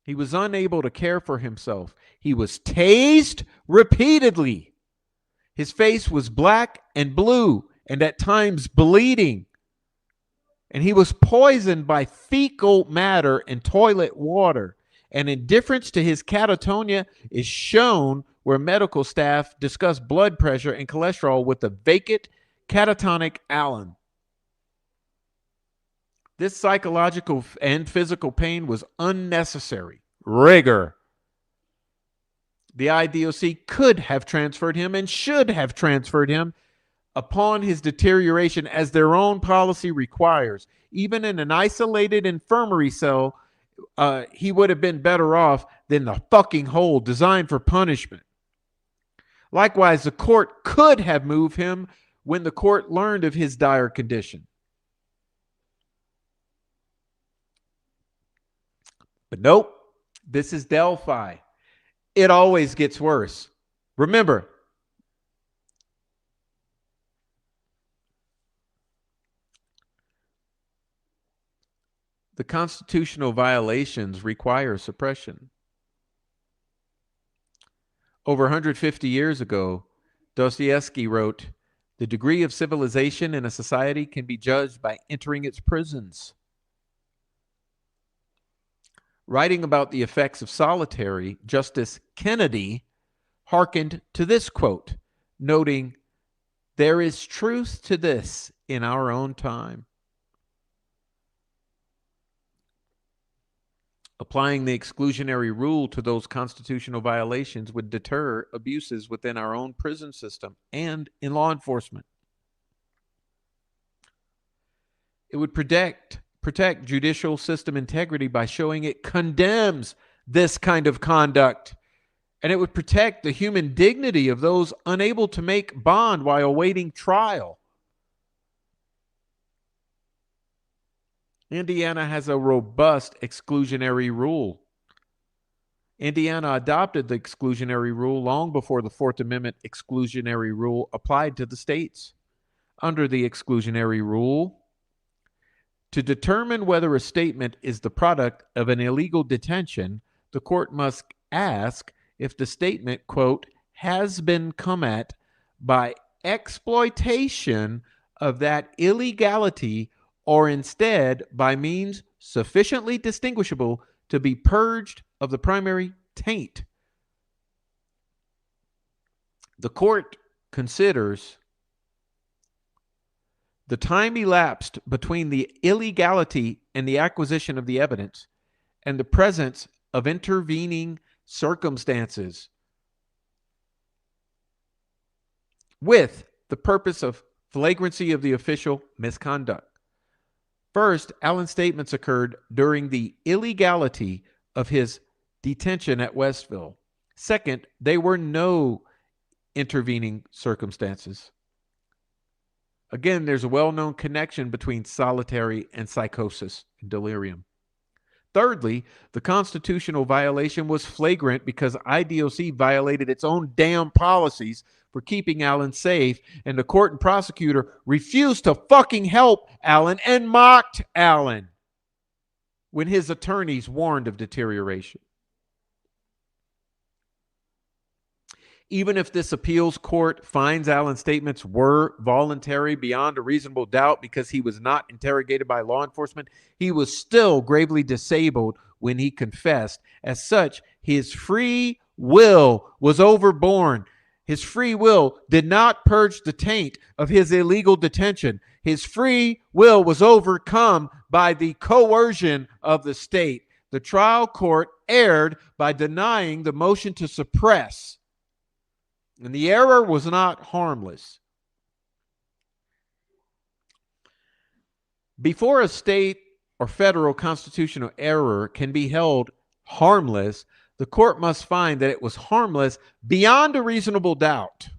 He was unable to care for himself. He was tased repeatedly. His face was black and blue and at times bleeding. And he was poisoned by fecal matter and toilet water. And indifference to his catatonia is shown where medical staff discuss blood pressure and cholesterol with the vacant catatonic Allen. This psychological and physical pain was unnecessary. Rigor. The IDOC could have transferred him and should have transferred him upon his deterioration as their own policy requires. Even in an isolated infirmary cell, he would have been better off than the fucking hole designed for punishment. Likewise, the court could have moved him when the court learned of his dire condition. But nope, this is Delphi. It always gets worse. Remember, the constitutional violations require suppression. Over 150 years ago, Dostoevsky wrote, "The degree of civilization in a society can be judged by entering its prisons." Writing about the effects of solitary, Justice Kennedy hearkened to this quote, noting, "There is truth to this in our own time." Applying the exclusionary rule to those constitutional violations would deter abuses within our own prison system and in law enforcement. It would protect judicial system integrity by showing it condemns this kind of conduct. And it would protect the human dignity of those unable to make bond while awaiting trial. Indiana has a robust exclusionary rule. Indiana adopted the exclusionary rule long before the Fourth Amendment exclusionary rule applied to the states. Under the exclusionary rule, to determine whether a statement is the product of an illegal detention, the court must ask if the statement, quote, has been come at by exploitation of that illegality or instead by means sufficiently distinguishable to be purged of the primary taint. The court considers the time elapsed between the illegality and the acquisition of the evidence and the presence of intervening circumstances with the purpose of flagrancy of the official misconduct. First, Allen's statements occurred during the illegality of his detention at Westville. Second, there were no intervening circumstances. Again, there's a well-known connection between solitary and psychosis and delirium. Thirdly, the constitutional violation was flagrant because IDOC violated its own damn policies for keeping Allen safe, and the court and prosecutor refused to fucking help Allen and mocked Allen when his attorneys warned of deterioration. Even if this appeals court finds Allen's statements were voluntary beyond a reasonable doubt because he was not interrogated by law enforcement, he was still gravely disabled when he confessed. As such, his free will was overborne. His free will did not purge the taint of his illegal detention. His free will was overcome by the coercion of the state. The trial court erred by denying the motion to suppress, and the error was not harmless. Before a state or federal constitutional error can be held harmless, the court must find that it was harmless beyond a reasonable doubt.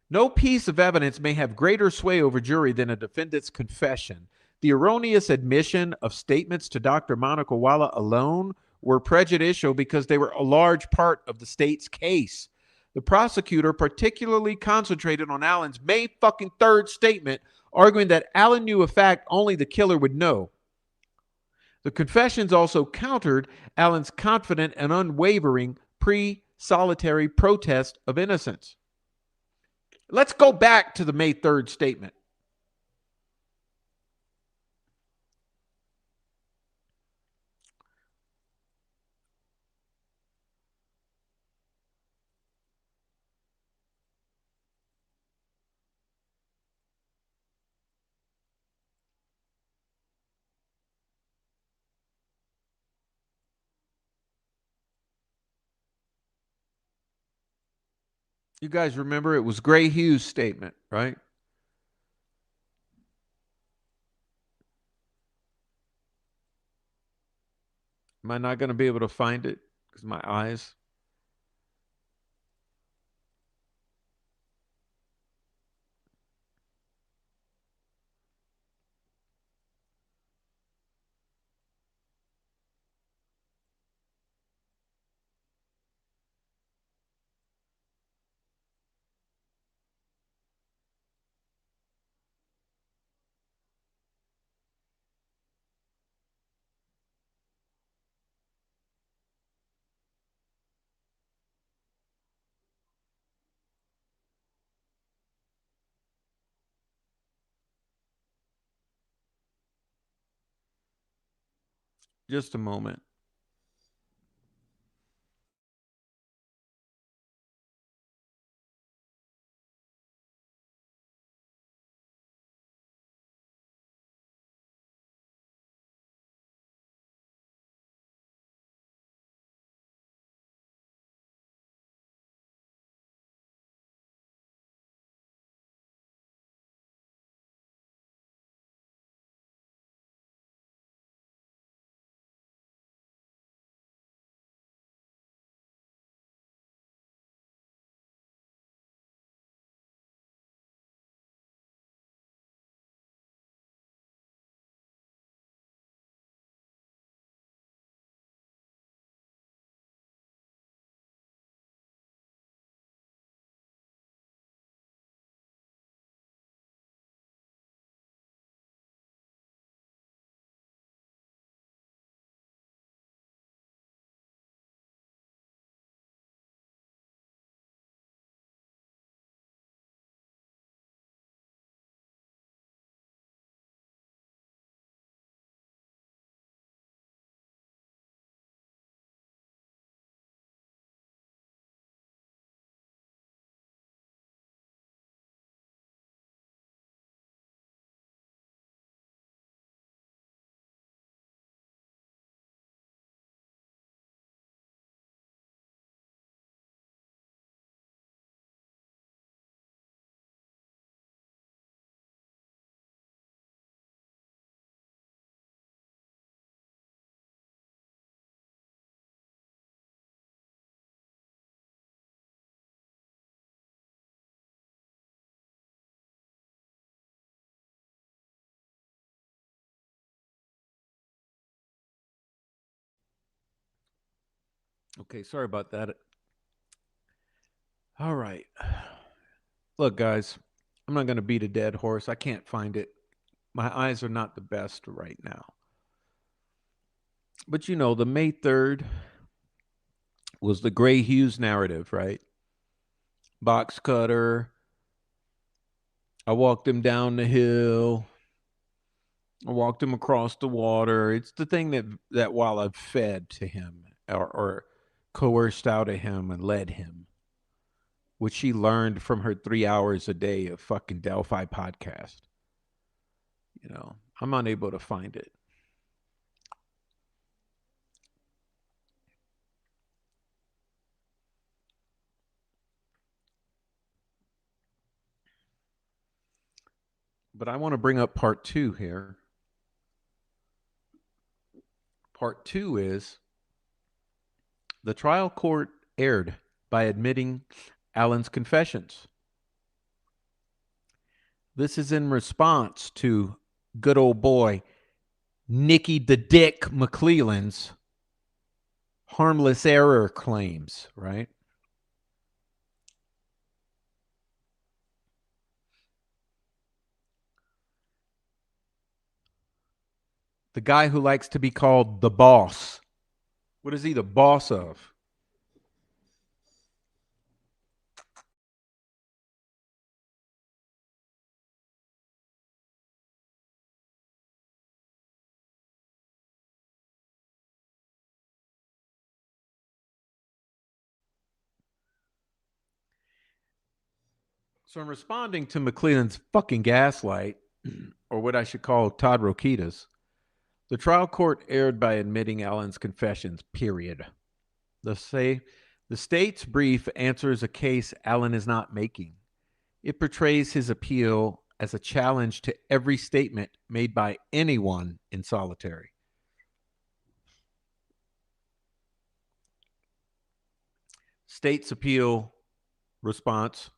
No piece of evidence may have greater sway over jury than a defendant's confession. The erroneous admission of statements to Dr. Monica Walla alone were prejudicial because they were a large part of the state's case. The prosecutor particularly concentrated on Allen's May fucking 3rd statement, arguing that Allen knew a fact only the killer would know. The confessions also countered Allen's confident and unwavering pre-solitary protest of innocence. Let's go back to the May 3rd statement. You guys remember it was Gray Hughes' statement, right? Am I not going to be able to find it because my eyes? Just a moment. Okay, sorry about that. All right. Look, guys, I'm not going to beat a dead horse. I can't find it. My eyes are not the best right now. But you know, the May 3rd was the Gray Hughes narrative, right? box cutter. I walked him down the hill. I walked him across the water. It's the thing that while I've fed to him or coerced out of him and led him, which she learned from her 3 hours a day of fucking Delphi podcast. You know, I'm unable to find it. But I want to bring up part 2 here. Part 2 is the trial court erred by admitting Alan's confessions. This is in response to good old boy Nicky the Dick McClelland's harmless error claims, right? The guy who likes to be called the boss. What is he the boss of? So I'm responding to McClelland's fucking gaslight, or what I should call Todd Rokita's. The trial court erred by admitting Alan's confessions, period. The state's brief answers a case Alan is not making. It portrays his appeal as a challenge to every statement made by anyone in solitary. State's appeal response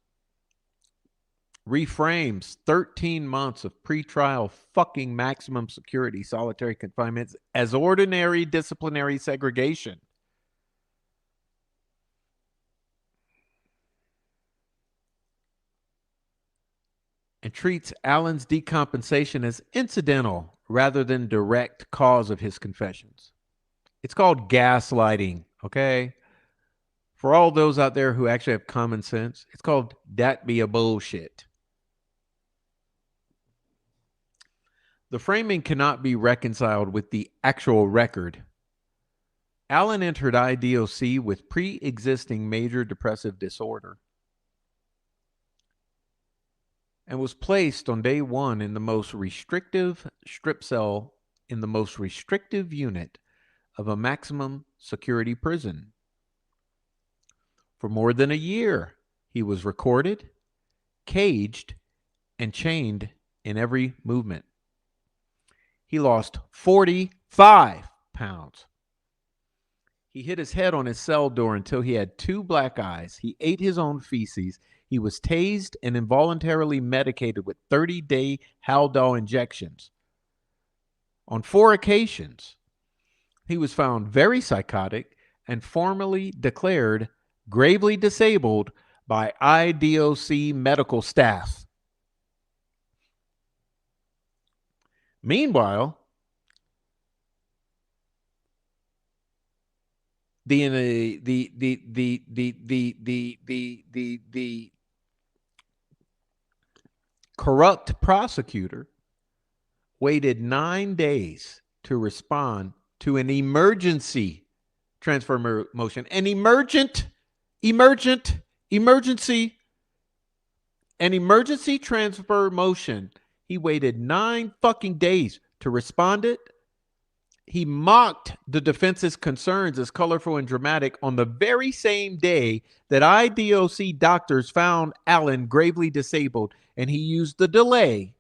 reframes 13 months of pretrial fucking maximum security solitary confinement as ordinary disciplinary segregation. And treats Alan's decompensation as incidental rather than direct cause of his confessions. It's called gaslighting, okay? For all those out there who actually have common sense, it's called that be a bullshit. The framing cannot be reconciled with the actual record. Alan entered IDOC with pre-existing major depressive disorder and was placed on day one in the most restrictive strip cell in the most restrictive unit of a maximum security prison. For more than a year, he was recorded, caged, and chained in every movement. He lost 45 pounds. He hit his head on his cell door until he had 2 black eyes. He ate his own feces. He was tased and involuntarily medicated with 30-day Haldol injections. On 4 occasions, he was found very psychotic and formally declared gravely disabled by IDOC medical staff. Meanwhile, the corrupt prosecutor waited 9 days to respond to an emergency transfer motion. An emergency transfer motion. He waited 9 fucking days to respond it. He mocked the defense's concerns as colorful and dramatic on the very same day that IDOC doctors found Alan gravely disabled, and he used the delay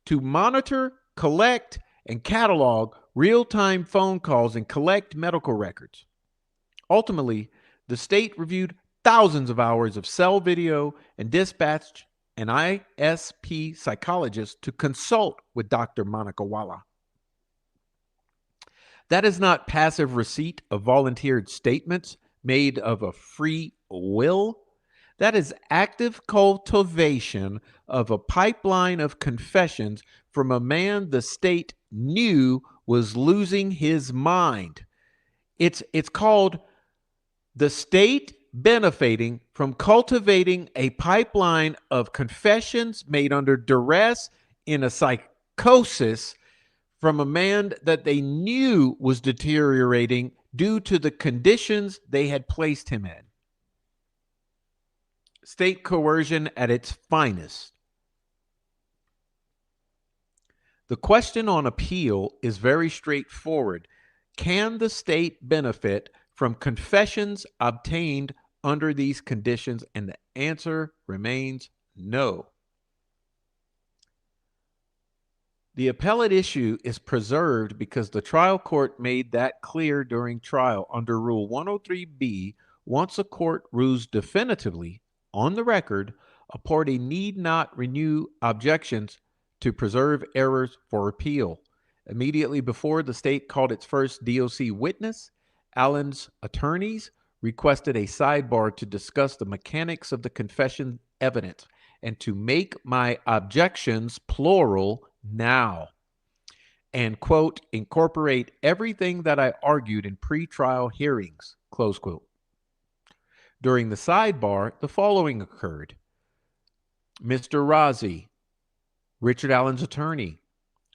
to monitor, collect, and catalog real-time phone calls and collect medical records. Ultimately, the state reviewed thousands of hours of cell video and dispatched an ISP psychologist to consult with Dr. Monica Walla. That is not passive receipt of volunteered statements made of a free will. That is active cultivation of a pipeline of confessions from a man the state knew was losing his mind. It's called the state benefiting from cultivating a pipeline of confessions made under duress in a psychosis from a man that they knew was deteriorating due to the conditions they had placed him in. State coercion at its finest. The question on appeal is very straightforward. Can the state benefit from confessions obtained under these conditions? And the answer remains no. The appellate issue is preserved because the trial court made that clear during trial under Rule 103B. Once a court rules definitively on the record, a party need not renew objections to preserve errors for appeal. Immediately before the state called its first DOC witness, Allen's attorneys requested a sidebar to discuss the mechanics of the confession evidence and to make my objections, plural, now, and, quote, incorporate everything that I argued in pretrial hearings, close quote. During the sidebar, the following occurred. Mr. Rozzi, Richard Allen's attorney.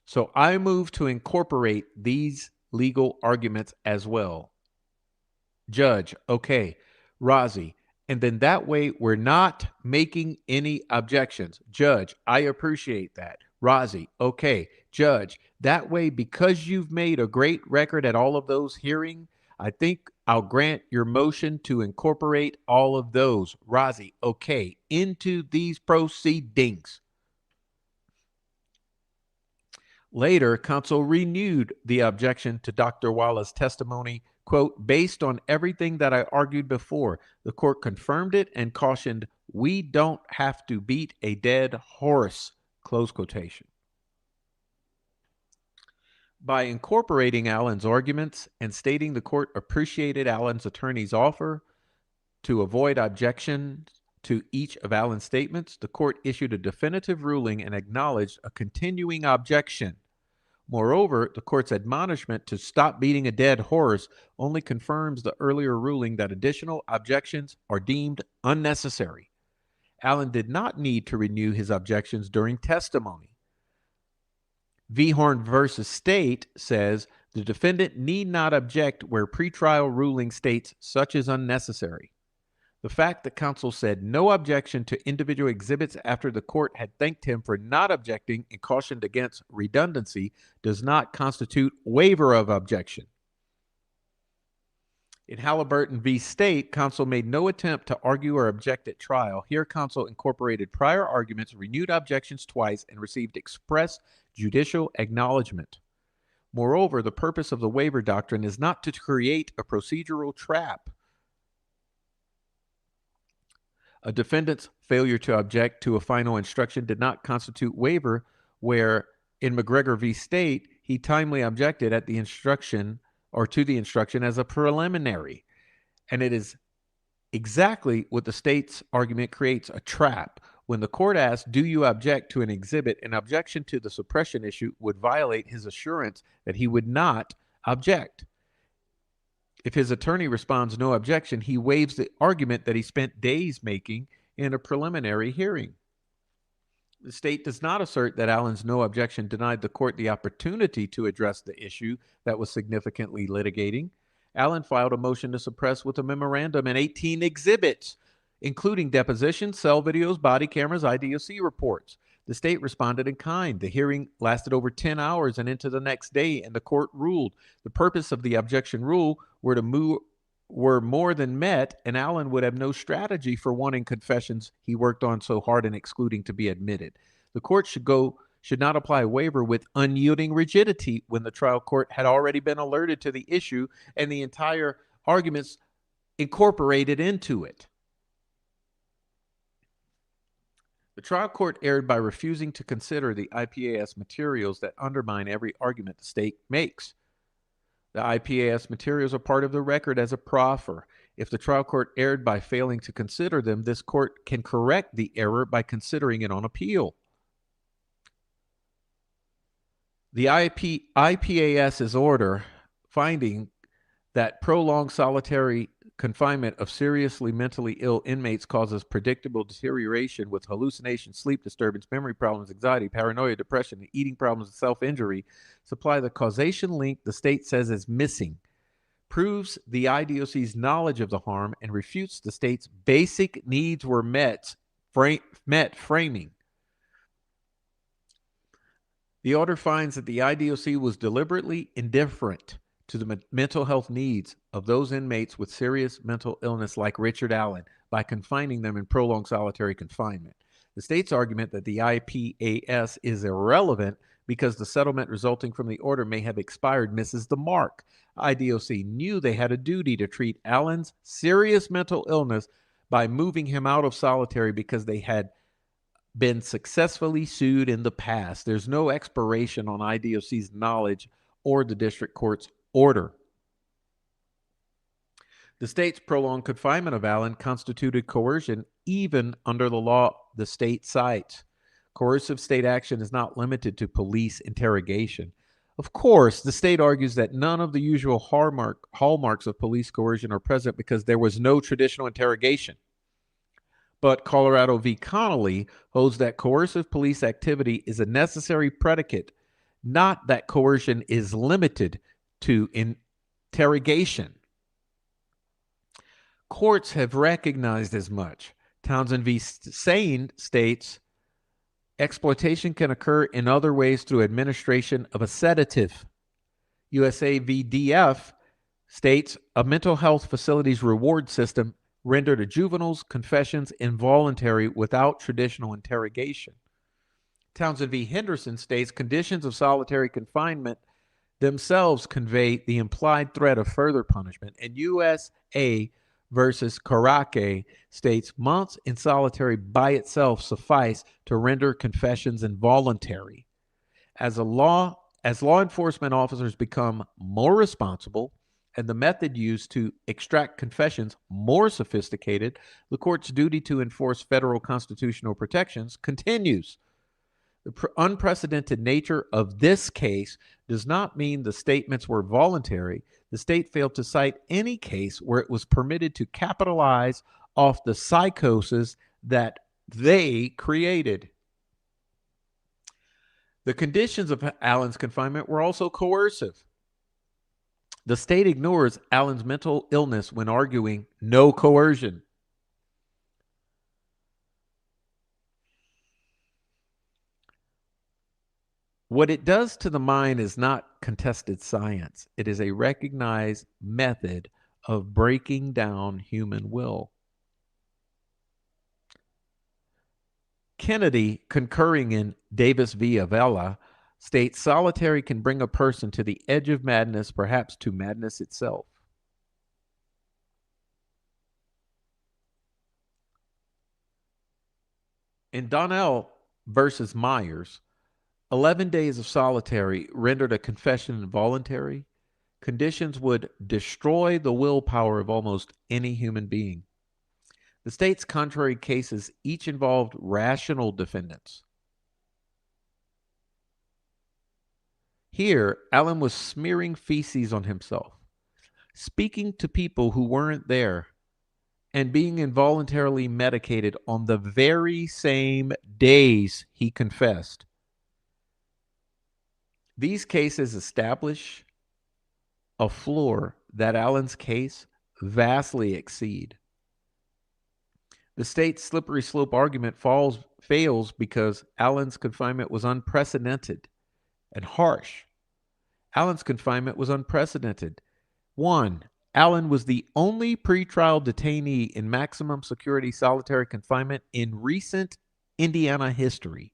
So I move to incorporate these legal arguments as well. Judge, okay, Rozzi, and then that way we're not making any objections. Judge, I appreciate that. Rozzi, okay, Judge, that way because you've made a great record at all of those hearings, I think I'll grant your motion to incorporate all of those. Rozzi, okay, into these proceedings. Later, counsel renewed the objection to Dr. Wallace's testimony, quote, based on everything that I argued before. The court confirmed it and cautioned, we don't have to beat a dead horse, close quotation. By incorporating Allen's arguments and stating the court appreciated Allen's attorney's offer to avoid objections to each of Allen's statements, the court issued a definitive ruling and acknowledged a continuing objection. Moreover, the court's admonishment to stop beating a dead horse only confirms the earlier ruling that additional objections are deemed unnecessary. Allen did not need to renew his objections during testimony. Vehorn versus State says the defendant need not object where pretrial ruling states such is unnecessary. The fact that counsel said no objection to individual exhibits after the court had thanked him for not objecting and cautioned against redundancy does not constitute waiver of objection. In Halliburton v. State, counsel made no attempt to argue or object at trial. Here, counsel incorporated prior arguments, renewed objections twice, and received express judicial acknowledgement. Moreover, the purpose of the waiver doctrine is not to create a procedural trap. A defendant's failure to object to a final instruction did not constitute waiver, where in McGregor v. State, he timely objected at the instruction or to the instruction as a preliminary. And it is exactly what the state's argument creates, a trap. When the court asks, do you object to an exhibit, an objection to the suppression issue would violate his assurance that he would not object. If his attorney responds no objection, he waives the argument that he spent days making in a preliminary hearing. The state does not assert that Allen's no objection denied the court the opportunity to address the issue that was significantly litigating. Allen filed a motion to suppress with a memorandum and 18 exhibits, including depositions, cell videos, body cameras, IDOC reports. The state responded in kind. The hearing lasted over 10 hours and into the next day, and the court ruled. The purpose of the objection rule were more than met, and Allen would have no strategy for wanting confessions he worked on so hard and excluding to be admitted. The court should not apply a waiver with unyielding rigidity when the trial court had already been alerted to the issue and the entire arguments incorporated into it. The trial court erred by refusing to consider the IPAS materials that undermine every argument the state makes. The IPAS materials are part of the record as a proffer. If the trial court erred by failing to consider them, this court can correct the error by considering it on appeal. The IPAS's order finding that prolonged solitary confinement of seriously mentally ill inmates causes predictable deterioration with hallucination, sleep disturbance, memory problems, anxiety, paranoia, depression, eating problems, and self-injury, supply the causation link the state says is missing, proves the IDOC's knowledge of the harm, and refutes the state's basic needs were met framing. The order finds that the IDOC was deliberately indifferent to the mental health needs of those inmates with serious mental illness like Richard Allen by confining them in prolonged solitary confinement. The state's argument that the IPAS is irrelevant because the settlement resulting from the order may have expired misses the mark. IDOC knew they had a duty to treat Allen's serious mental illness by moving him out of solitary because they had been successfully sued in the past. There's no expiration on IDOC's knowledge or the district court's order. The state's prolonged confinement of Allen constituted coercion even under the law the state cites. Coercive state action is not limited to police interrogation. Of course, the state argues that none of the usual hallmarks of police coercion are present because there was no traditional interrogation. But Colorado v. Connolly holds that coercive police activity is a necessary predicate, not that coercion is limited to interrogation. Courts have recognized as much. Townsend v. Sane states, exploitation can occur in other ways through administration of a sedative. USA v. DF states, a mental health facility's reward system rendered a juvenile's confessions involuntary without traditional interrogation. Townsend v. Henderson states, conditions of solitary confinement themselves convey the implied threat of further punishment. And USA versus Karake states, months in solitary by itself suffice to render confessions involuntary. As law enforcement officers become more responsible and the method used to extract confessions more sophisticated, the court's duty to enforce federal constitutional protections continues. The unprecedented nature of this case does not mean the statements were voluntary. The state failed to cite any case where it was permitted to capitalize off the psychosis that they created. The conditions of Allen's confinement were also coercive. The state ignores Allen's mental illness when arguing no coercion. What it does to the mind is not contested science. It is a recognized method of breaking down human will. Kennedy, concurring in Davis v. Avella, states solitary can bring a person to the edge of madness, perhaps to madness itself. In Donnell versus Myers, 11 days of solitary rendered a confession involuntary. Conditions would destroy the willpower of almost any human being. The state's contrary cases each involved rational defendants. Here, Allen was smearing feces on himself, speaking to people who weren't there, and being involuntarily medicated on the very same days he confessed. These cases establish a floor that Allen's case vastly exceed. The state's slippery slope argument fails because Allen's confinement was unprecedented and harsh. Allen's confinement was unprecedented. 1. Allen was the only pretrial detainee in maximum security solitary confinement in recent Indiana history.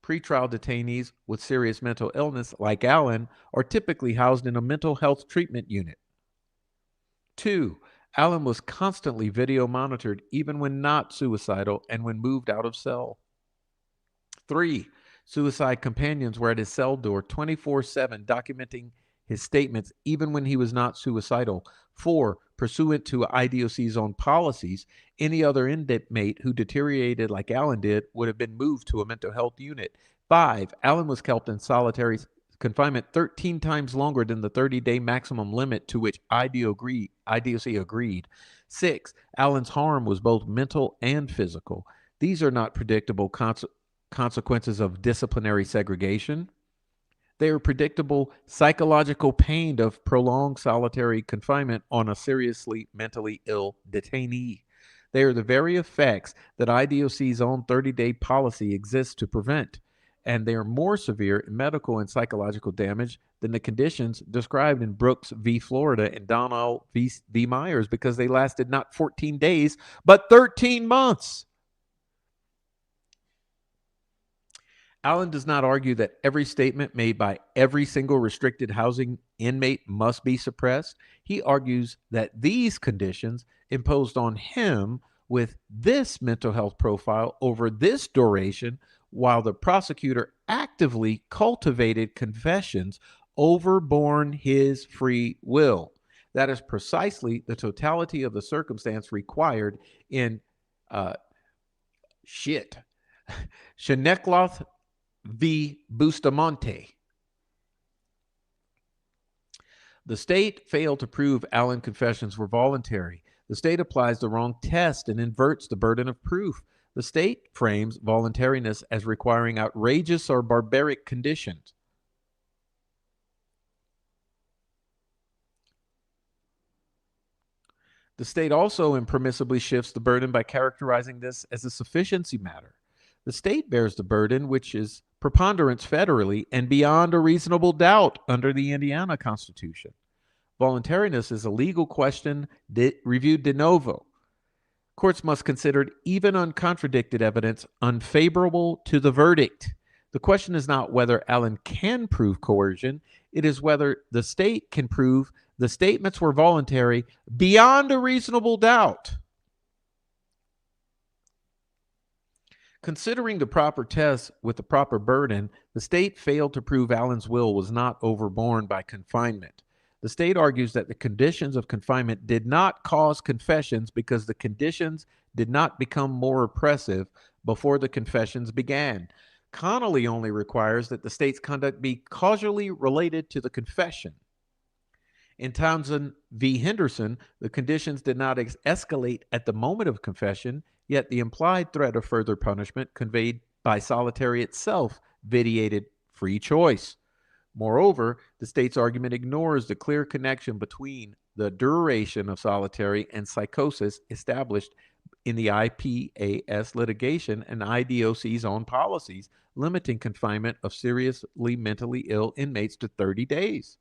Pretrial detainees with serious mental illness, like Allen, are typically housed in a mental health treatment unit. 2. Allen was constantly video monitored, even when not suicidal and when moved out of cell. 3. Suicide companions were at his cell door 24/7, documenting his statements even when he was not suicidal. 4. Pursuant to IDOC's own policies, any other inmate who deteriorated like Allen did would have been moved to a mental health unit. 5. Allen was kept in solitary confinement 13 times longer than the 30-day maximum limit to which IDOC agreed. 6. Allen's harm was both mental and physical. These are not predictable consequences of disciplinary segregation. They are predictable psychological pain of prolonged solitary confinement on a seriously mentally ill detainee. They are the very effects that IDOC's own 30-day policy exists to prevent, and they are more severe in medical and psychological damage than the conditions described in Brooks v. Florida and Donnell v. Myers, because they lasted not 14 days, but 13 months. Allen does not argue that every statement made by every single restricted housing inmate must be suppressed. He argues that these conditions imposed on him with this mental health profile over this duration, while the prosecutor actively cultivated confessions, overborne his free will. That is precisely the totality of the circumstance required in Shinekloth v. Bustamante. The state failed to prove Allen confessions were voluntary. The state applies the wrong test and inverts the burden of proof. The state frames voluntariness as requiring outrageous or barbaric conditions. The state also impermissibly shifts the burden by characterizing this as a sufficiency matter. The state bears the burden, which is preponderance federally and beyond a reasonable doubt under the Indiana Constitution. Voluntariness is a legal question reviewed de novo. Courts must consider even uncontradicted evidence unfavorable to the verdict. The question is not whether Allen can prove coercion, it is whether the state can prove the statements were voluntary beyond a reasonable doubt. Considering the proper test with the proper burden, the state failed to prove Allen's will was not overborne by confinement. The state argues that the conditions of confinement did not cause confessions because the conditions did not become more oppressive before the confessions began. Connolly only requires that the state's conduct be causally related to the confession. In Townsend v. Henderson, the conditions did not escalate at the moment of confession, yet the implied threat of further punishment conveyed by solitary itself vitiated free choice. Moreover, the state's argument ignores the clear connection between the duration of solitary and psychosis established in the IPAS litigation and IDOC's own policies, limiting confinement of seriously mentally ill inmates to 30 days.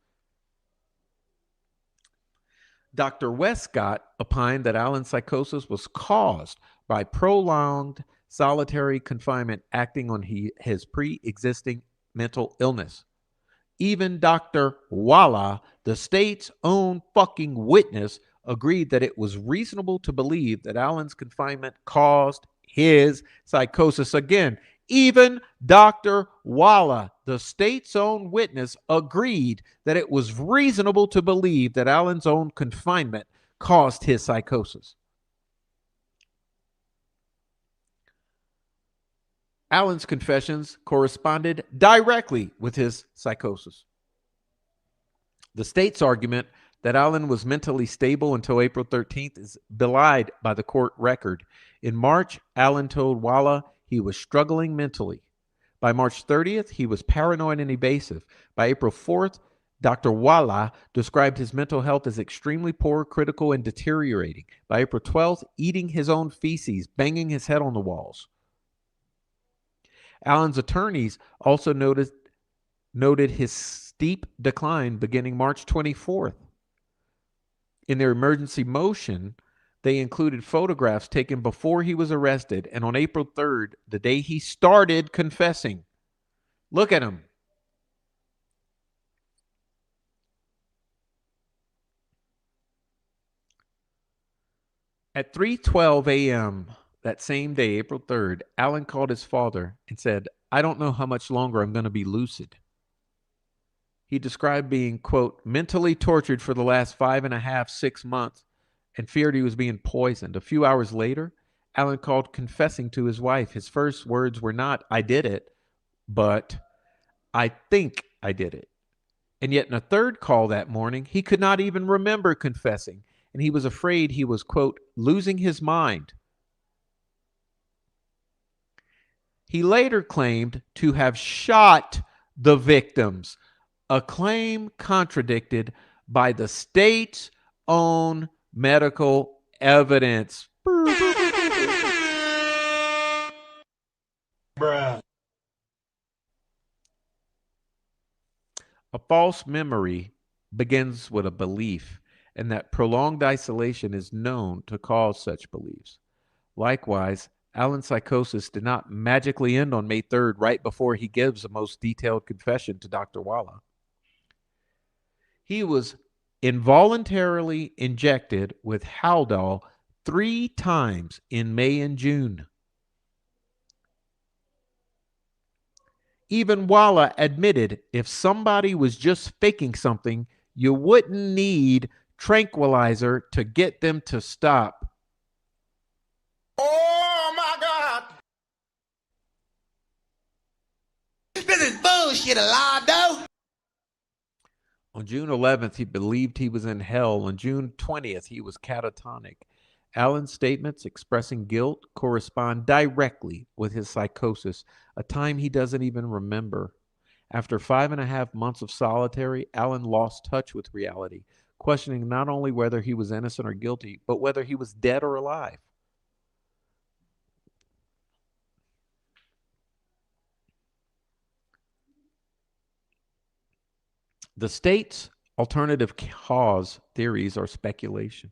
Dr. Westcott opined that Allen's psychosis was caused by prolonged solitary confinement acting on his pre-existing mental illness. Even Dr. Walla, the state's own fucking witness, agreed that it was reasonable to believe that Allen's confinement caused his psychosis. Again, even Dr. Walla, the state's own witness, agreed that it was reasonable to believe that Allen's own confinement caused his psychosis. Allen's confessions corresponded directly with his psychosis. The state's argument that Allen was mentally stable until April 13th is belied by the court record. In March, Allen told Walla he was struggling mentally. By March 30th, he was paranoid and evasive. By April 4th, Dr. Walla described his mental health as extremely poor, critical, and deteriorating. By April 12th, eating his own feces, banging his head on the walls. Allen's attorneys also noted his steep decline beginning March 24th. In their emergency motion, they included photographs taken before he was arrested and on April 3rd, the day he started confessing. Look at him. At 3:12 a.m. that same day, April 3rd, Allen called his father and said, "I don't know how much longer I'm going to be lucid." He described being, quote, mentally tortured for the last 5.5, 6 months and feared he was being poisoned. A few hours later, Allen called confessing to his wife. His first words were not, "I did it," but I think I did it. And yet in a third call that morning, he could not even remember confessing, and he was afraid he was, quote, losing his mind. He later claimed to have shot the victims, a claim contradicted by the state's own medical evidence. Bruh. A false memory begins with a belief, and that prolonged isolation is known to cause such beliefs. Likewise, Alan's psychosis did not magically end on May 3rd, right before he gives the most detailed confession to Dr. Walla. He was involuntarily injected with Haldol 3 times in May and June. Even Walla admitted if somebody was just faking something, you wouldn't need tranquilizer to get them to stop. Oh my God. This is bullshit, Alado. On June 11th, he believed he was in hell. On June 20th, he was catatonic. Alan's statements expressing guilt correspond directly with his psychosis, a time he doesn't even remember. After 5.5 months of solitary, Alan lost touch with reality, questioning not only whether he was innocent or guilty, but whether he was dead or alive. The state's alternative cause theories are speculation.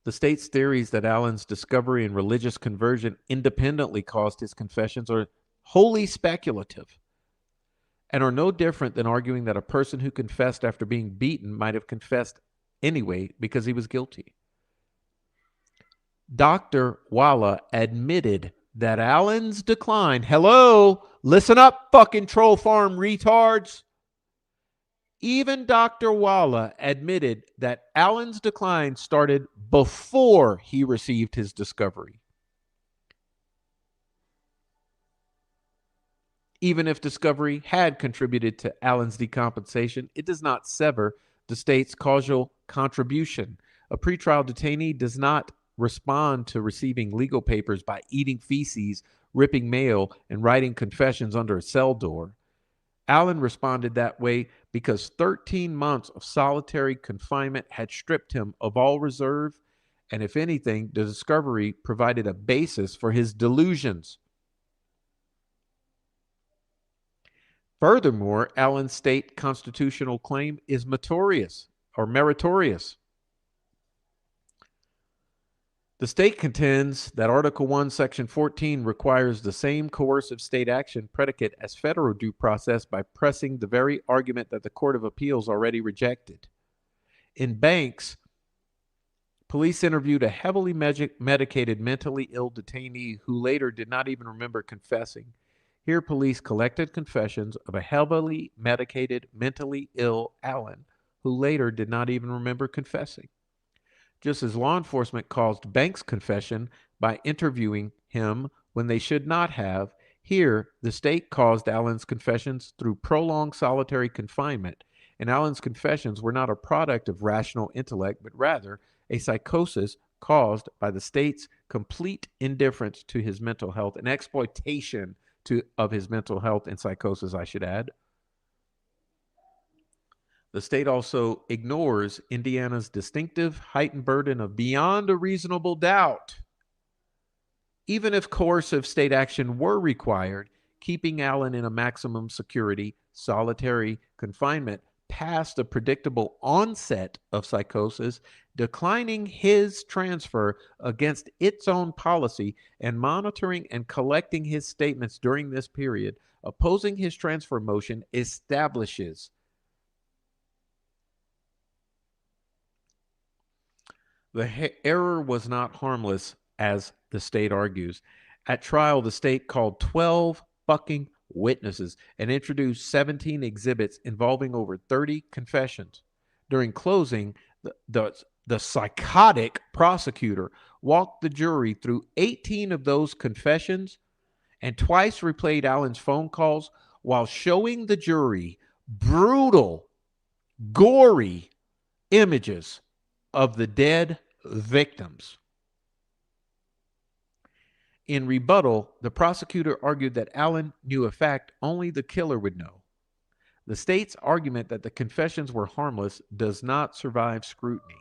The state's theories that Alan's discovery and religious conversion independently caused his confessions are wholly speculative and are no different than arguing that a person who confessed after being beaten might have confessed anyway because he was guilty. Dr. Walla admitted that Alan's decline, hello, listen up, fucking troll farm retards. Even Dr. Walla admitted that Alan's decline started before he received his discovery. Even if discovery had contributed to Alan's decompensation, it does not sever the state's causal contribution. A pretrial detainee does not respond to receiving legal papers by eating feces, ripping mail, and writing confessions under a cell door. Alan responded that way because 13 months of solitary confinement had stripped him of all reserve, and if anything, the discovery provided a basis for his delusions. Furthermore, Alan's state constitutional claim is meritorious. The state contends that Article 1, Section 14 requires the same coercive state action predicate as federal due process by pressing the very argument that the Court of Appeals already rejected. In Banks, police interviewed a heavily medicated mentally ill detainee who later did not even remember confessing. Here, police collected confessions of a heavily medicated, mentally ill Alan who later did not even remember confessing. Just as law enforcement caused Banks' confession by interviewing him when they should not have, here the state caused Alan's confessions through prolonged solitary confinement, and Alan's confessions were not a product of rational intellect, but rather a psychosis caused by the state's complete indifference to his mental health and exploitation of his mental health and psychosis, I should add. The state also ignores Indiana's distinctive heightened burden of beyond a reasonable doubt. Even if coercive state action were required, keeping Alan in a maximum security, solitary confinement past the predictable onset of psychosis, declining his transfer against its own policy, and monitoring and collecting his statements during this period, opposing his transfer motion establishes the error was not harmless, as the state argues. At trial, the state called 12 fucking witnesses and introduced 17 exhibits involving over 30 confessions. During closing, the psychotic prosecutor walked the jury through 18 of those confessions and twice replayed Alan's phone calls while showing the jury brutal, gory images of the dead victims. In rebuttal, the prosecutor argued that Allen knew a fact only the killer would know. The state's argument that the confessions were harmless does not survive scrutiny.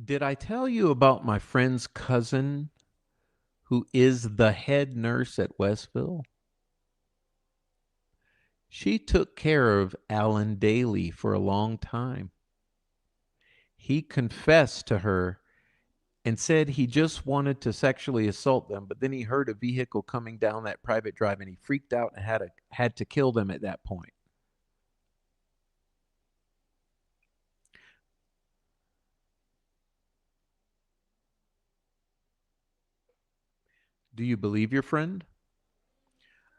Did I tell you about my friend's cousin who is the head nurse at Westville? She took care of Alan daily for a long time. He confessed to her and said he just wanted to sexually assault them, but then he heard a vehicle coming down that private drive and he freaked out and had to kill them at that point. Do you believe your friend?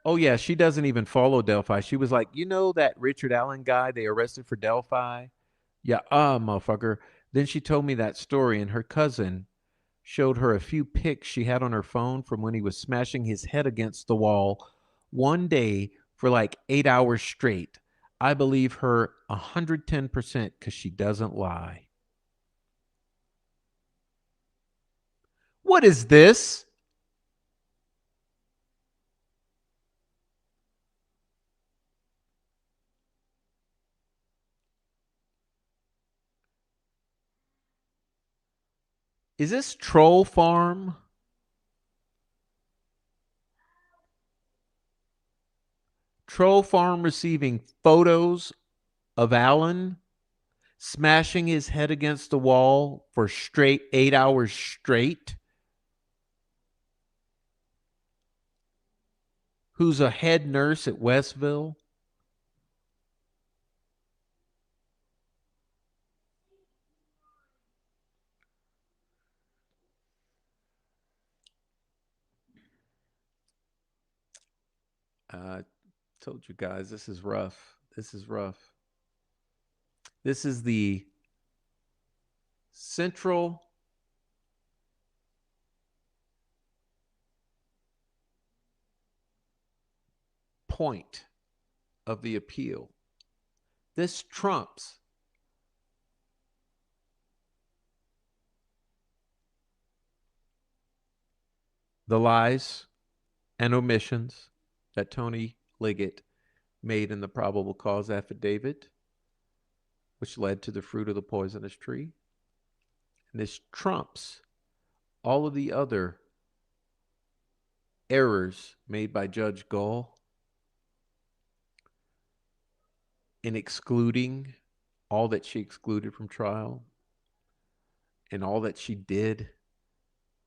Oh, yeah, she doesn't even follow Delphi. She was like, you know that Richard Allen guy they arrested for Delphi? Yeah, motherfucker. Then she told me that story, and her cousin showed her a few pics she had on her phone from when he was smashing his head against the wall one day for like 8 hours straight. I believe her 110% because she doesn't lie. What is this? Is this Troll Farm? Troll Farm receiving photos of Alan smashing his head against the wall for straight 8 hours straight? Who's a head nurse at Westville? I told you guys, this is rough. This is rough. This is the central point of the appeal. This trumps the lies and omissions that Tony Liggett made in the probable cause affidavit, which led to the fruit of the poisonous tree. And this trumps all of the other errors made by Judge Gall in excluding all that she excluded from trial and all that she did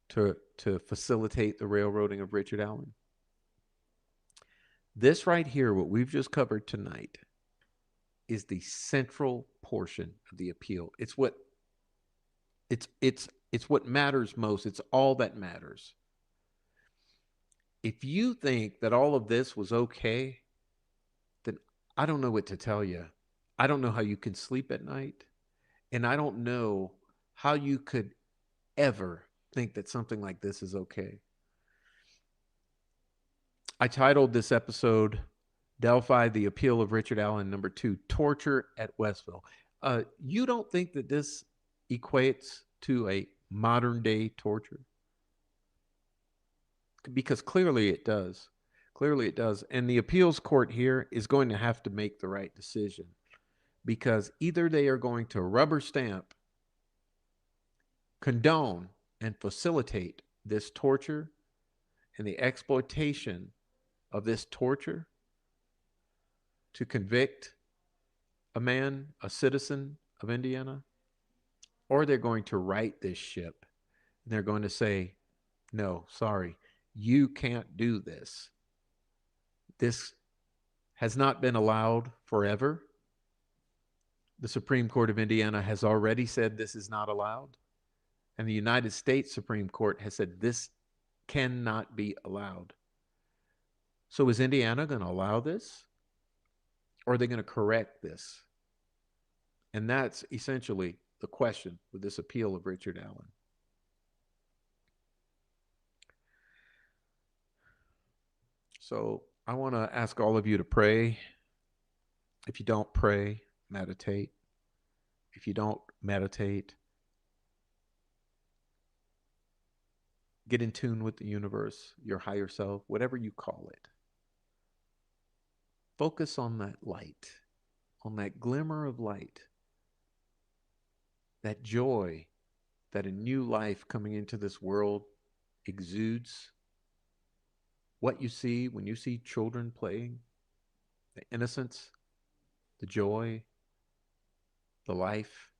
to facilitate the railroading of Richard Allen. This right here, what we've just covered tonight, is the central portion of the appeal. It's what matters most. It's all that matters. If you think that all of this was okay, then I don't know what to tell you. I don't know how you can sleep at night, and I don't know how you could ever think that something like this is okay. I titled this episode Delphi, the Appeal of Richard Allen, number 2, Torture at Westville. You don't think that this equates to a modern day torture? Because clearly it does. Clearly it does. And the appeals court here is going to have to make the right decision, because either they are going to rubber stamp, condone, and facilitate this torture and the exploitation of this torture to convict a man, a citizen of Indiana, or they're going to right this ship and they're going to say, no, sorry, you can't do this. This has not been allowed forever. The Supreme Court of Indiana has already said this is not allowed. And the United States Supreme Court has said this cannot be allowed. So is Indiana going to allow this? Or are they going to correct this? And that's essentially the question with this appeal of Richard Allen. So I want to ask all of you to pray. If you don't pray, meditate. If you don't meditate, get in tune with the universe, your higher self, whatever you call it. Focus on that light, on that glimmer of light, that joy that a new life coming into this world exudes. What you see when you see children playing, the innocence, the joy, the life,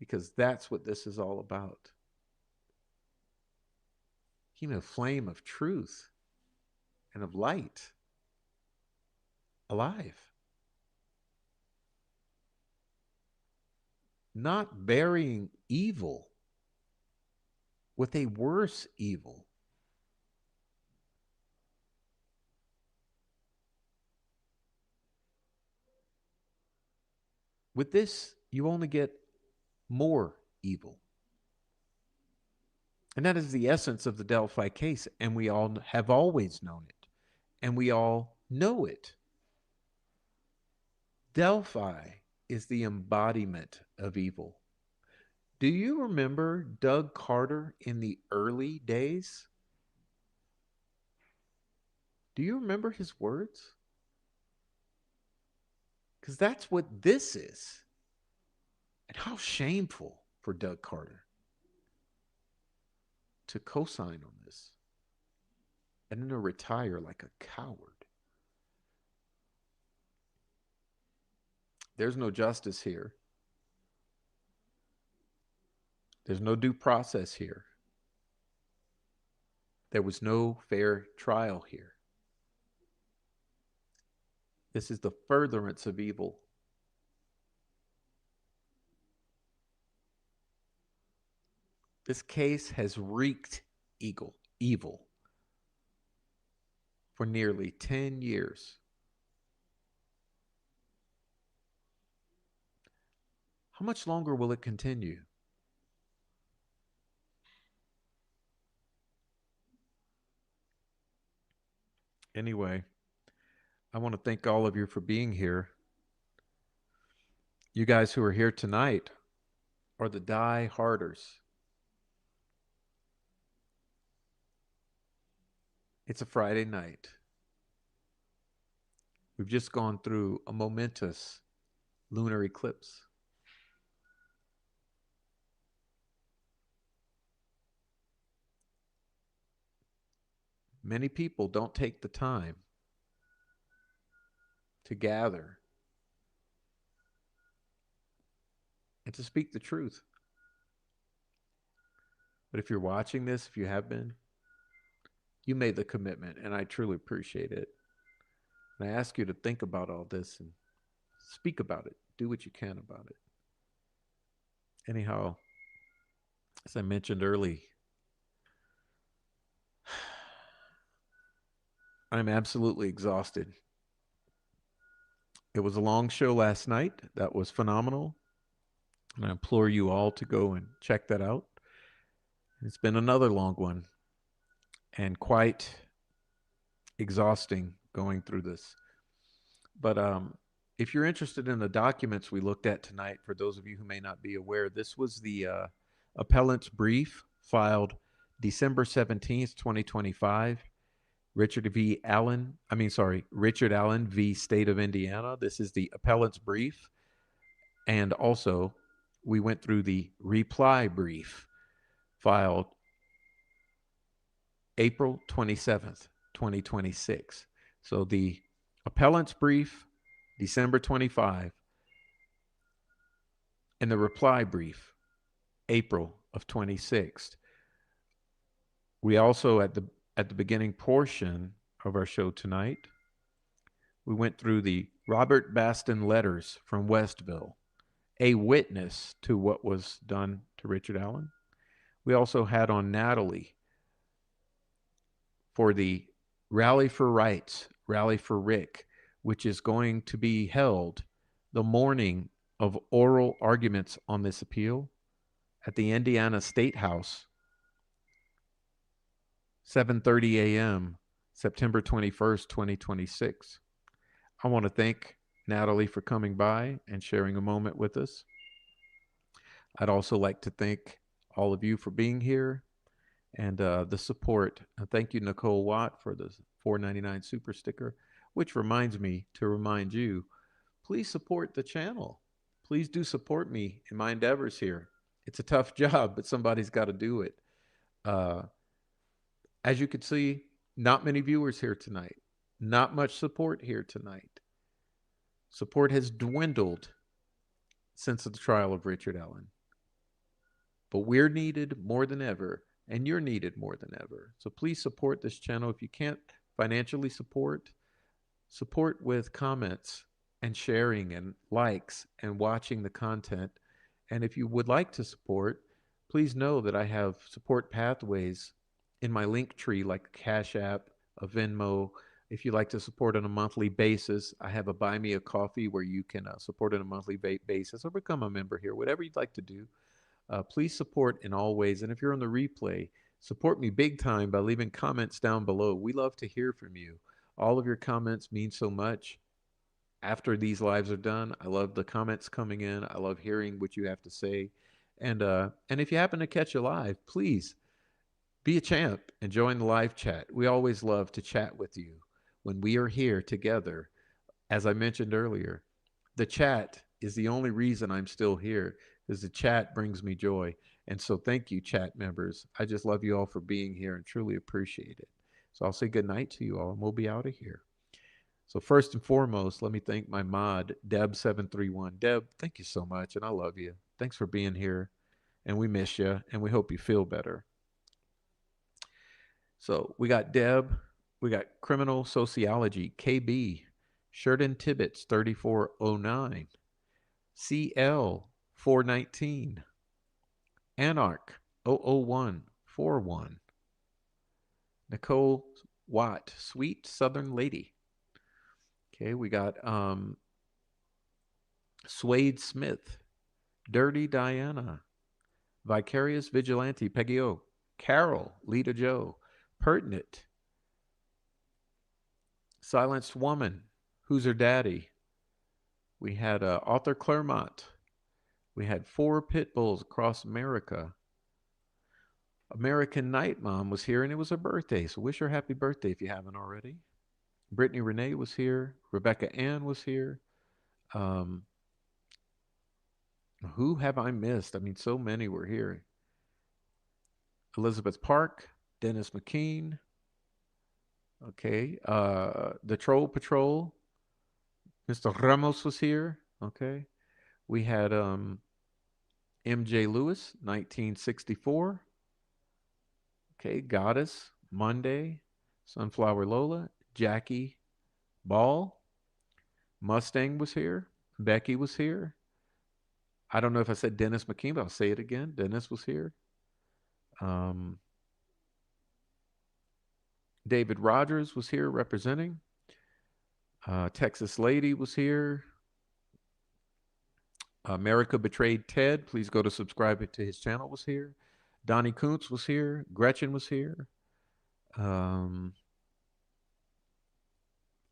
because that's what this is all about. A flame of truth and of light, alive. Not burying evil with a worse evil. With this, you only get more evil. And that is the essence of the Delphi case. And we all have always known it. And we all know it. Delphi is the embodiment of evil. Do you remember Doug Carter in the early days? Do you remember his words? Because that's what this is. And how shameful for Doug Carter to co-sign on this and then to retire like a coward. There's no justice here. There's no due process here. There was no fair trial here. This is the furtherance of evil. This case has wreaked evil for nearly 10 years. How much longer will it continue? Anyway, I want to thank all of you for being here. You guys who are here tonight are the die-harders. It's a Friday night. We've just gone through a momentous lunar eclipse. Many people don't take the time to gather and to speak the truth. But if you're watching this, if you have been, you made the commitment, and I truly appreciate it. And I ask you to think about all this and speak about it. Do what you can about it. Anyhow, as I mentioned early, I'm absolutely exhausted. It was a long show last night. That was phenomenal. And I implore you all to go and check that out. It's been another long one and quite exhausting going through this. But if you're interested in the documents we looked at tonight, for those of you who may not be aware, this was the appellant's brief filed December 17th, 2025. Richard Allen v. State of Indiana. This is the appellant's brief. And also, we went through the reply brief filed April 27th, 2026. So the appellant's brief, December 25, and the reply brief, April of 26. We also, at the beginning portion of our show tonight, we went through the Robert Baston letters from Westville, a witness to what was done to Richard Allen. We also had on Natalie for the Rally for Rights, Rally for Rick, which is going to be held the morning of oral arguments on this appeal at the Indiana State House, 7:30 a.m., September 21st, 2026. I want to thank Natalie for coming by and sharing a moment with us. I'd also like to thank all of you for being here and the support. Thank you, Nicole Watt, for the $4.99 super sticker, which reminds me to remind you, please support the channel. Please do support me in my endeavors here. It's a tough job, but somebody's got to do it. As you can see, not many viewers here tonight. Not much support here tonight. Support has dwindled since the trial of Richard Allen. But we're needed more than ever, and you're needed more than ever. So please support this channel. If you can't financially support with comments and sharing and likes and watching the content. And if you would like to support, please know that I have support pathways in my link tree, like a Cash App, a Venmo. If you like to support on a monthly basis, I have a Buy Me a Coffee where you can support on a monthly basis or become a member here, whatever you'd like to do. Please support in all ways. And if you're on the replay, support me big time by leaving comments down below. We love to hear from you. All of your comments mean so much. After these lives are done, I love the comments coming in. I love hearing what you have to say. And if you happen to catch a live, please be a champ and join the live chat. We always love to chat with you when we are here together. As I mentioned earlier, the chat is the only reason I'm still here, because the chat brings me joy. And so thank you, chat members. I just love you all for being here and truly appreciate it. So I'll say good night to you all, and we'll be out of here. So first and foremost, let me thank my mod, Deb731. Deb, thank you so much, and I love you. Thanks for being here, and we miss you, and we hope you feel better. So we got Deb, we got Criminal Sociology, KB, Sheridan Tibbetts, 3409, CL, 419, Anarch, 00141, Nicole Watt, Sweet Southern Lady. Okay, we got Swade Smith, Dirty Diana, Vicarious Vigilante, Peggy O, Carol, Lita Joe, Pertinent, Silenced Woman, Who's Her Daddy? We had Author Claremont. We had 4 Pit Bulls Across America. American Night Mom was here, and it was her birthday, so wish her happy birthday if you haven't already. Brittany Renee was here. Rebecca Ann was here. Who have I missed? I mean, so many were here. Elizabeth Park, Dennis McKean. Okay. The Troll Patrol. Mr. Ramos was here. Okay. We had MJ Lewis, 1964. Okay. Goddess, Monday. Sunflower Lola. Jackie Ball. Mustang was here. Becky was here. I don't know if I said Dennis McKean, but I'll say it again. Dennis was here. David Rogers was here representing. Texas Lady was here. America Betrayed Ted. Please go to subscribe to his channel. Was here. Donnie Kuntz was here. Gretchen was here.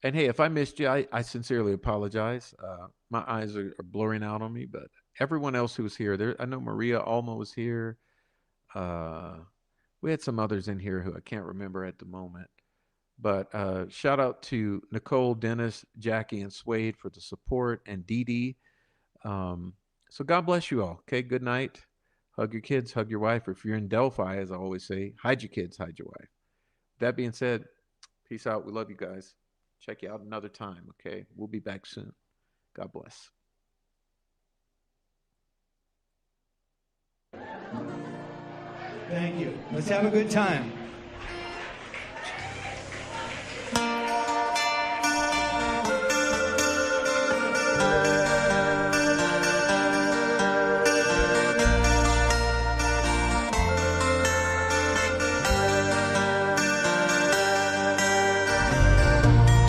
And hey, if I missed you, I sincerely apologize. My eyes are blurring out on me, but everyone else who was here, there, I know Maria Alma was here. We had some others in here who I can't remember at the moment. But shout out to Nicole, Dennis, Jackie, and Swade for the support, and Dee Dee. So God bless you all. Okay, good night. Hug your kids, hug your wife. Or if you're in Delphi, as I always say, hide your kids, hide your wife. That being said, peace out. We love you guys. Check you out another time, okay? We'll be back soon. God bless. Thank you. Let's have a good time.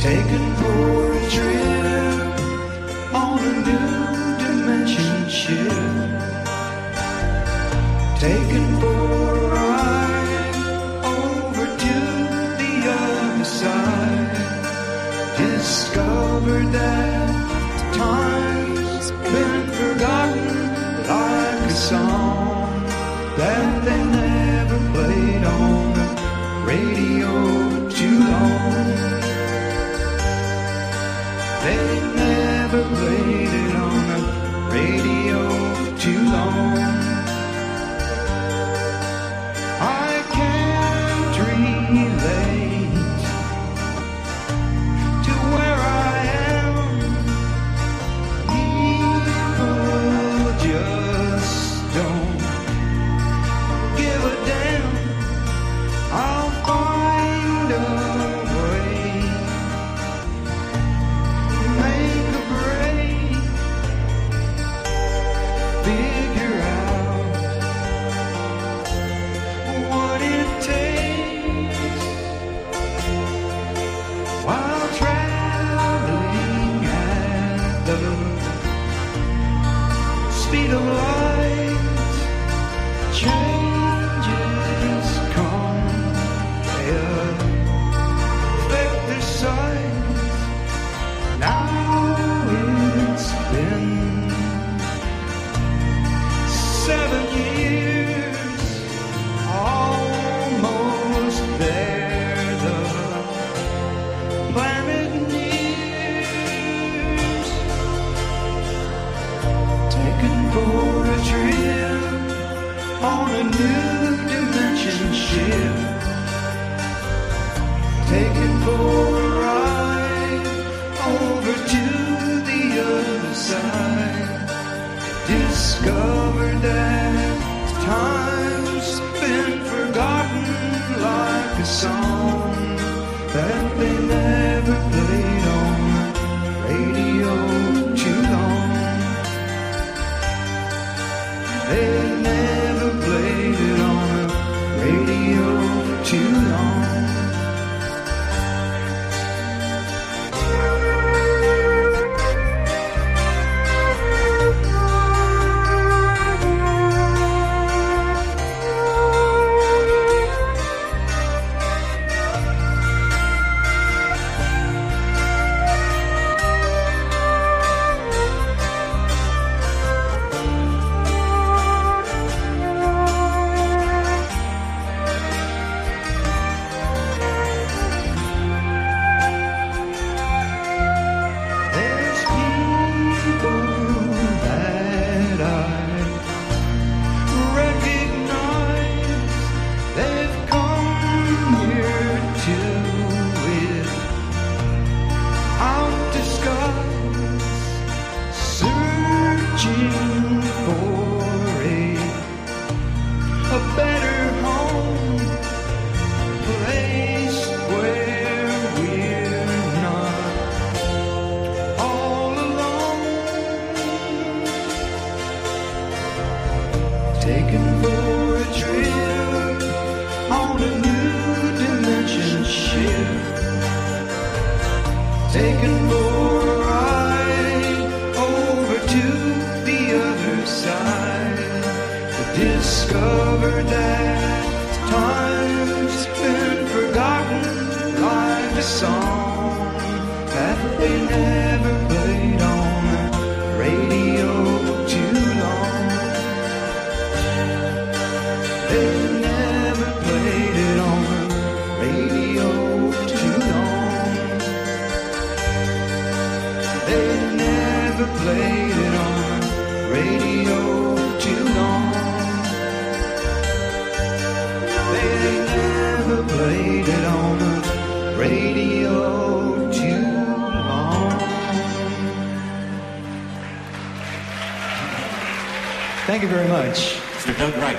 Taken for a trip on a new dimension ship. Taken for a ride over to the other side. Discovered that time's been forgotten like a song that they never played on the radio too long. They never played it on the radio too long. I can't relate to where I am. People just don't give a damn. I'll find a way, make a break, figure out what it takes while traveling at the speed of light. Changes come, they affect their sight. Now it's been 7 years, almost there. The planet nears, taken for a trip on a new dimension ship. Taken for a ride over to the other side. Discovered that time's been forgotten like a song that they never played on the radio too long. They never played it on the radio too long. There's people that I recognize. They've come here without disguise, searching for a better home, place where we're not all alone. Taken for a trip on a new dimension ship. Taken for a ride over to the other side. Discovered that time's been forgotten like a song that they never played on the radio too long. They never played it on the radio too long. They never played it on the radio too long. They never played it on the radio too long. Thank you very much. Mr. Doug Wright.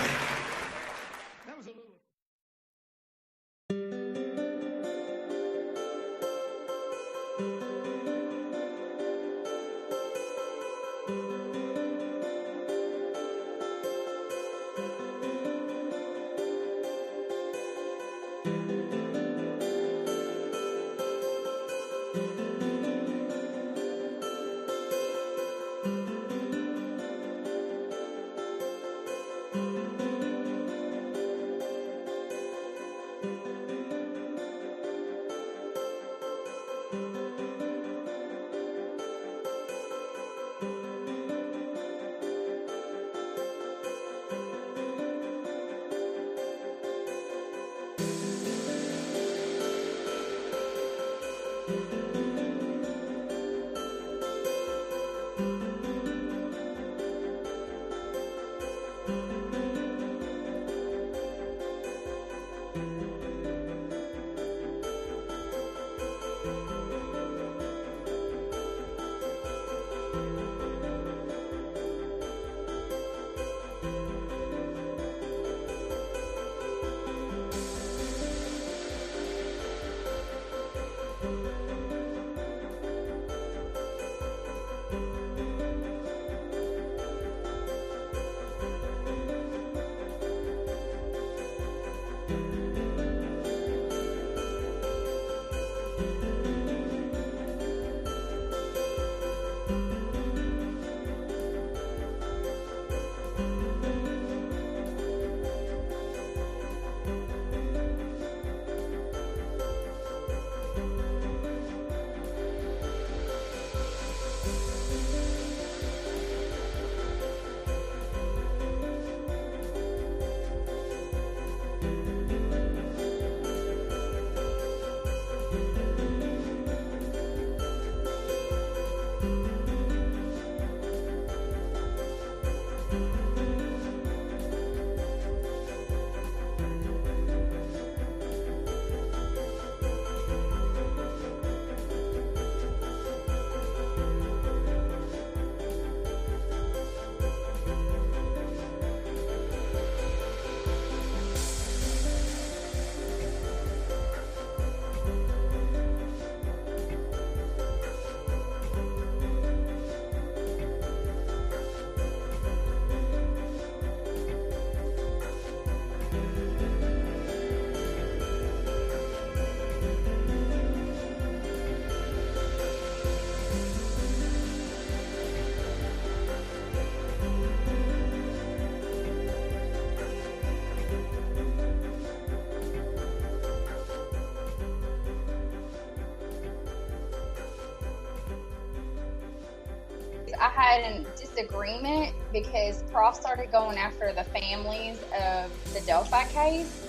I had a disagreement because Prof started going after the families of the Delphi case.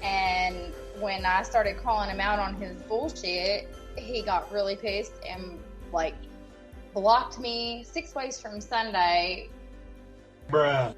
And when I started calling him out on his bullshit, he got really pissed and blocked me 6 ways from Sunday. Bruh.